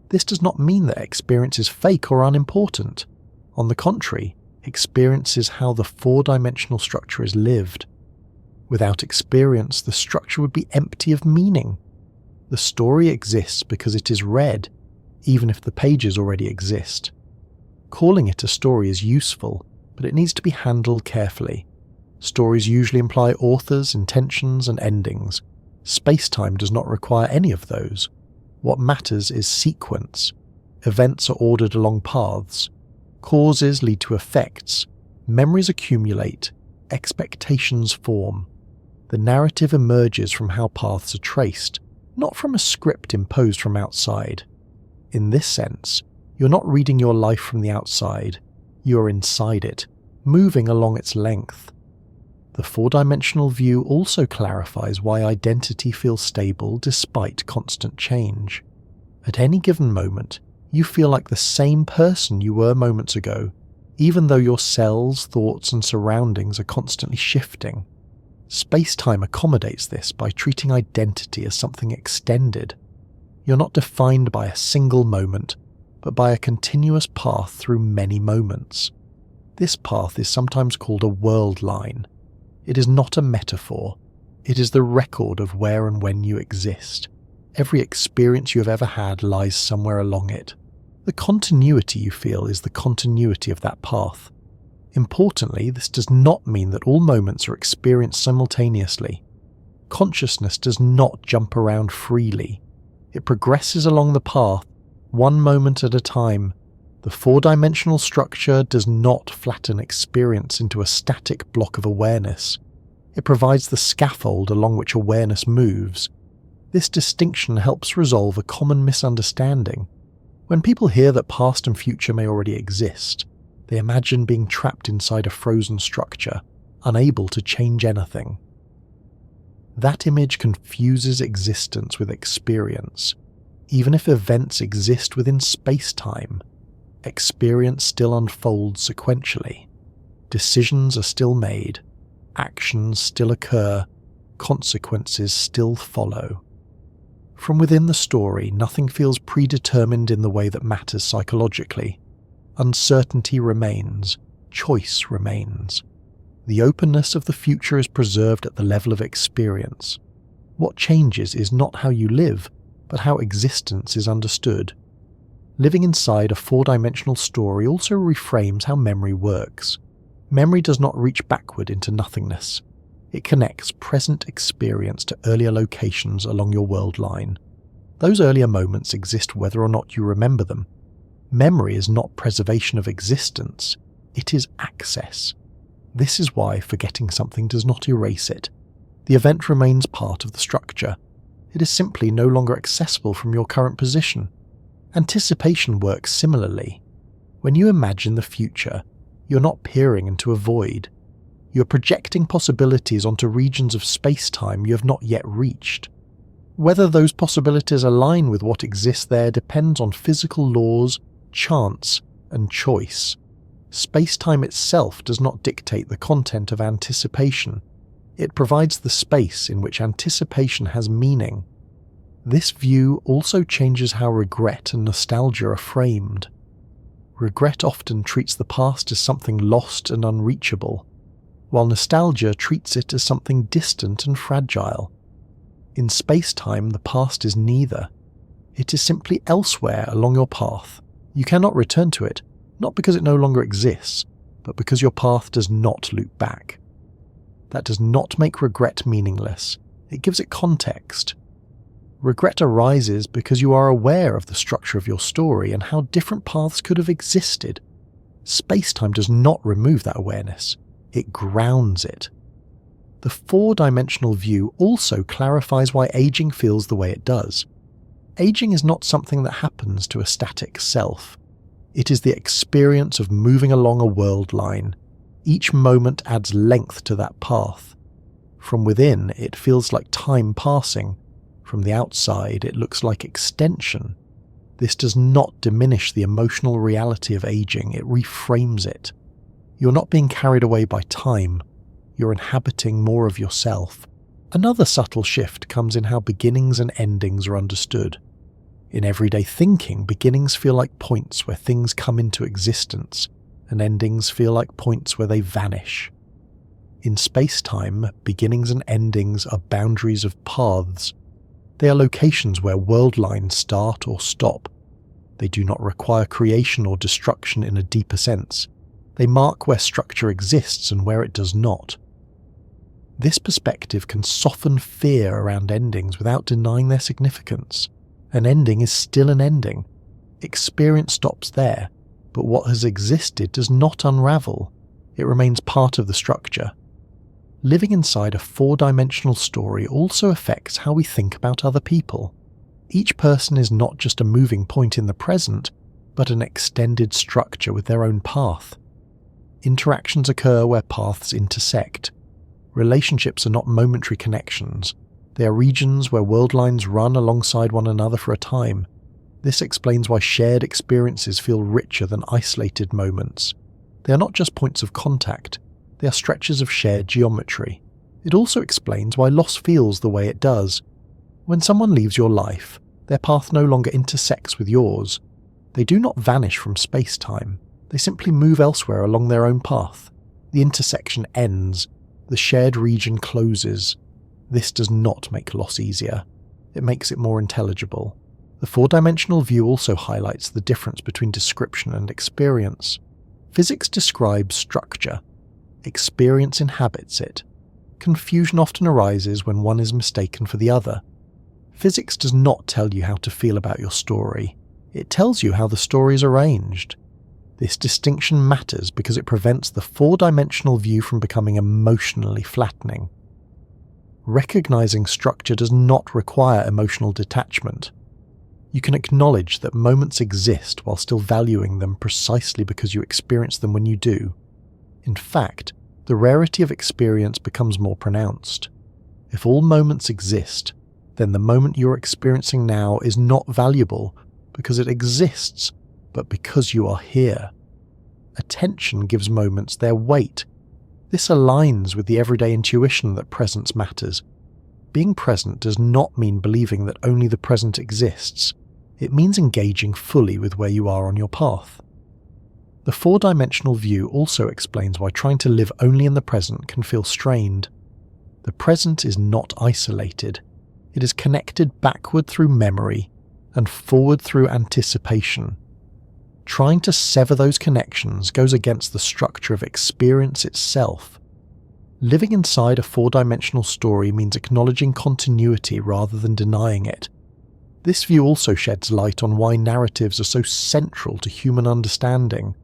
This does not mean that experience is fake or unimportant. On the contrary, experience is how the four-dimensional structure is lived. Without experience, the structure would be empty of meaning. The story exists because it is read, even if the pages already exist. Calling it a story is useful, but it needs to be handled carefully. Stories usually imply authors, intentions, and endings. Space-time does not require any of those. What matters is sequence. Events are ordered along paths. Causes lead to effects. Memories accumulate. Expectations form. The narrative emerges from how paths are traced, not from a script imposed from outside. In this sense, you're not reading your life from the outside. You're inside it, moving along its length. The four-dimensional view also clarifies why identity feels stable despite constant change. At any given moment, you feel like the same person you were moments ago, even though your cells, thoughts, and surroundings are constantly shifting. Space-time accommodates this by treating identity as something extended. You're not defined by a single moment, but by a continuous path through many moments. This path is sometimes called a world line. It is not a metaphor. It is the record of where and when you exist. Every experience you have ever had lies somewhere along it. The continuity you feel is the continuity of that path. Importantly, this does not mean that all moments are experienced simultaneously. Consciousness does not jump around freely. It progresses along the path, one moment at a time. The four-dimensional structure does not flatten experience into a static block of awareness. It provides the scaffold along which awareness moves. This distinction helps resolve a common misunderstanding. When people hear that past and future may already exist, they imagine being trapped inside a frozen structure, unable to change anything. That image confuses existence with experience. Even if events exist within space-time, experience still unfolds sequentially. Decisions are still made, actions still occur, consequences still follow. From within the story, nothing feels predetermined in the way that matters psychologically. Uncertainty remains, choice remains. The openness of the future is preserved at the level of experience. What changes is not how you live, but how existence is understood. Living inside a four-dimensional story also reframes how memory works. Memory does not reach backward into nothingness. It connects present experience to earlier locations along your world line. Those earlier moments exist whether or not you remember them. Memory is not preservation of existence, it is access. This is why forgetting something does not erase it. The event remains part of the structure. It is simply no longer accessible from your current position. Anticipation works similarly. When you imagine the future, you're not peering into a void. You're projecting possibilities onto regions of space-time you have not yet reached. Whether those possibilities align with what exists there depends on physical laws, chance, and choice. Space-time itself does not dictate the content of anticipation. It provides the space in which anticipation has meaning. This view also changes how regret and nostalgia are framed. Regret often treats the past as something lost and unreachable, while nostalgia treats it as something distant and fragile. In space-time, the past is neither. It is simply elsewhere along your path. You cannot return to it, not because it no longer exists, but because your path does not loop back. That does not make regret meaningless. It gives it context. Regret arises because you are aware of the structure of your story and how different paths could have existed. Spacetime does not remove that awareness, it grounds it. The four-dimensional view also clarifies why aging feels the way it does. Aging is not something that happens to a static self. It is the experience of moving along a world line. Each moment adds length to that path. From within, it feels like time passing. From the outside, it looks like extension. This does not diminish the emotional reality of aging, it reframes it. You're not being carried away by time, you're inhabiting more of yourself. Another subtle shift comes in how beginnings and endings are understood. In everyday thinking, beginnings feel like points where things come into existence, and endings feel like points where they vanish. In space-time, beginnings and endings are boundaries of paths. They are locations where world lines start or stop. They do not require creation or destruction in a deeper sense. They mark where structure exists and where it does not. This perspective can soften fear around endings without denying their significance. An ending is still an ending. Experience stops there, but what has existed does not unravel. It remains part of the structure. Living inside a four-dimensional story also affects how we think about other people. Each person is not just a moving point in the present, but an extended structure with their own path. Interactions occur where paths intersect. Relationships are not momentary connections. They are regions where world lines run alongside one another for a time. This explains why shared experiences feel richer than isolated moments. They are not just points of contact, they are stretches of shared geometry. It also explains why loss feels the way it does. When someone leaves your life, their path no longer intersects with yours. They do not vanish from space-time, they simply move elsewhere along their own path. The intersection ends, the shared region closes. This does not make loss easier. It makes it more intelligible. The four-dimensional view also highlights the difference between description and experience. Physics describes structure. Experience inhabits it. Confusion often arises when one is mistaken for the other. Physics does not tell you how to feel about your story. It tells you how the story is arranged. This distinction matters because it prevents the four-dimensional view from becoming emotionally flattening. Recognizing structure does not require emotional detachment. You can acknowledge that moments exist while still valuing them precisely because you experience them when you do. In fact, the rarity of experience becomes more pronounced. If all moments exist, then the moment you're experiencing now is not valuable because it exists, but because you are here. Attention gives moments their weight. This aligns with the everyday intuition that presence matters. Being present does not mean believing that only the present exists. It means engaging fully with where you are on your path. The four-dimensional view also explains why trying to live only in the present can feel strained. The present is not isolated. It is connected backward through memory and forward through anticipation. Trying to sever those connections goes against the structure of experience itself. Living inside a four-dimensional story means acknowledging continuity rather than denying it. This view also sheds light on why narratives are so central to human understanding.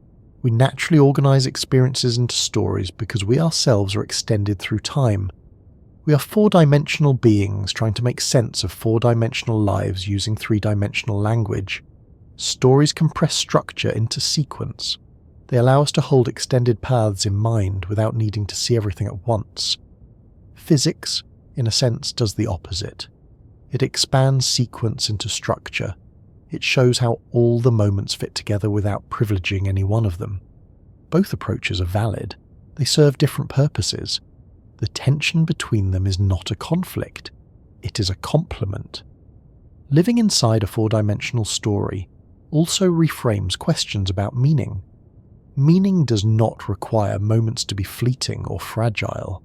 We naturally organize experiences into stories because we ourselves are extended through time. We are four-dimensional beings trying to make sense of four-dimensional lives using three-dimensional language. Stories compress structure into sequence. They allow us to hold extended paths in mind without needing to see everything at once. Physics, in a sense, does the opposite. It expands sequence into structure. It shows how all the moments fit together without privileging any one of them. Both approaches are valid. They serve different purposes. The tension between them is not a conflict. It is a complement. Living inside a four-dimensional story also reframes questions about meaning. Meaning does not require moments to be fleeting or fragile.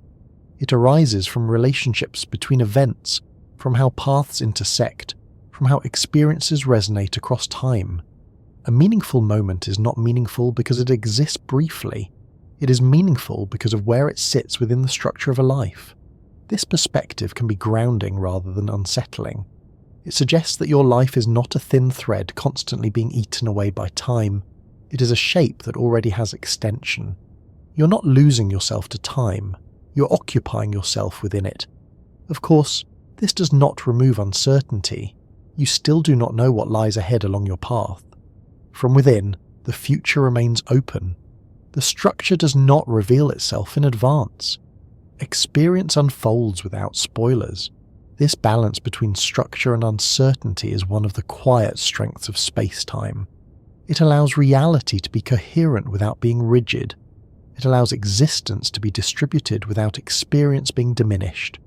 It arises from relationships between events, from how paths intersect, from how experiences resonate across time. A meaningful moment is not meaningful because it exists briefly. It is meaningful because of where it sits within the structure of a life. This perspective can be grounding rather than unsettling. It suggests that your life is not a thin thread constantly being eaten away by time. It is a shape that already has extension. You're not losing yourself to time. You're occupying yourself within it. Of course, this does not remove uncertainty. You still do not know what lies ahead along your path. From within, the future remains open. The structure does not reveal itself in advance. Experience unfolds without spoilers. This balance between structure and uncertainty is one of the quiet strengths of space-time. It allows reality to be coherent without being rigid. It allows existence to be distributed without experience being diminished.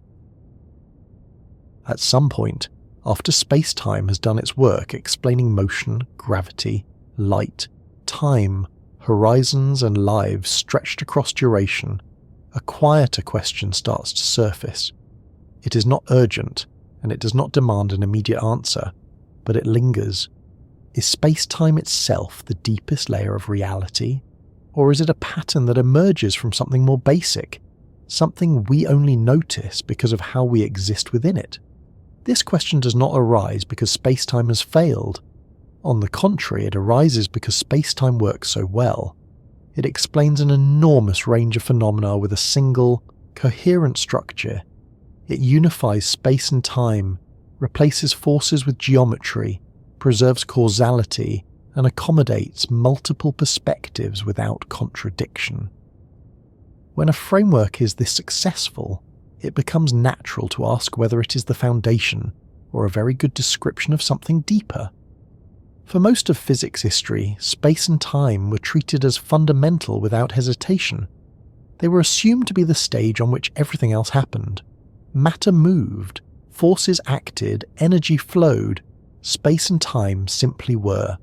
At some point, after space-time has done its work explaining motion, gravity, light, time, horizons and lives stretched across duration, a quieter question starts to surface. It is not urgent, and it does not demand an immediate answer, but it lingers. Is space-time itself the deepest layer of reality? Or is it a pattern that emerges from something more basic, something we only notice because of how we exist within it? This question does not arise because space-time has failed. On the contrary, it arises because space-time works so well. It explains an enormous range of phenomena with a single, coherent structure. It unifies space and time, replaces forces with geometry, preserves causality, and accommodates multiple perspectives without contradiction. When a framework is this successful, it becomes natural to ask whether it is the foundation or a very good description of something deeper. For most of physics history, space and time were treated as fundamental without hesitation. They were assumed to be the stage on which everything else happened. Matter moved, forces acted, energy flowed, space and time simply were.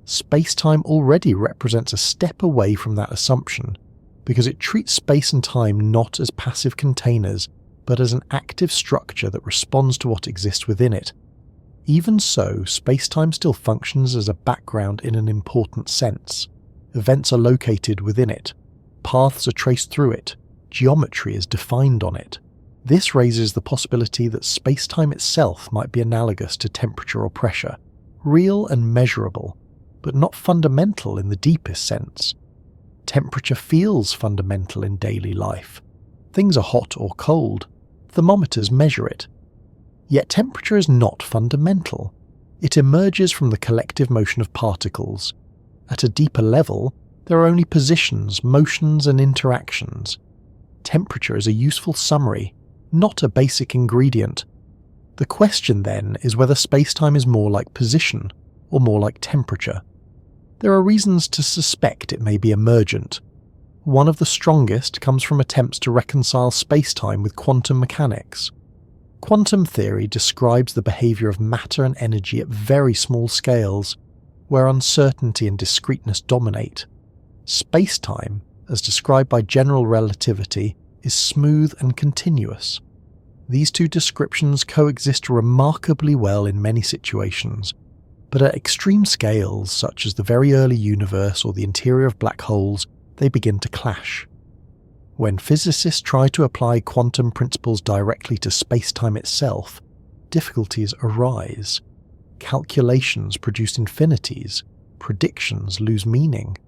Space-time already represents a step away from that assumption, because it treats space and time not as passive containers, but as an active structure that responds to what exists within it. Even so, space-time still functions as a background in an important sense. Events are located within it. Paths are traced through it. Geometry is defined on it. This raises the possibility that space-time itself might be analogous to temperature or pressure, real and measurable, but not fundamental in the deepest sense. Temperature feels fundamental in daily life. Things are hot or cold. Thermometers measure it. Yet temperature is not fundamental. It emerges from the collective motion of particles. At a deeper level, there are only positions, motions, and interactions. Temperature is a useful summary, not a basic ingredient. The question then is whether space-time is more like position or more like temperature. There are reasons to suspect it may be emergent. One of the strongest comes from attempts to reconcile space-time with quantum mechanics. Quantum theory describes the behavior of matter and energy at very small scales, where uncertainty and discreteness dominate. Space-time, as described by general relativity, is smooth and continuous. These two descriptions coexist remarkably well in many situations, but at extreme scales, such as the very early universe or the interior of black holes, they begin to clash. When physicists try to apply quantum principles directly to space-time itself, difficulties arise. Calculations produce infinities, predictions lose meaning.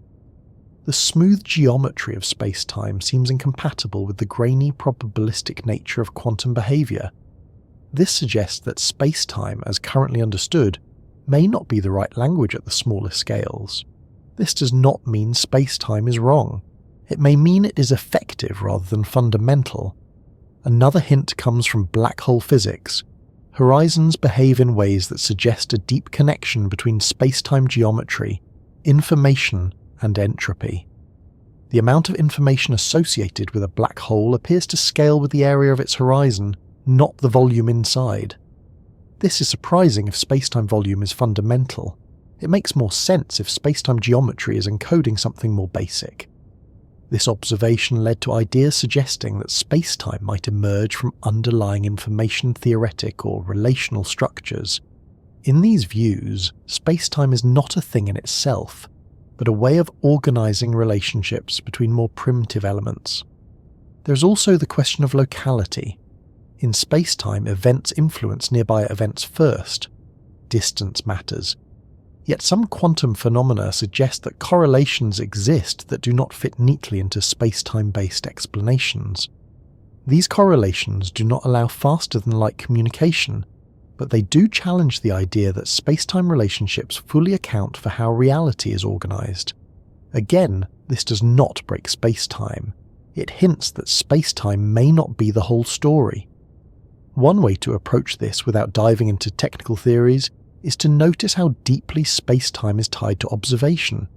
The smooth geometry of space-time seems incompatible with the grainy probabilistic nature of quantum behavior. This suggests that space-time, as currently understood, may not be the right language at the smaller scales. This does not mean space-time is wrong. It may mean it is effective rather than fundamental. Another hint comes from black hole physics. Horizons behave in ways that suggest a deep connection between space-time geometry, information, and entropy. The amount of information associated with a black hole appears to scale with the area of its horizon, not the volume inside. This is surprising if space-time volume is fundamental. It makes more sense if space-time geometry is encoding something more basic. This observation led to ideas suggesting that space-time might emerge from underlying information theoretic or relational structures. In these views, space-time is not a thing in itself, but a way of organizing relationships between more primitive elements. There's also the question of locality. In spacetime, events influence nearby events first. Distance matters. Yet some quantum phenomena suggest that correlations exist that do not fit neatly into spacetime-based explanations. These correlations do not allow faster-than-light communication, but they do challenge the idea that spacetime relationships fully account for how reality is organized. Again, this does not break spacetime. It hints that spacetime may not be the whole story. One way to approach this without diving into technical theories is to notice how deeply spacetime is tied to observation.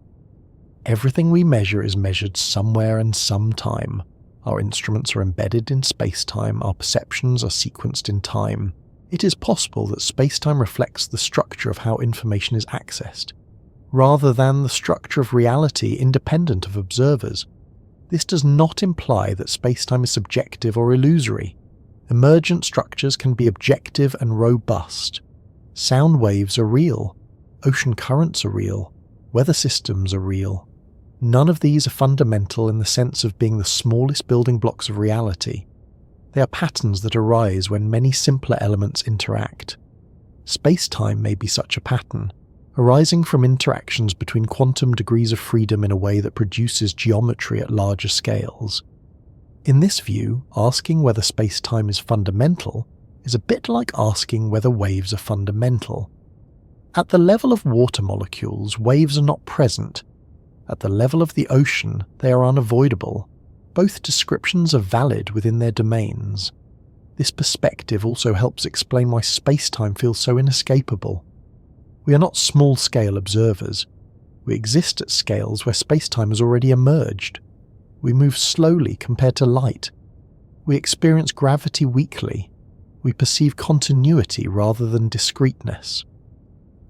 Everything we measure is measured somewhere and sometime. Our instruments are embedded in spacetime, our perceptions are sequenced in time. It is possible that spacetime reflects the structure of how information is accessed, rather than the structure of reality independent of observers. This does not imply that spacetime is subjective or illusory. Emergent structures can be objective and robust. Sound waves are real. Ocean currents are real. Weather systems are real. None of these are fundamental in the sense of being the smallest building blocks of reality. They are patterns that arise when many simpler elements interact. Spacetime may be such a pattern, arising from interactions between quantum degrees of freedom in a way that produces geometry at larger scales. In this view, asking whether spacetime is fundamental is a bit like asking whether waves are fundamental. At the level of water molecules, waves are not present. At the level of the ocean, they are unavoidable. Both descriptions are valid within their domains. This perspective also helps explain why spacetime feels so inescapable. We are not small-scale observers. We exist at scales where spacetime has already emerged. We move slowly compared to light. We experience gravity weakly. We perceive continuity rather than discreteness.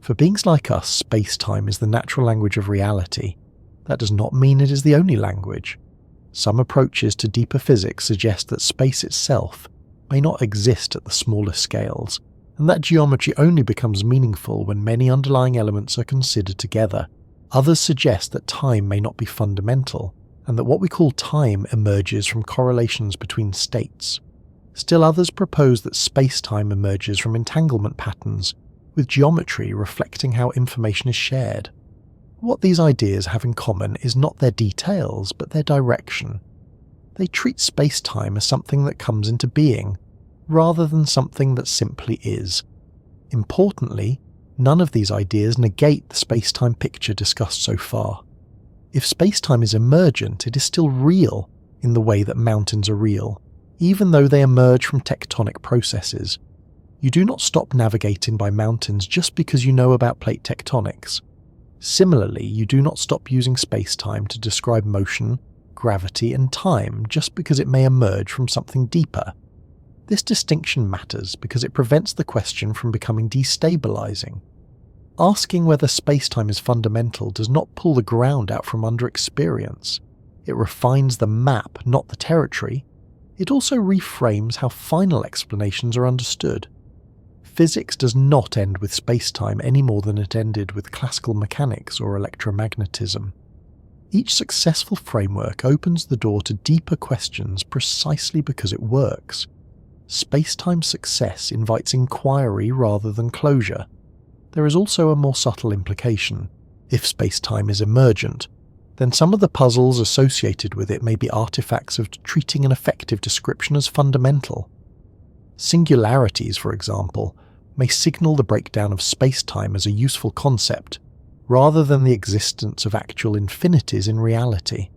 For beings like us, spacetime is the natural language of reality. That does not mean it is the only language. Some approaches to deeper physics suggest that space itself may not exist at the smallest scales, and that geometry only becomes meaningful when many underlying elements are considered together. Others suggest that time may not be fundamental, and that what we call time emerges from correlations between states. Still others propose that spacetime emerges from entanglement patterns, with geometry reflecting how information is shared. What these ideas have in common is not their details, but their direction. They treat spacetime as something that comes into being, rather than something that simply is. Importantly, none of these ideas negate the spacetime picture discussed so far. If spacetime is emergent, it is still real in the way that mountains are real, even though they emerge from tectonic processes. You do not stop navigating by mountains just because you know about plate tectonics. Similarly, you do not stop using spacetime to describe motion, gravity, and time just because it may emerge from something deeper. This distinction matters because it prevents the question from becoming destabilizing. Asking whether spacetime is fundamental does not pull the ground out from under experience. It refines the map, not the territory. It also reframes how final explanations are understood. Physics does not end with spacetime any more than it ended with classical mechanics or electromagnetism. Each successful framework opens the door to deeper questions precisely because it works. Spacetime success invites inquiry rather than closure. There is also a more subtle implication. If spacetime is emergent, then some of the puzzles associated with it may be artifacts of treating an effective description as fundamental. Singularities, for example, may signal the breakdown of spacetime as a useful concept, rather than the existence of actual infinities in reality.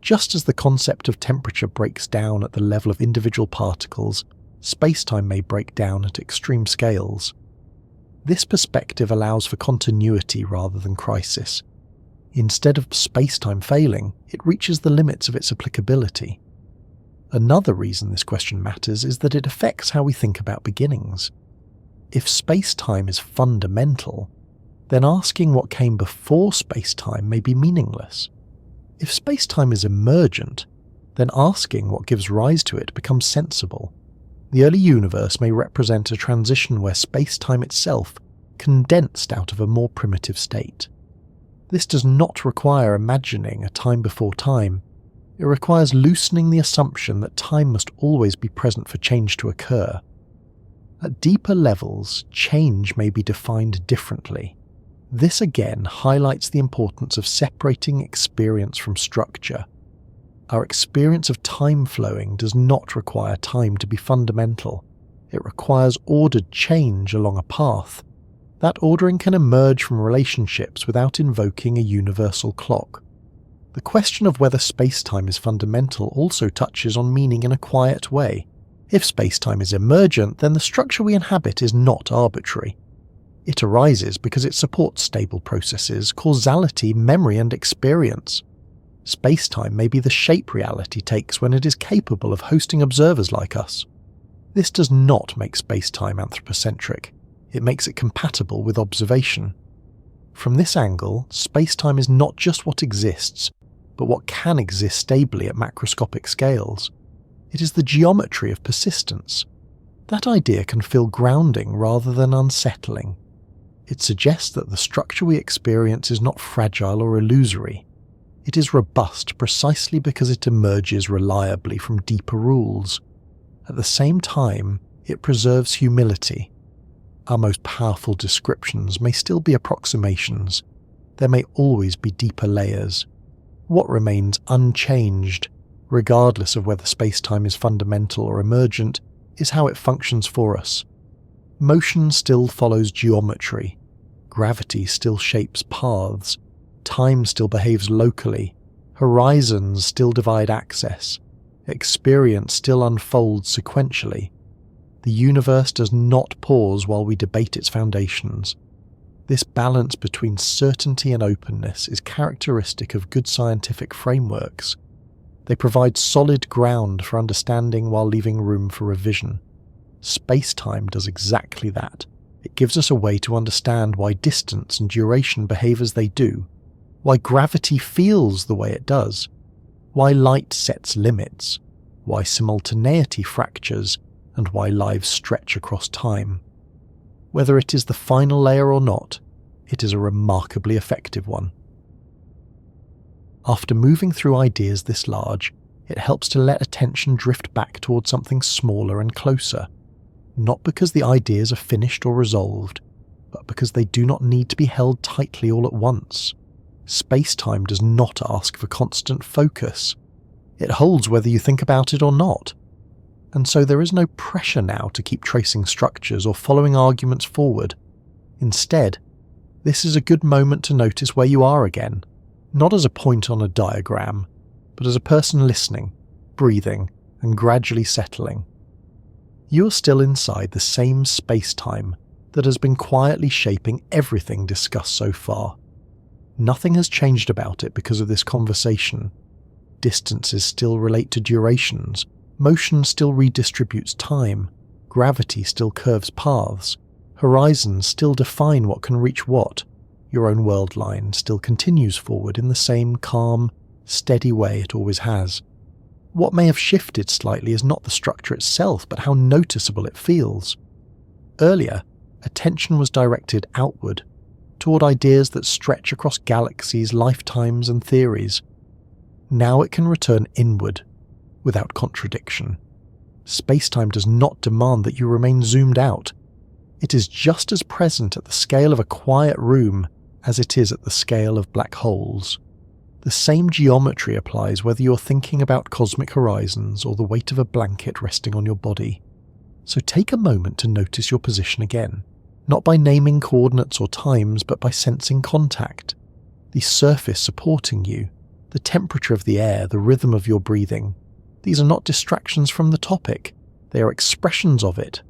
Just as the concept of temperature breaks down at the level of individual particles, spacetime may break down at extreme scales. This perspective allows for continuity rather than crisis. Instead of spacetime failing, it reaches the limits of its applicability. Another reason this question matters is that it affects how we think about beginnings. If spacetime is fundamental, then asking what came before spacetime may be meaningless. If spacetime is emergent, then asking what gives rise to it becomes sensible. The early universe may represent a transition where spacetime itself condensed out of a more primitive state. This does not require imagining a time before time. It requires loosening the assumption that time must always be present for change to occur. At deeper levels, change may be defined differently. This again highlights the importance of separating experience from structure. Our experience of time flowing does not require time to be fundamental. It requires ordered change along a path. That ordering can emerge from relationships without invoking a universal clock. The question of whether spacetime is fundamental also touches on meaning in a quiet way. If spacetime is emergent, then the structure we inhabit is not arbitrary. It arises because it supports stable processes, causality, memory, and experience. Spacetime may be the shape reality takes when it is capable of hosting observers like us. This does not make spacetime anthropocentric. It makes it compatible with observation. From this angle, spacetime is not just what exists, but what can exist stably at macroscopic scales. It is the geometry of persistence. That idea can feel grounding rather than unsettling. It suggests that the structure we experience is not fragile or illusory. It is robust precisely because it emerges reliably from deeper rules. At the same time, it preserves humility. Our most powerful descriptions may still be approximations. There may always be deeper layers. What remains unchanged, regardless of whether spacetime is fundamental or emergent, is how it functions for us. Motion still follows geometry. Gravity still shapes paths. Time still behaves locally. Horizons still divide access. Experience still unfolds sequentially. The universe does not pause while we debate its foundations. This balance between certainty and openness is characteristic of good scientific frameworks. They provide solid ground for understanding while leaving room for revision. Spacetime does exactly that. It gives us a way to understand why distance and duration behave as they do, why gravity feels the way it does, why light sets limits, why simultaneity fractures, and why lives stretch across time. Whether it is the final layer or not, it is a remarkably effective one. After moving through ideas this large, it helps to let attention drift back towards something smaller and closer, not because the ideas are finished or resolved, but because they do not need to be held tightly all at once. Spacetime does not ask for constant focus. It holds whether you think about it or not. And so there is no pressure now to keep tracing structures or following arguments forward. Instead, this is a good moment to notice where you are again, not as a point on a diagram, but as a person listening, breathing, and gradually settling. You are still inside the same space-time that has been quietly shaping everything discussed so far. Nothing has changed about it because of this conversation. Distances still relate to durations, motion still redistributes time, gravity still curves paths, horizons still define what can reach what, your own world line still continues forward in the same calm, steady way it always has. What may have shifted slightly is not the structure itself, but how noticeable it feels. Earlier, attention was directed outward, toward ideas that stretch across galaxies, lifetimes, and theories. Now it can return inward, without contradiction. Spacetime does not demand that you remain zoomed out. It is just as present at the scale of a quiet room as it is at the scale of black holes. The same geometry applies whether you're thinking about cosmic horizons or the weight of a blanket resting on your body. So take a moment to notice your position again, not by naming coordinates or times, but by sensing contact, the surface supporting you, the temperature of the air, the rhythm of your breathing. These are not distractions from the topic, they are expressions of it.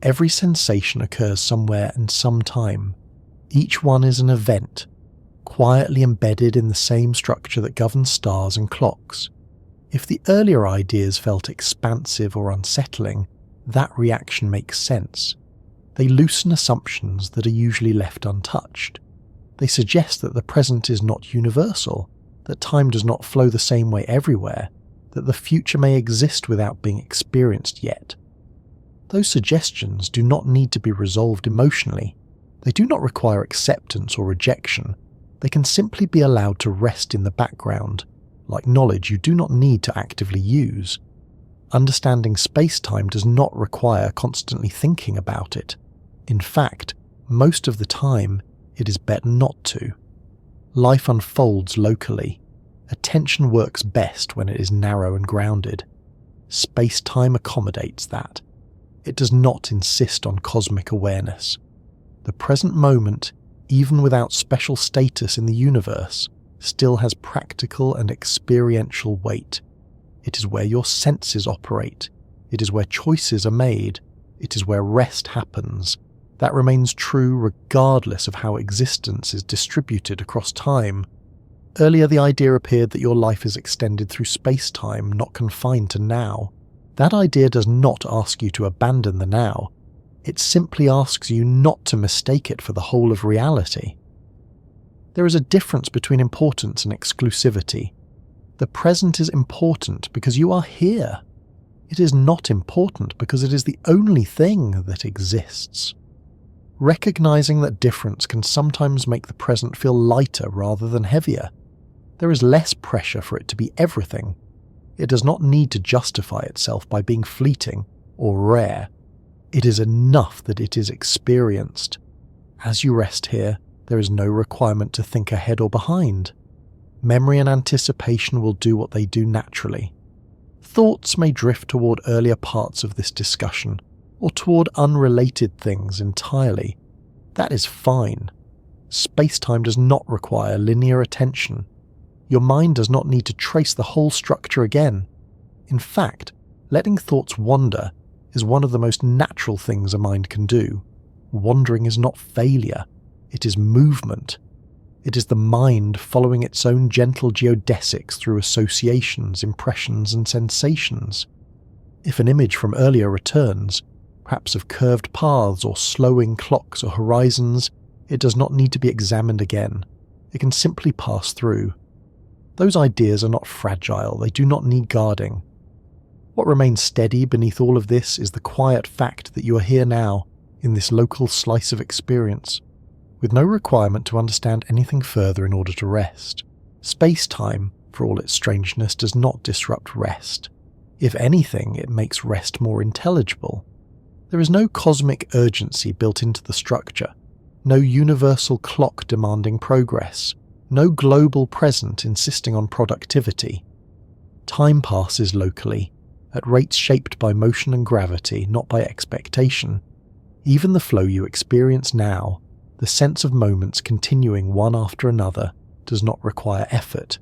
Every sensation occurs somewhere and sometime. Each one is an event, quietly embedded in the same structure that governs stars and clocks. If the earlier ideas felt expansive or unsettling, that reaction makes sense. They loosen assumptions that are usually left untouched. They suggest that the present is not universal, that time does not flow the same way everywhere, that the future may exist without being experienced yet. Those suggestions do not need to be resolved emotionally. They do not require acceptance or rejection. They can simply be allowed to rest in the background, like knowledge you do not need to actively use. Understanding space-time does not require constantly thinking about it. In fact, most of the time, it is better not to. Life unfolds locally. Attention works best when it is narrow and grounded. Space-time accommodates that. It does not insist on cosmic awareness. The present moment, even without special status in the universe, still has practical and experiential weight. It is where your senses operate. It is where choices are made. It is where rest happens. That remains true regardless of how existence is distributed across time. Earlier, the idea appeared that your life is extended through space-time, not confined to now. That idea does not ask you to abandon the now. It simply asks you not to mistake it for the whole of reality. There is a difference between importance and exclusivity. The present is important because you are here. It is not important because it is the only thing that exists. Recognizing that difference can sometimes make the present feel lighter rather than heavier. There is less pressure for it to be everything. It does not need to justify itself by being fleeting or rare. It is enough that it is experienced. As you rest here, there is no requirement to think ahead or behind. Memory and anticipation will do what they do naturally. Thoughts may drift toward earlier parts of this discussion, or toward unrelated things entirely. That is fine. Space-time does not require linear attention. Your mind does not need to trace the whole structure again. In fact, letting thoughts wander is one of the most natural things a mind can do. Wandering is not failure. It is movement. It is the mind following its own gentle geodesics through associations, impressions, and sensations. If an image from earlier returns, perhaps of curved paths or slowing clocks or horizons, it does not need to be examined again. It can simply pass through. Those ideas are not fragile, they do not need guarding. What remains steady beneath all of this is the quiet fact that you are here now, in this local slice of experience, with no requirement to understand anything further in order to rest. Space-time, for all its strangeness, does not disrupt rest. If anything, it makes rest more intelligible. There is no cosmic urgency built into the structure, no universal clock demanding progress, no global present insisting on productivity. Time passes locally, at rates shaped by motion and gravity, not by expectation. Even the flow you experience now, the sense of moments continuing one after another, does not require effort.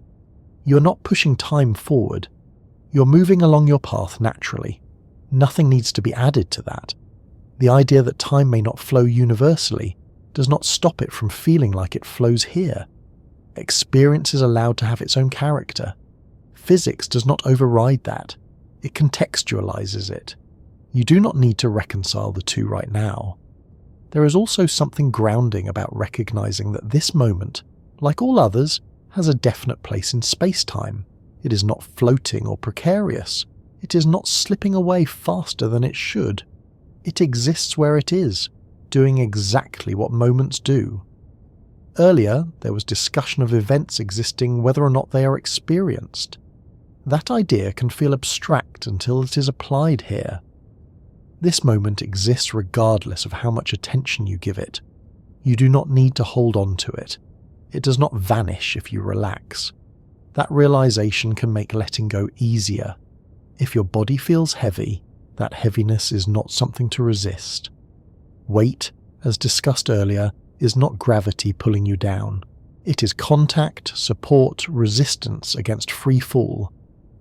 You are not pushing time forward. You are moving along your path naturally. Nothing needs to be added to that. The idea that time may not flow universally does not stop it from feeling like it flows here. Experience is allowed to have its own character. Physics does not override that. It contextualizes it. You do not need to reconcile the two right now. There is also something grounding about recognizing that this moment, like all others, has a definite place in space-time. It is not floating or precarious. It is not slipping away faster than it should. It exists where it is, doing exactly what moments do. Earlier, there was discussion of events existing whether or not they are experienced. That idea can feel abstract until it is applied here. This moment exists regardless of how much attention you give it. You do not need to hold on to it. It does not vanish if you relax. That realization can make letting go easier. If your body feels heavy, that heaviness is not something to resist. Weight, as discussed earlier, is not gravity pulling you down. It is contact, support, resistance against free fall.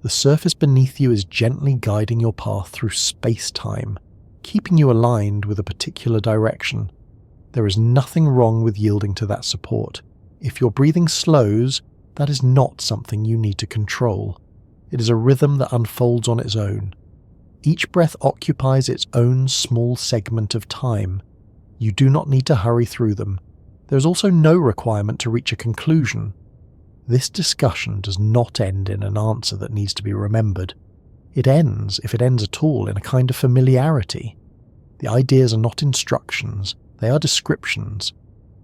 The surface beneath you is gently guiding your path through space-time, keeping you aligned with a particular direction. There is nothing wrong with yielding to that support. If your breathing slows, that is not something you need to control. It is a rhythm that unfolds on its own. Each breath occupies its own small segment of time. You do not need to hurry through them. There is also no requirement to reach a conclusion. This discussion does not end in an answer that needs to be remembered. It ends, if it ends at all, in a kind of familiarity. The ideas are not instructions, they are descriptions.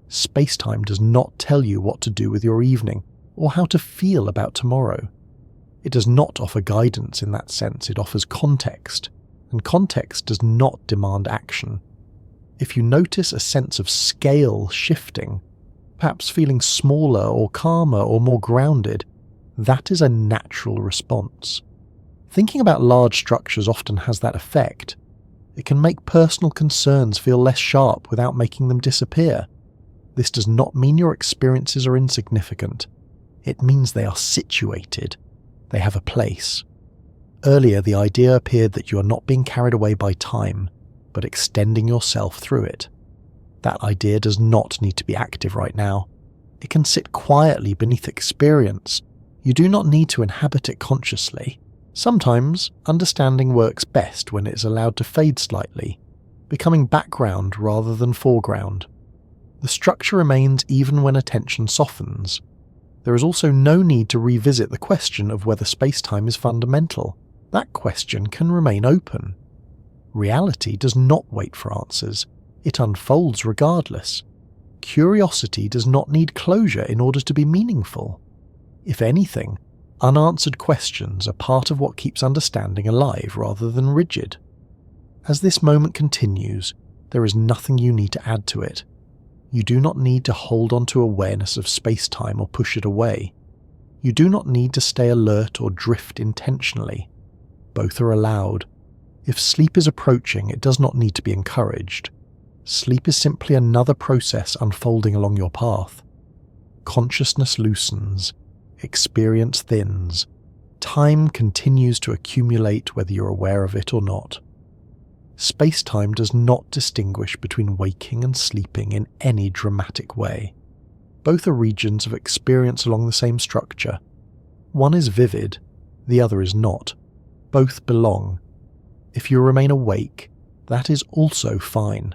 Space-time does not tell you what to do with your evening, or how to feel about tomorrow. It does not offer guidance in that sense, it offers context, and context does not demand action. If you notice a sense of scale shifting, perhaps feeling smaller or calmer or more grounded, that is a natural response. Thinking about large structures often has that effect. It can make personal concerns feel less sharp without making them disappear. This does not mean your experiences are insignificant. It means they are situated. They have a place. Earlier, the idea appeared that you are not being carried away by time, but extending yourself through it. That idea does not need to be active right now. It can sit quietly beneath experience. You do not need to inhabit it consciously. Sometimes, understanding works best when it is allowed to fade slightly, becoming background rather than foreground. The structure remains even when attention softens. There is also no need to revisit the question of whether spacetime is fundamental. That question can remain open. Reality does not wait for answers. It unfolds regardless. Curiosity does not need closure in order to be meaningful. If anything, unanswered questions are part of what keeps understanding alive rather than rigid. As this moment continues, there is nothing you need to add to it. You do not need to hold on to awareness of space-time or push it away. You do not need to stay alert or drift intentionally. Both are allowed. If sleep is approaching, it does not need to be encouraged. Sleep is simply another process unfolding along your path. Consciousness loosens. Experience thins. Time continues to accumulate whether you're aware of it or not. Space-time does not distinguish between waking and sleeping in any dramatic way. Both are regions of experience along the same structure. One is vivid, the other is not. Both belong. If you remain awake, that is also fine.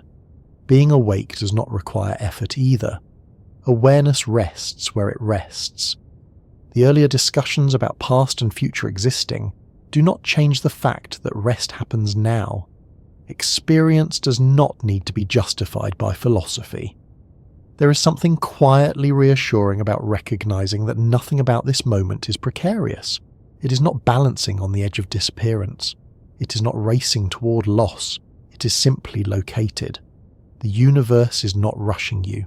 Being awake does not require effort either. Awareness rests where it rests. The earlier discussions about past and future existing do not change the fact that rest happens now. Experience does not need to be justified by philosophy. There is something quietly reassuring about recognizing that nothing about this moment is precarious. It is not balancing on the edge of disappearance. It is not racing toward loss. It is simply located. The universe is not rushing you.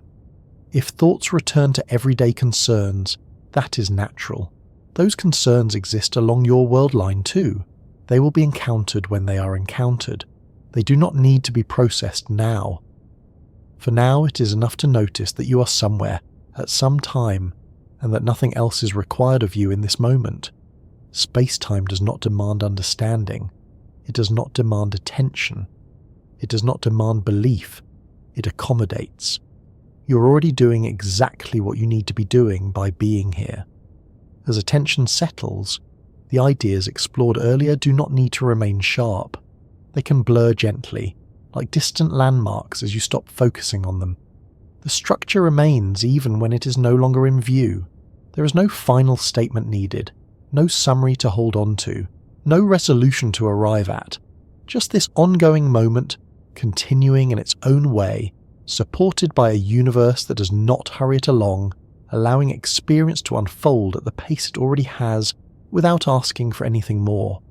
If thoughts return to everyday concerns, that is natural. Those concerns exist along your world line too. They will be encountered when they are encountered. They do not need to be processed now. For now, it is enough to notice that you are somewhere, at some time, and that nothing else is required of you in this moment. Space-time does not demand understanding. It does not demand attention. It does not demand belief. It accommodates. You're already doing exactly what you need to be doing by being here. As attention settles, the ideas explored earlier do not need to remain sharp. They can blur gently, like distant landmarks as you stop focusing on them. The structure remains even when it is no longer in view. There is no final statement needed, no summary to hold on to, no resolution to arrive at. Just this ongoing moment, continuing in its own way, supported by a universe that does not hurry it along, allowing experience to unfold at the pace it already has without asking for anything more.